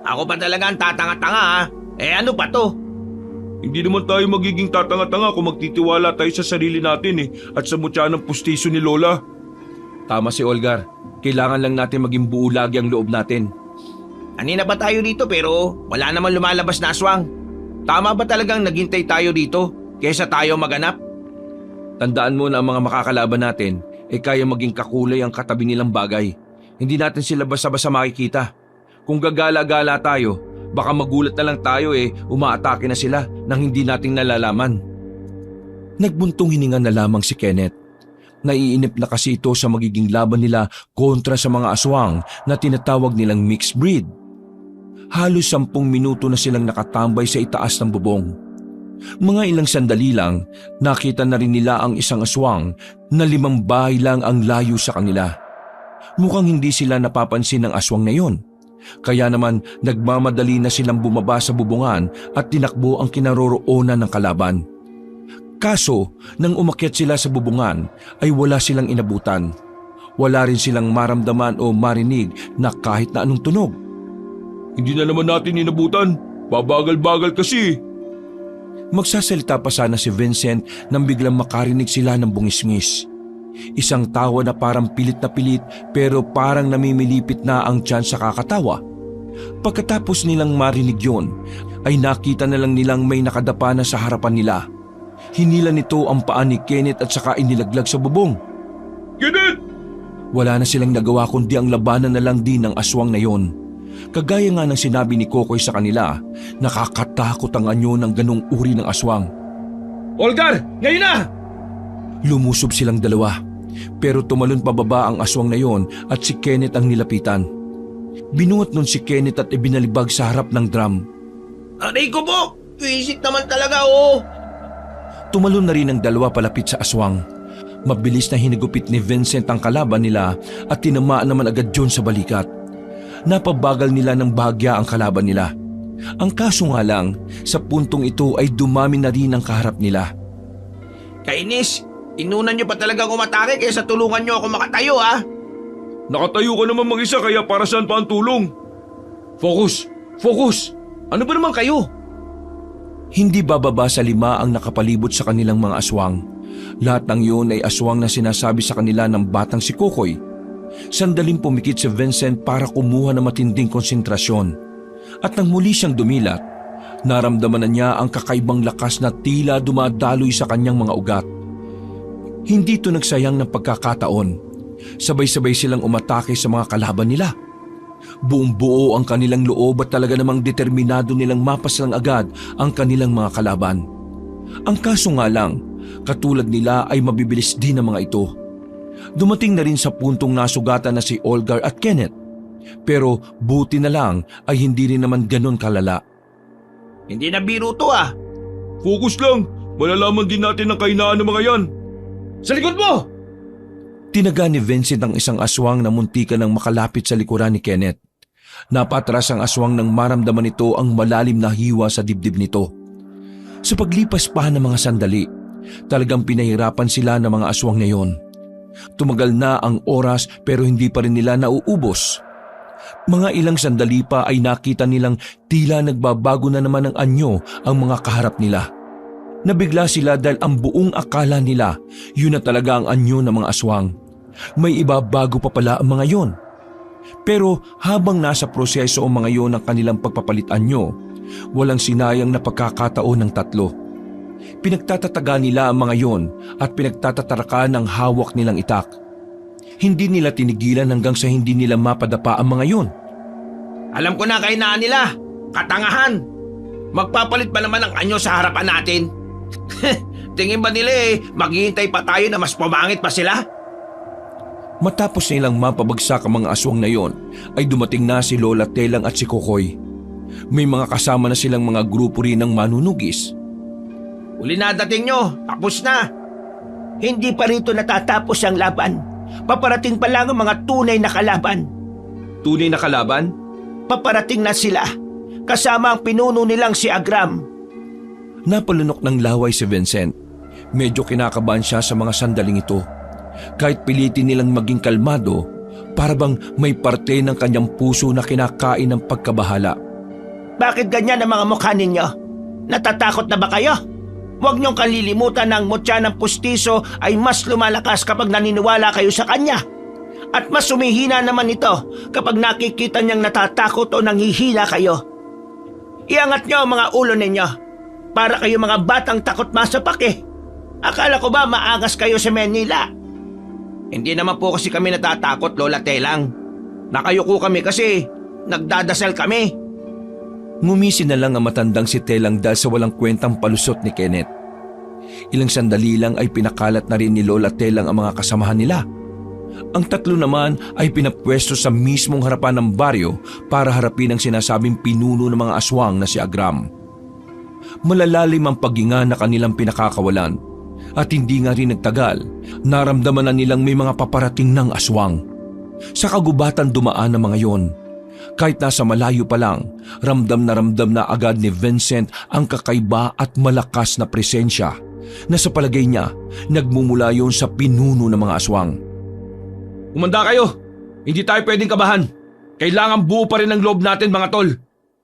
Ako pa talaga ang tatanga-tanga ha. Ano pa to? Hindi naman tayo magiging tatanga-tanga kung magtitiwala tayo sa sarili natin at sa mutya ng pustiso ni Lola. Tama si Olgar. Kailangan lang natin maging buo lagi ang loob natin. Kanina pa tayo dito pero wala naman lumalabas na aswang. Tama ba talagang naghintay tayo dito kaysa tayo maganap? Tandaan mo na ang mga makakalaban natin kaya maging kakulay ang katabi nilang bagay. Hindi natin sila basta-basta makikita. Kung gagala-gala tayo, baka magulat na lang tayo umaatake na sila nang hindi nating nalalaman. Nagbuntong hininga na lamang si Kenneth. Naiinip na kasi ito sa magiging laban nila kontra sa mga aswang na tinatawag nilang mixed breed. Halos 10 minuto na silang nakatambay sa itaas ng bubong. Mga ilang sandali lang, nakita na rin nila ang isang aswang na 5 bahay lang ang layo sa kanila. Mukhang hindi sila napapansin ng aswang na yon. Kaya naman nagmamadali na silang bumaba sa bubungan at tinakbo ang kinaroroonan ng kalaban. Kaso, nang umakyat sila sa bubungan ay wala silang inabutan. Wala rin silang maramdaman o marinig na kahit na anong tunog. Hindi na naman natin inabutan. Babagal-bagal kasi. Magsasalita pa sana si Vincent nang biglang makarinig sila ng bungisngis. Isang tawa na parang pilit na pilit pero parang namimilipit na ang tiyan sa kakatawa. Pagkatapos nilang marinig yon, ay nakita na lang nilang may nakadapa na sa harapan nila. Hinila nito ang paa ni Kenneth at saka inilaglag sa bubong. Kenneth! Wala na silang nagawa kundi ang labanan na lang din ng aswang na yon. Kagaya nga ng sinabi ni Kokoy sa kanila, nakakatakot ang anyo ng ganong uri ng aswang. Olgar, ngayon na! Lumusob silang dalawa, pero tumalon pababa ang aswang na yon at si Kenneth ang nilapitan. Binuhat nun si Kenneth at ibinalibag sa harap ng drum. Aray ko po! Visit naman talaga oh! Tumalon na rin ang dalawa palapit sa aswang. Mabilis na hinigupit ni Vincent ang kalaban nila at tinamaan naman agad yun sa balikat. Napabagal nila ng bahagya ang kalaban nila. Ang kaso nga lang, sa puntong ito ay dumami na rin ang kaharap nila. Kainis, inunan niyo pa talagang umatake kaysa tulungan niyo ako makatayo ha? Nakatayo ka naman mag-isa kaya para saan pa ang tulong? Focus! Focus! Ano ba naman kayo? Hindi bababa sa 5 ang nakapalibot sa kanilang mga aswang. Lahat ng yun ay aswang na sinasabi sa kanila ng batang si Kokoy. Sandaling pumikit si Vincent para kumuha ng matinding konsentrasyon. At nang muli siyang dumilat, naramdaman na niya ang kakaibang lakas na tila dumadaloy sa kanyang mga ugat. Hindi ito nagsayang ng pagkakataon. Sabay-sabay silang umatake sa mga kalaban nila. Buong buo ang kanilang loob at talaga namang determinado nilang mapaslang agad ang kanilang mga kalaban. Ang kaso nga lang, katulad nila ay mabibilis din ang mga ito. Dumating na rin sa puntong nasugatan na si Olgar at Kenneth. Pero buti na lang ay hindi rin naman ganon kalala. Hindi na biro to ah! Focus lang. Malalaman din natin ang kahinaan ng mga yan. Sa likod mo! Tinaga ni Vincent ang isang aswang na muntikan ng makalapit sa likuran ni Kenneth. Napatras ang aswang nang maramdaman nito ang malalim na hiwa sa dibdib nito. Sa paglipas pa ng mga sandali, talagang pinahirapan sila ng mga aswang na yon. Tumagal na ang oras pero hindi pa rin nila nauubos. Mga ilang sandali pa ay nakita nilang tila nagbabago na naman ng anyo ang mga kaharap nila. Nabigla sila dahil ang buong akala nila yun na talaga ang anyo ng mga aswang. May iba bago pa pala ang mga yon. Pero habang nasa proseso ang mga yon ng kanilang pagpapalit anyo, walang sinayang na pagkakataon ng 3. Pinagtatataga nila ang mga yon at pinagtatatarakan ng hawak nilang itak. Hindi nila tinigilan hanggang sa hindi nila mapadapa ang mga yon. Alam ko na kahinaan nila! Katangahan! Magpapalit ba naman ang anyo sa harapan natin? Tingin ba nila maghihintay pa tayo na mas pumangit pa sila? Matapos nilang mapabagsak ang mga aswang na yon, ay dumating na si Lola Telang at si Kokoy. May mga kasama na silang mga grupo rin ng manunugis. Uli na dating nyo, tapos na. Hindi pa rito natatapos ang laban. Paparating pa lang ang mga tunay na kalaban. Tunay na kalaban? Paparating na sila. kasama ang pinuno nilang si Agram. Napalunok ng laway si Vincent. Medyo kinakabahan siya sa mga sandaling ito. Kahit pilitin nilang maging kalmado, para bang may parte ng kanyang puso na kinakain ng pagkabahala. Bakit ganyan ang mga mukha ninyo? Natatakot na ba kayo? Huwag niyong kalilimutan na ang mutya ng pustiso ay mas lumalakas kapag naniniwala kayo sa kanya. At mas sumihina naman ito kapag nakikita niyang natatakot o nanghihila kayo. Iangat niyo ang mga ulo ninyo para kayo mga batang takot masapak eh. Akala ko ba maangas kayo sa Manila? Hindi naman po kasi kami natatakot, Lola Telang. Nakayuko kami kasi nagdadasal kami. Ngumisi na lang ang matandang si Telang dahil sa walang kwentang palusot ni Kenneth. Ilang sandali lang ay pinakalat na rin ni Lola Telang ang mga kasamahan nila. Ang tatlo naman ay pinapwesto sa mismong harapan ng baryo para harapin ang sinasabing pinuno ng mga aswang na si Agram. Malalalim ang paghinga na kanilang pinakakawalan at hindi nga rin nagtagal, naramdaman na nilang may mga paparating ng aswang. Sa kagubatan dumaan ang mga yon. Kahit nasa malayo pa lang, ramdam na agad ni Vincent ang kakaiba at malakas na presensya na sa palagay niya nagmumula yon sa pinuno ng mga aswang. Umanda kayo! Hindi tayo pwedeng kabahan. Kailangan buo pa rin ang loob natin mga tol.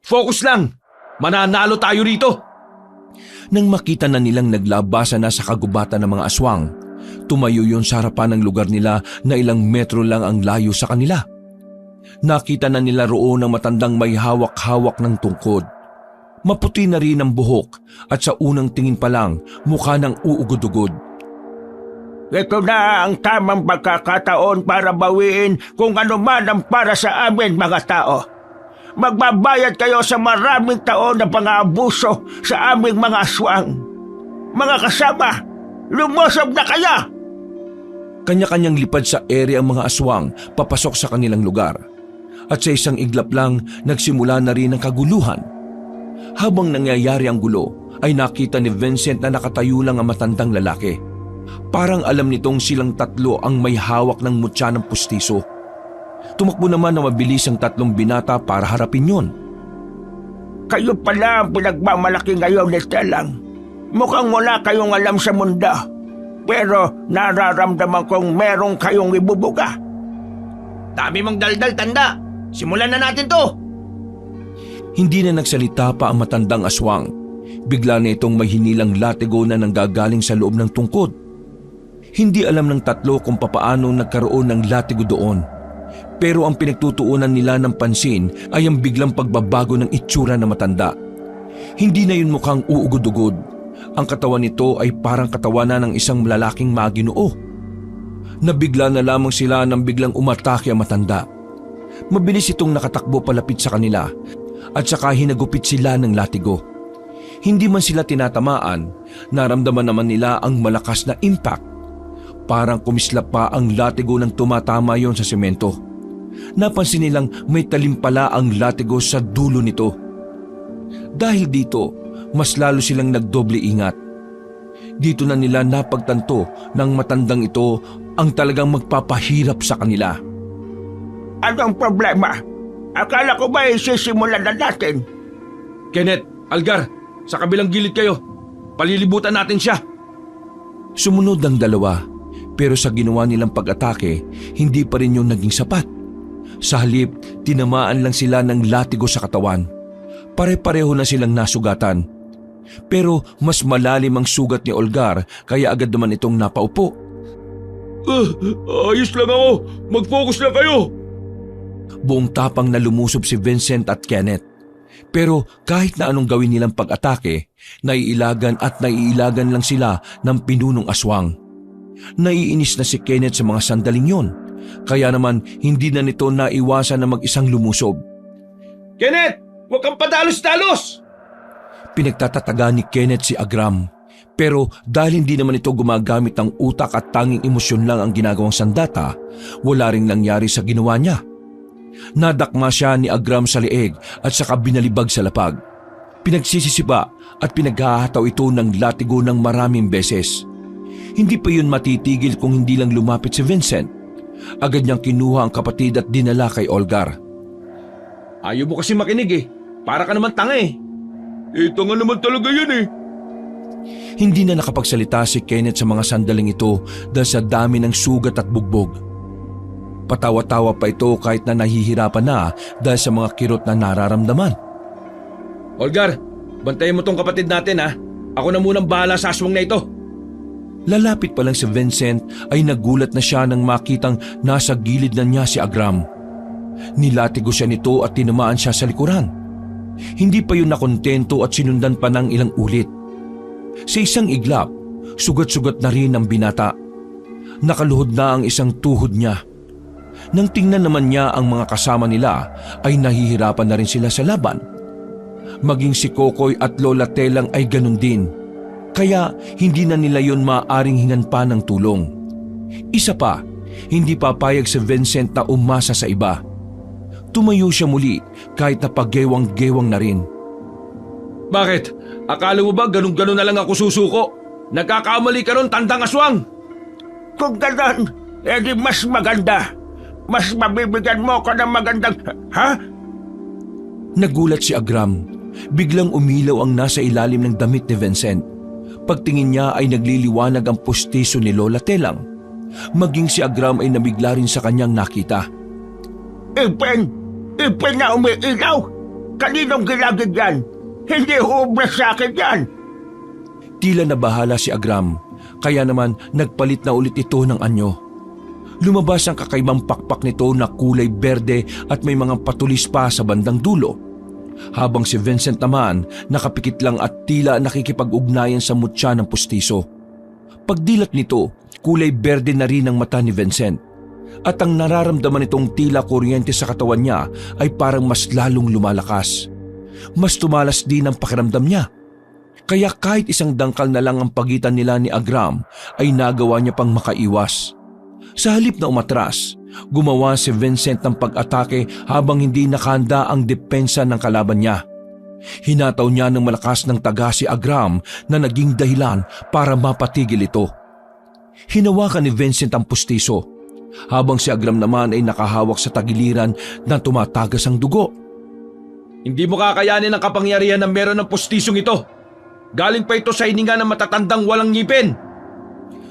Focus lang! Mananalo tayo rito! Nang makita na nilang naglabasa na sa kagubatan ng mga aswang, tumayo yon sa harapan ng lugar nila na ilang metro lang ang layo sa kanila. Nakita na nila roon ang matandang may hawak-hawak ng tungkod. Maputi na rin ang buhok at sa unang tingin pa lang mukha ng uugod-ugod. Ito na ang tamang pagkakataon para bawiin kung ano man ang para sa amin mga tao. Magbabayad kayo sa maraming taon na pang-aabuso sa aming mga aswang. Mga kasama, lumusob na kayo! Kanya-kanyang lipad sa ere ang mga aswang papasok sa kanilang lugar. At sa isang iglap lang nagsimula na rin ang kaguluhan. Habang nangyayari ang gulo ay nakita ni Vincent na nakatayo lang ang matandang lalaki. Parang alam nitong silang tatlo ang may hawak ng mutya ng pustiso. Tumakbo naman na mabilis ang tatlong binata para harapin yon. Kayo pala ang pinagmamalaki ngayon ni Telang. Mukhang wala kayong alam sa mundo. Pero nararamdaman kong merong kayong ibubuga. Dami mong daldal, tanda. Simulan na natin to. Hindi na nagsalita pa ang matandang aswang. Bigla na itong may hinilang latigo na nanggagaling sa loob ng tungkod. Hindi alam ng tatlo kung papaano nagkaroon ng latigo doon. Pero ang pinagtutuunan nila ng pansin ay ang biglang pagbabago ng itsura na matanda. Hindi na yun mukhang uugod-ugod. Ang katawan nito ay parang katawan na ng isang lalaking maginoo. Nabigla na lamang sila nang biglang umatake ang matanda. Mabilis itong nakatakbo palapit sa kanila at saka hinagupit sila ng latigo. Hindi man sila tinatamaan, naramdaman naman nila ang malakas na impact. Parang kumislap pa ang latigo nang tumatama yon sa semento. Napansin nilang may talim pala ang latigo sa dulo nito. Dahil dito, mas lalo silang nagdoble ingat. Dito na nila napagtanto ng matandang ito ang talagang magpapahirap sa kanila. Anong problema? Akala ko ba isisimulan na natin? Kenneth, Algar, sa kabilang gilid kayo. Palilibutan natin siya. Sumunod ang dalawa, pero sa ginawa nilang pag-atake, hindi pa rin yung naging sapat. Sa halip, tinamaan lang sila ng latigo sa katawan. Pare-pareho na silang nasugatan. Pero mas malalim ang sugat ni Olgar kaya agad naman itong napaupo. Ayos lang ako. Mag-focus lang kayo. Buong tapang na lumusob si Vincent at Kenneth. Pero kahit na anong gawin nilang pag-atake, naiilagan lang sila ng pinunong aswang. Naiinis na si Kenneth sa mga sandaling yon. Kaya naman hindi na nito naiwasan na mag-isang lumusob. Kenneth, huwag kang padalos-dalos! Pinagtatataga ni Kenneth si Agram. Pero dahil hindi naman ito gumagamit ng utak at tanging emosyon lang ang ginagawang sandata, wala ring nangyari sa ginawa niya. Nadakma siya ni Agram sa leeg at saka binalibag sa lapag. Pinagsisisiba at pinaghahataw ito ng latigo ng maraming beses. Hindi pa yun matitigil kung hindi lang lumapit si Vincent. Agad niyang kinuha ang kapatid at dinala kay Olgar. Ayaw mo kasi makinig eh. Para ka naman tanga eh. Tanga naman talaga yan eh. Hindi na nakapagsalita si Kenneth sa mga sandaling ito dahil sa dami ng sugat at bugbog. Patawa-tawa pa ito kahit na nahihirapan na dahil sa mga kirot na nararamdaman. Olgar, bantayan mo tong kapatid natin ha. Ako na munang bahala sa aswang na ito. Lalapit pa lang si Vincent ay nagulat na siya nang makitang nasa gilid na niya si Agram. Nilatigo siya nito at tinamaan siya sa likuran. Hindi pa yun nakontento at sinundan pa ng ilang ulit. Sa isang iglap, sugat-sugat na rin ang binata. Nakaluhod na ang isang tuhod niya. Nang tingnan naman niya ang mga kasama nila ay nahihirapan na rin sila sa laban. Maging si Kokoy at Lola Telang ay ganun din. Kaya hindi na nila yon maaaring hingan pa ng tulong. Isa pa, hindi papayag si Vincent na umasa sa iba. Tumayo siya muli kahit na paggewang-gewang na rin. Bakit? Akala mo ba ganun-ganun na lang ako susuko? Nagkakamali ka ron, tandang aswang! Kung ganun, edi mas maganda. Mas mabibigyan mo ko ng magandang... Ha? Nagulat si Agram. Biglang umilaw ang nasa ilalim ng damit ni Vincent. Pagtingin niya ay nagliliwanag ang pustiso ni Lola Telang. Maging si Agram ay nabigla rin sa kanyang nakita. Ipin! Ipin na umiilaw! Kaninong gilagid yan? Hindi ubra sa akin yan! Tila nabahala si Agram, kaya naman nagpalit na ulit ito ng anyo. Lumabas ang kakaibang pakpak nito na kulay berde at may mga patulis pa sa bandang dulo. Habang si Vincent naman nakapikit lang at tila nakikipag-ugnayan sa mutya ng pustiso. Pagdilat nito, kulay berde na rin ang mata ni Vincent. At ang nararamdaman nitong tila kuryente sa katawan niya ay parang mas lalong lumalakas. Mas tumalas din ang pakiramdam niya. Kaya kahit isang dangkal na lang ang pagitan nila ni Agram ay nagawa niya pang makaiwas. Sa halip na umatras, gumawa si Vincent ng pag-atake habang hindi nakahanda ang depensa ng kalaban niya. Hinataw niya ng malakas ng taga si Agram na naging dahilan para mapatigil ito. Hinawakan ni Vincent ang pustiso, habang si Agram naman ay nakahawak sa tagiliran na tumatagas ang dugo. Hindi mo kakayanin ang kapangyarihan na meron ng pustisong ito. Galing pa ito sa hininga ng matatandang walang ngipin.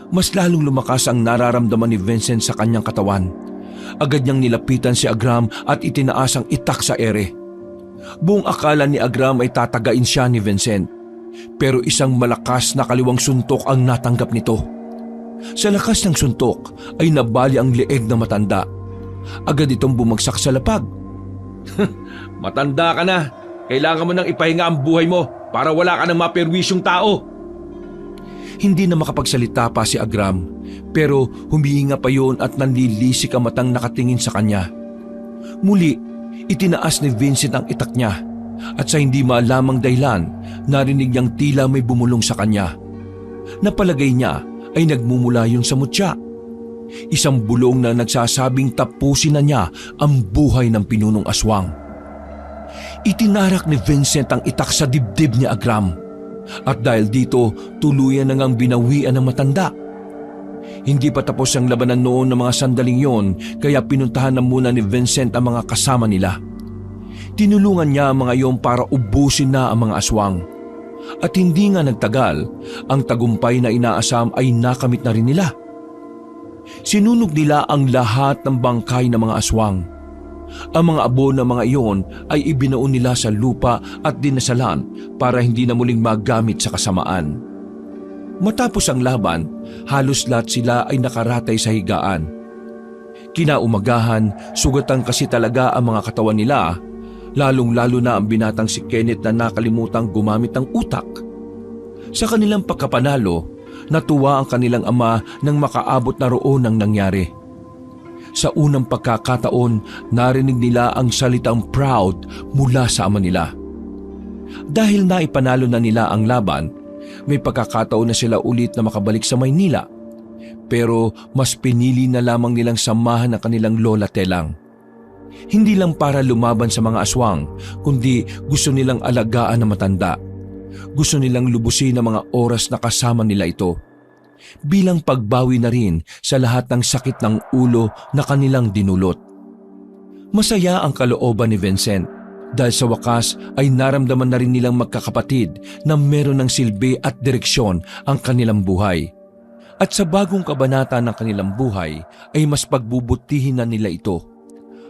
Mas lalong lumakas ang nararamdaman ni Vincent sa kanyang katawan. Agad niyang nilapitan si Agram at itinaas ang itak sa ere. Buong akala ni Agram ay tatagain siya ni Vincent. Pero isang malakas na kaliwang suntok ang natanggap nito. Sa lakas ng suntok ay nabali ang leeg na matanda. Agad itong bumagsak sa lapag. Matanda ka na. Kailangan mo nang ipahinga ang buhay mo para wala ka ng maperwisyong tao. Hindi na makapagsalita pa si Agram, pero humihinga pa yon at nanlilisik ang matang nakatingin sa kanya. Muli, itinaas ni Vincent ang itak niya at sa hindi maalamang dahilan, narinig niyang tila may bumulong sa kanya. Napalagay niya ay nagmumula yun sa mutya. Isang bulong na nagsasabing tapusin na niya ang buhay ng pinunong aswang. Itinarak ni Vincent ang itak sa dibdib ni Agram. At dahil dito, tuluyan na ngang binawian ng matanda. Hindi pa tapos ang labanan noon ng mga sandaling yon, kaya pinuntahan na muna ni Vincent ang mga kasama nila. Tinulungan niya ang mga yon para ubusin na ang mga aswang. At hindi nga nagtagal, ang tagumpay na inaasam ay nakamit na rin nila. Sinunog nila ang lahat ng bangkay ng mga aswang. Ang mga abo ng mga iyon ay ibinaon nila sa lupa at dinasalan para hindi na muling magamit sa kasamaan. Matapos ang laban, halos lahat sila ay nakaratay sa higaan. Kinaumagahan, sugatan kasi talaga ang mga katawan nila, lalong-lalo na ang binatang si Kenneth na nakalimutang gumamit ng utak. Sa kanilang pagkapanalo, natuwa ang kanilang ama nang makaabot na roon ang nangyari. Sa unang pagkakataon, narinig nila ang salitang proud mula sa ama nila. Dahil naipanalo na nila ang laban, may pagkakataon na sila ulit na makabalik sa Maynila. Pero mas pinili na lamang nilang samahan ang kanilang Lola Telang. Hindi lang para lumaban sa mga aswang, kundi gusto nilang alagaan na matanda. Gusto nilang lubusin ang mga oras na kasama nila ito. Bilang pagbawi na rin sa lahat ng sakit ng ulo na kanilang dinulot. Masaya ang kalooban ni Vincent Dahil sa wakas ay naramdaman na rin nilang magkakapatid na meron ng silbi at direksyon ang kanilang buhay. At sa bagong kabanata ng kanilang buhay ay mas pagbubutihin na nila ito.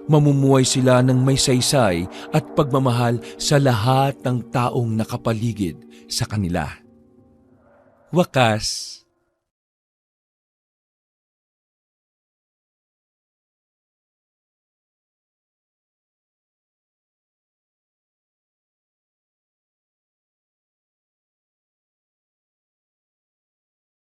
Mamumuhay sila ng may saysay at pagmamahal sa lahat ng taong nakapaligid sa kanila. Wakas.